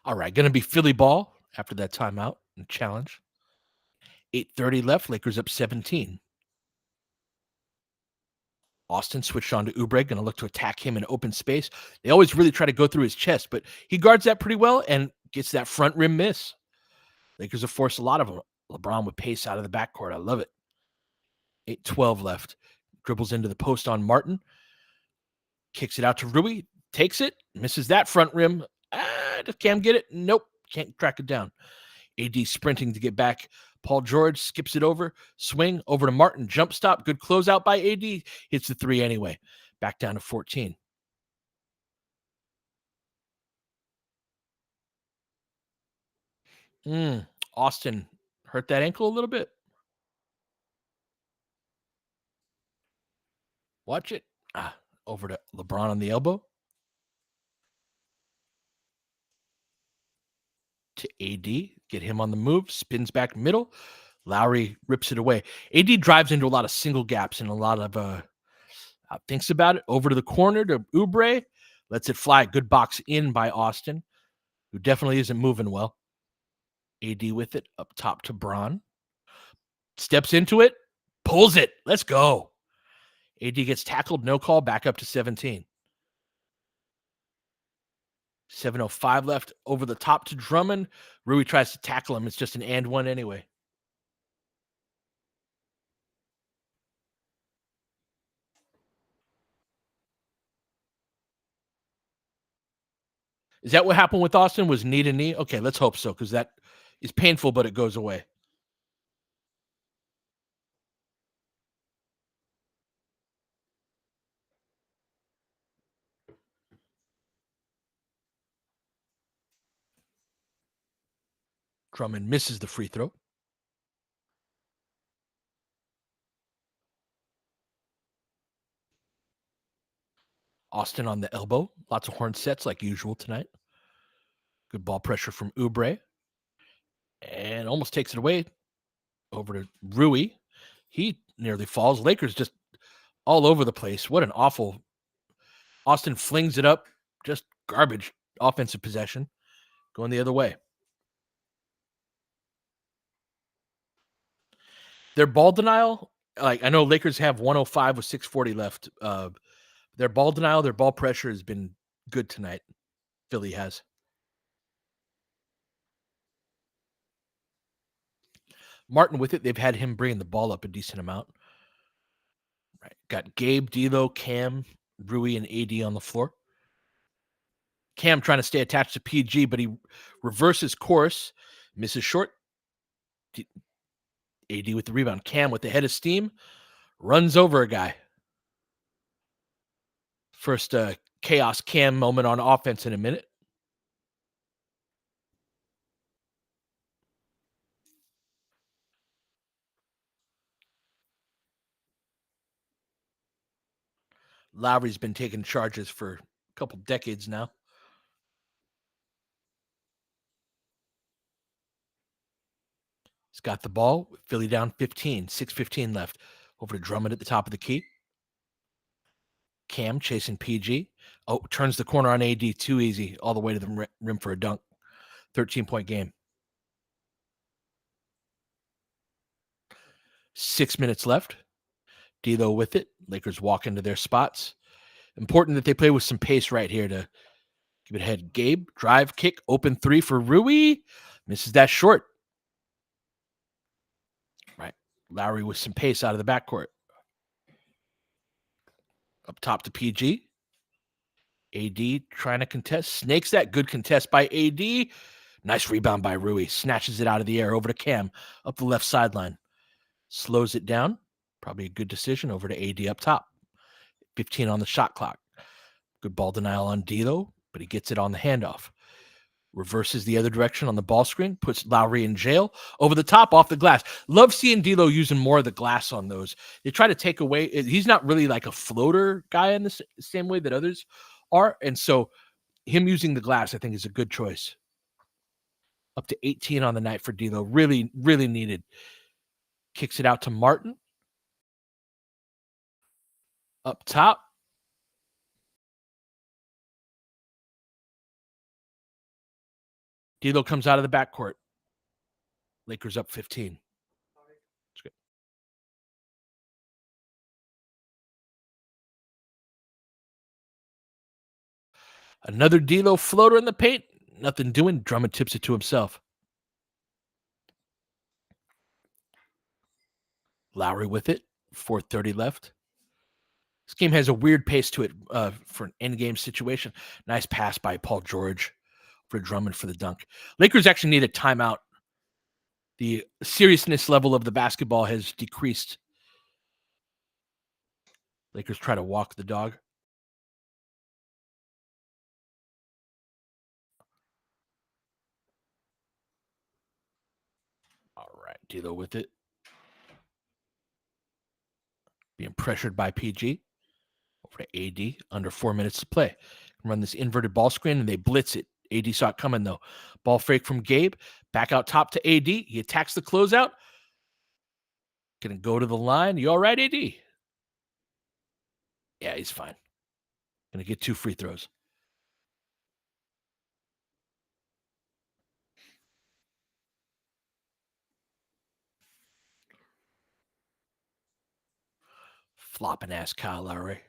All right, gonna be Philly ball after that timeout and challenge. 8:30 left, Lakers up 17. Austin switched on to Oubre, gonna look to attack him in open space. They always really try to go through his chest, but he guards that pretty well and gets that front rim miss. Lakers have forced a lot of them. LeBron with pace out of the backcourt. I love it. 8:12 left. Dribbles into the post on Martin. Kicks it out to Rui. Takes it. Misses that front rim. Does Cam get it? Nope. Can't track it down. AD sprinting to get back. Paul George skips it over. Swing over to Martin. Jump stop. Good closeout by AD. Hits the three anyway. Back down to 14. Austin hurt that ankle a little bit. Watch it. Over to LeBron on the elbow. To AD. Get him on the move. Spins back middle. Lowry rips it away. AD drives into a lot of single gaps and a lot of thinks about it. Over to the corner to Oubre. Lets it fly. Good box in by Austin, who definitely isn't moving well. AD with it. Up top to Braun. Steps into it. Pulls it. Let's go. AD gets tackled. No call. Back up to 17. 7:05 left. Over the top to Drummond. Rui tries to tackle him. It's just an and one anyway. Is that what happened with Austin? Was knee to knee? Okay, let's hope so, because that is painful, but it goes away. Drummond misses the free throw. Austin on the elbow. Lots of horn sets like usual tonight. Good ball pressure from Oubre. And almost takes it away. Over to Rui. He nearly falls. Lakers just all over the place. What an awful. Austin flings it up. Just garbage offensive possession. Going the other way. Their ball denial, like I know Lakers have 105 with 6:40 left. Their ball denial, their ball pressure has been good tonight. Philly has. Martin with it. They've had him bringing the ball up a decent amount. Right. Got Gabe, D'Lo, Cam, Rui, and AD on the floor. Cam trying to stay attached to PG, but he reverses course, misses short. AD with the rebound. Cam with the head of steam, runs over a guy. First chaos Cam moment on offense in a minute. Lowry's been taking charges for a couple decades now. He's got the ball. Philly down 15. 6:15 left. Over to Drummond at the top of the key. Cam chasing PG. Oh, turns the corner on AD. Too easy. All the way to the rim for a dunk. 13-point game. 6 minutes left. D'Lo with it. Lakers walk into their spots. Important that they play with some pace right here to keep it ahead. Gabe, drive, kick, open three for Rui. Misses that short. Right. Lowry with some pace out of the backcourt. Up top to PG. AD trying to contest. Snakes that. Good contest by AD. Nice rebound by Rui. Snatches it out of the air over to Cam. Up the left sideline. Slows it down. Probably a good decision over to AD up top. 15 on the shot clock. Good ball denial on D'Lo, but he gets it on the handoff. Reverses the other direction on the ball screen, puts Lowry in jail, over the top, off the glass. Love seeing D'Lo using more of the glass on those. They try to take away. He's not really like a floater guy in the same way that others are, and so him using the glass, I think, is a good choice. Up to 18 on the night for D'Lo. Really, really needed. Kicks it out to Martin. Up top. D'Lo comes out of the backcourt. Lakers up 15. That's good. Another D'Lo floater in the paint. Nothing doing. Drummond tips it to himself. Lowry with it. 4:30 left. This game has a weird pace to it for an end-game situation. Nice pass by Paul George for Drummond for the dunk. Lakers actually need a timeout. The seriousness level of the basketball has decreased. Lakers try to walk the dog. All right, D'Lo with it. Being pressured by PG. Over to AD, under 4 minutes to play. Run this inverted ball screen, and they blitz it. AD saw it coming, though. Ball fake from Gabe. Back out top to AD. He attacks the closeout. Gonna go to the line. You all right, AD? Yeah, he's fine. Gonna get 2 free throws. Flopping ass Kyle Lowry.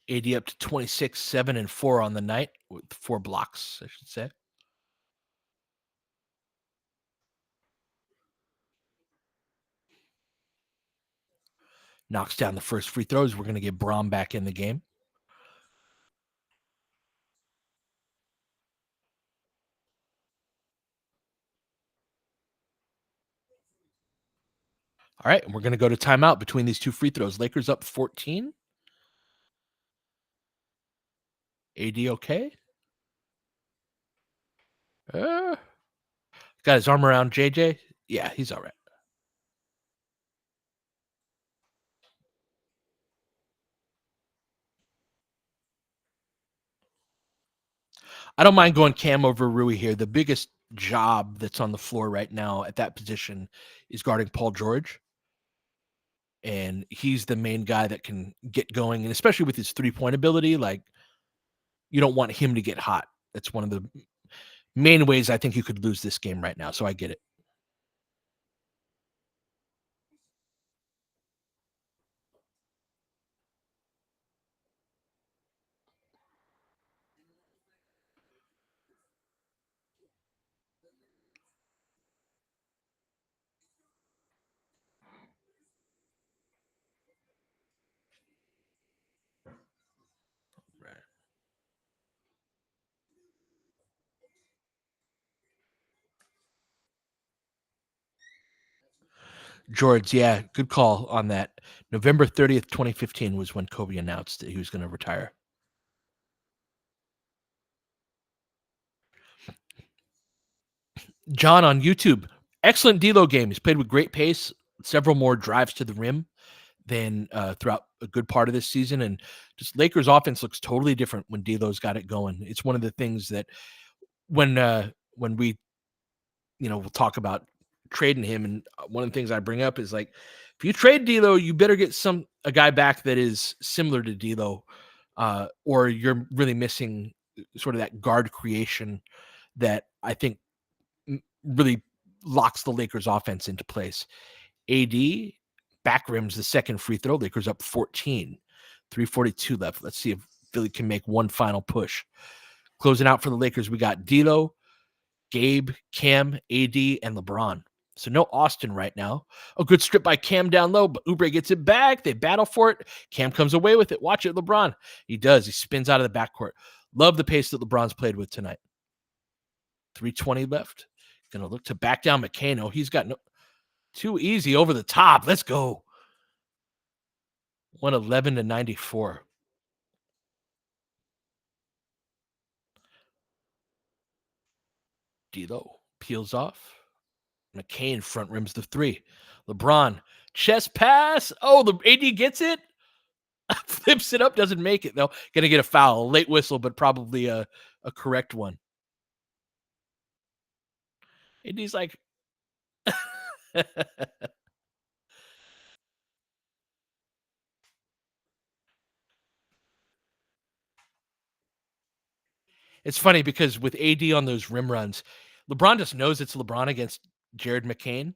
AD up to 26, 7, and 4 on the night with 4 blocks, I should say. Knocks down the first free throws. We're going to get Braun back in the game. All right, and we're going to go to timeout between these 2 free throws. Lakers up 14. AD okay? Got his arm around JJ. Yeah, he's all right. I don't mind going Cam over Rui here. The biggest job that's on the floor right now at that position is guarding Paul George. And he's the main guy that can get going. And especially with his 3-point ability, like, you don't want him to get hot. That's one of the main ways I think you could lose this game right now. So I get it. George, yeah, good call on that. November 30th, 2015 was when Kobe announced that he was going to retire. John on YouTube, excellent D'Lo game. He's played with great pace, several more drives to the rim than throughout a good part of this season. And just Lakers offense looks totally different when D'Lo's got it going. It's one of the things that when we, we'll talk about trading him, and one of the things I bring up is, like, if you trade D'Lo, you better get a guy back that is similar to D'Lo, or you're really missing sort of that guard creation that I think really locks the Lakers offense into place. AD back rims the second free throw. Lakers up 14, 3:42 left. Let's see if Philly can make one final push. Closing out for the Lakers, we got D'Lo, Gabe, Cam, AD, and LeBron. So no Austin right now. A good strip by Cam down low, but Oubre gets it back. They battle for it. Cam comes away with it. Watch it, LeBron. He does. He spins out of the backcourt. Love the pace that LeBron's played with tonight. 3:20 left. Gonna look to back down McCain. Oh, he's got no too easy over the top. Let's go. 111-94. D'Lo peels off. McCain front rims the three. LeBron chest pass. Oh, the AD gets it. Flips it up, doesn't make it though. Gonna get a foul, a late whistle, but probably a correct one. AD's like, it's funny because with AD on those rim runs, LeBron just knows it's LeBron against Jared McCain,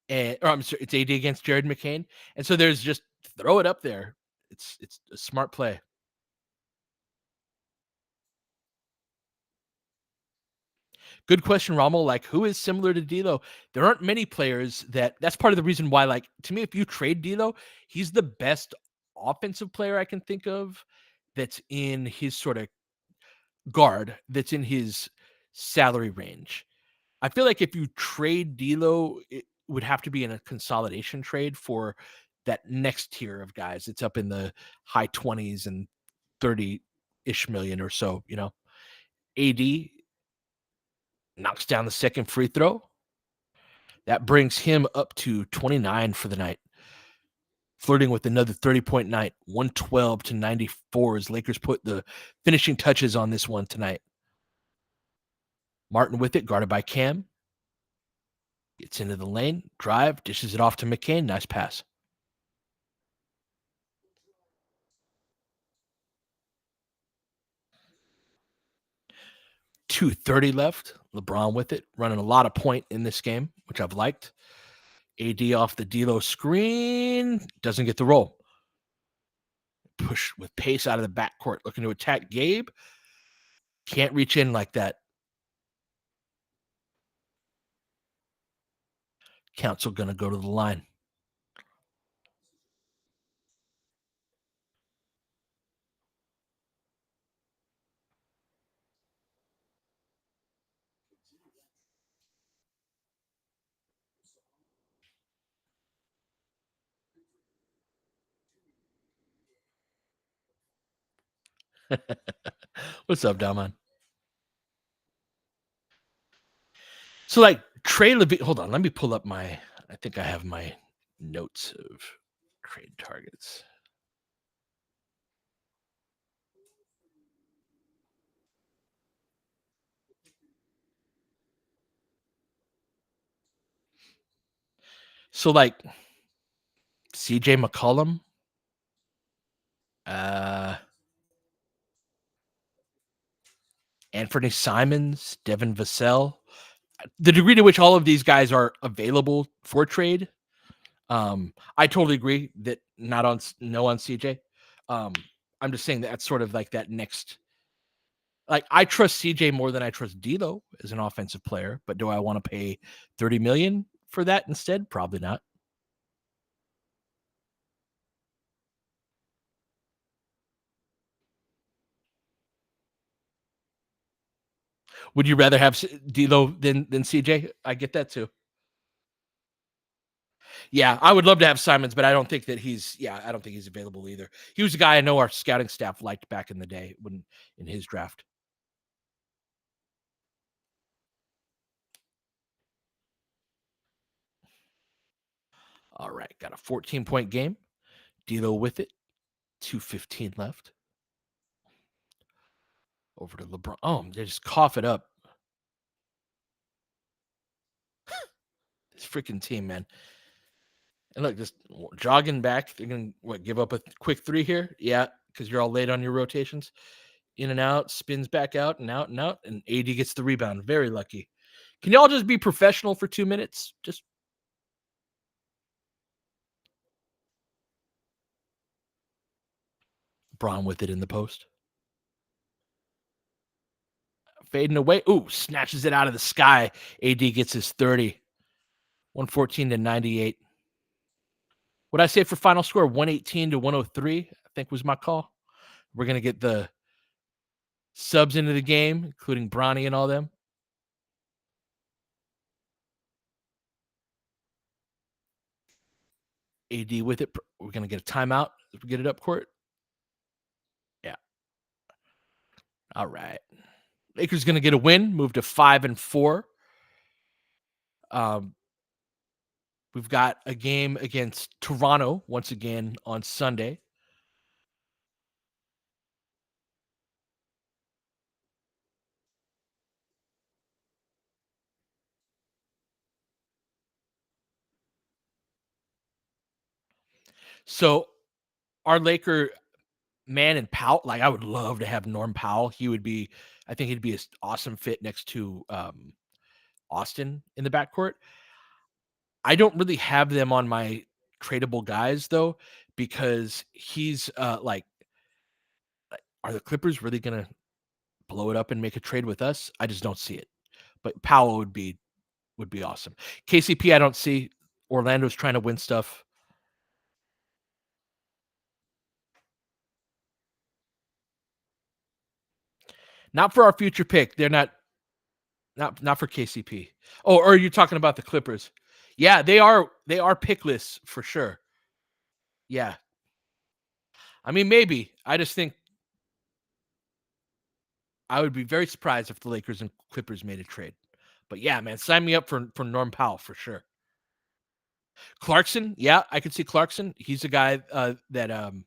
and or I'm sorry, it's AD against Jared McCain, and so there's just throw it up there. It's a smart play. Good question, Rommel. Like, who is similar to D'Lo? There aren't many players that's part of the reason why, like, to me, if you trade D'Lo, he's the best offensive player I can think of that's in his sort of guard, that's in his salary range. I feel like if you trade D'Lo, it would have to be in a consolidation trade for that next tier of guys. It's up in the high 20s and 30-ish million or so, you know. AD knocks down the second free throw. That brings him up to 29 for the night. Flirting with another 30-point night, 112-94 as Lakers put the finishing touches on this one tonight. Martin with it, guarded by Cam. Gets into the lane, drive, dishes it off to McCain. Nice pass. .230 left. LeBron with it, running a lot of point in this game, which I've liked. AD off the D'Lo screen, doesn't get the roll. Push with pace out of the backcourt, looking to attack Gabe. Can't reach in like that. Council going to go to the line. What's up, Daman? So, like, Trey Levine, hold on, let me pull up I think I have my notes of trade targets. So, like, CJ McCollum, Anthony Simons, Devin Vassell. The degree to which all of these guys are available for trade, I totally agree that no on CJ. I'm just saying that's sort of like that next. Like, I trust CJ more than I trust D'Lo as an offensive player, but do I want to pay $30 million for that instead? Probably not. Would you rather have D'Lo than CJ? I get that too. Yeah, I would love to have Simons, but I don't think that I don't think he's available either. He was a guy I know our scouting staff liked back in the day when in his draft. All right, got a 14-point game. D'Lo with it. 2:15 left. Over to LeBron. Oh, they just cough it up. This freaking team, man. And look, just jogging back. They're going to give up a quick three here? Yeah, because you're all late on your rotations. In and out, spins back out and out and out, and AD gets the rebound. Very lucky. Can y'all just be professional for 2 minutes? Just Braun with it in the post. Fading away. Ooh, snatches it out of the sky. AD gets his 30. 114-98. What I say for final score? 118-103, I think was my call. We're going to get the subs into the game, including Bronny and all them. AD with it. We're going to get a timeout if we get it up court. Yeah. All right. Lakers going to get a win, move to 5-4. We've got a game against Toronto once again on Sunday. So our Laker man and Powell, like I would love to have Norm Powell. I think he'd be an awesome fit next to Austin in the backcourt. I don't really have them on my tradable guys though, because he's like, are the Clippers really gonna blow it up and make a trade with us? I just don't see it. But Powell would be awesome. KCP, I don't see. Orlando's trying to win stuff. Not for our future pick. They're not for KCP. Oh, or you're talking about the Clippers. Yeah, they are pickless for sure. Yeah. I mean, maybe. I just think I would be very surprised if the Lakers and Clippers made a trade. But yeah, man, sign me up for Norm Powell for sure. Clarkson, yeah, I could see Clarkson. He's a guy that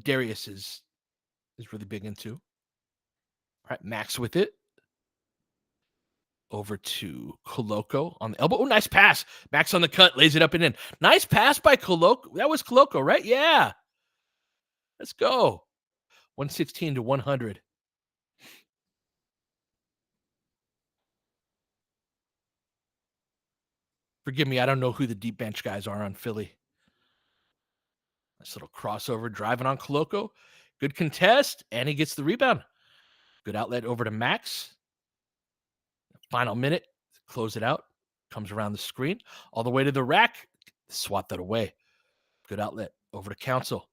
Darius is really big into. All right, Max with it. Over to Koloko on the elbow. Oh, nice pass. Max on the cut, lays it up and in. Nice pass by Koloko. That was Koloko, right? Yeah. Let's go. 116-100. Forgive me, I don't know who the deep bench guys are on Philly. Nice little crossover, driving on Koloko. Good contest, and he gets the rebound. Good outlet over to Max. Final minute, close it out. Comes around the screen, all the way to the rack. Swat that away. Good outlet over to Council.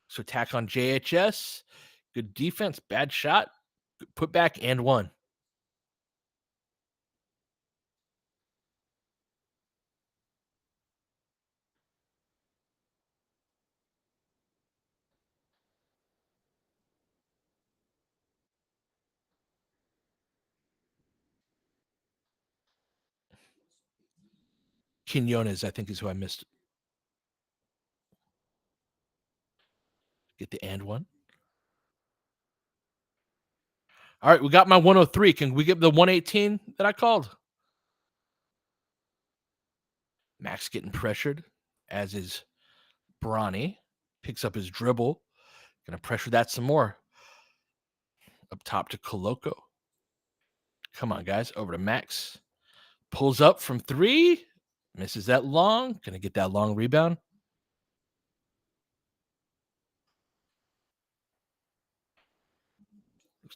So attack on JHS. Good defense, bad shot. Good put back and one. Quinones, I think, is who I missed. Get the and one. All right, we got my 103. Can we get the 118 that I called? Max getting pressured, as is Bronny. Picks up his dribble. Gonna pressure that some more. Up top to Koloko. Come on, guys. Over to Max. Pulls up from three. Misses that long. Gonna get that long rebound.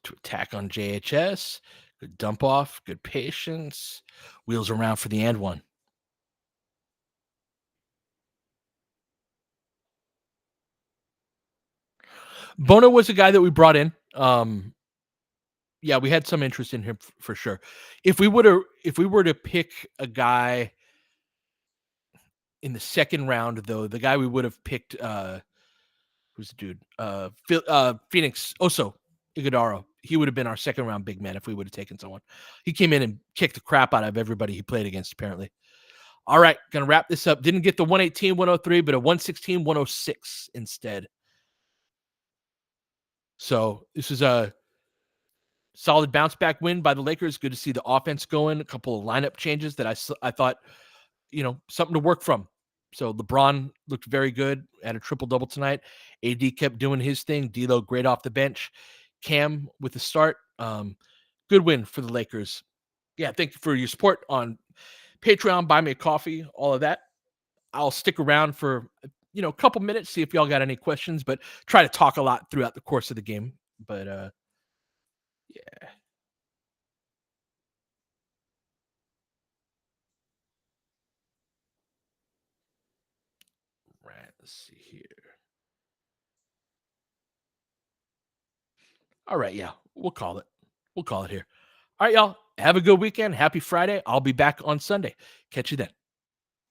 To attack on JHS. Good dump off. Good patience. Wheels around for the and one. Bono was a guy that we brought in. Yeah, we had some interest in him for sure. If we were to pick a guy in the second round, though, the guy we would have picked, who's the dude? Phoenix Oso Iguodaro. He would have been our second round big man if we would have taken someone. He came in and kicked the crap out of everybody he played against, apparently. All right, gonna wrap this up. Didn't get the 118, 103, but a 116, 106 instead. So this is a solid bounce back win by the Lakers. Good to see the offense going. A couple of lineup changes that I thought, something to work from. So LeBron looked very good. Had a triple double tonight. AD kept doing his thing. D'Lo great off the bench. Cam with the start. Good win for the Lakers. Yeah, thank you for your support on Patreon. Buy me a coffee. All of that. I'll stick around for a couple minutes. See if y'all got any questions. But try to talk a lot throughout the course of the game. But yeah. Right. Let's see here. All right. Yeah. We'll call it. We'll call it here. All right, y'all. Have a good weekend. Happy Friday. I'll be back on Sunday. Catch you then.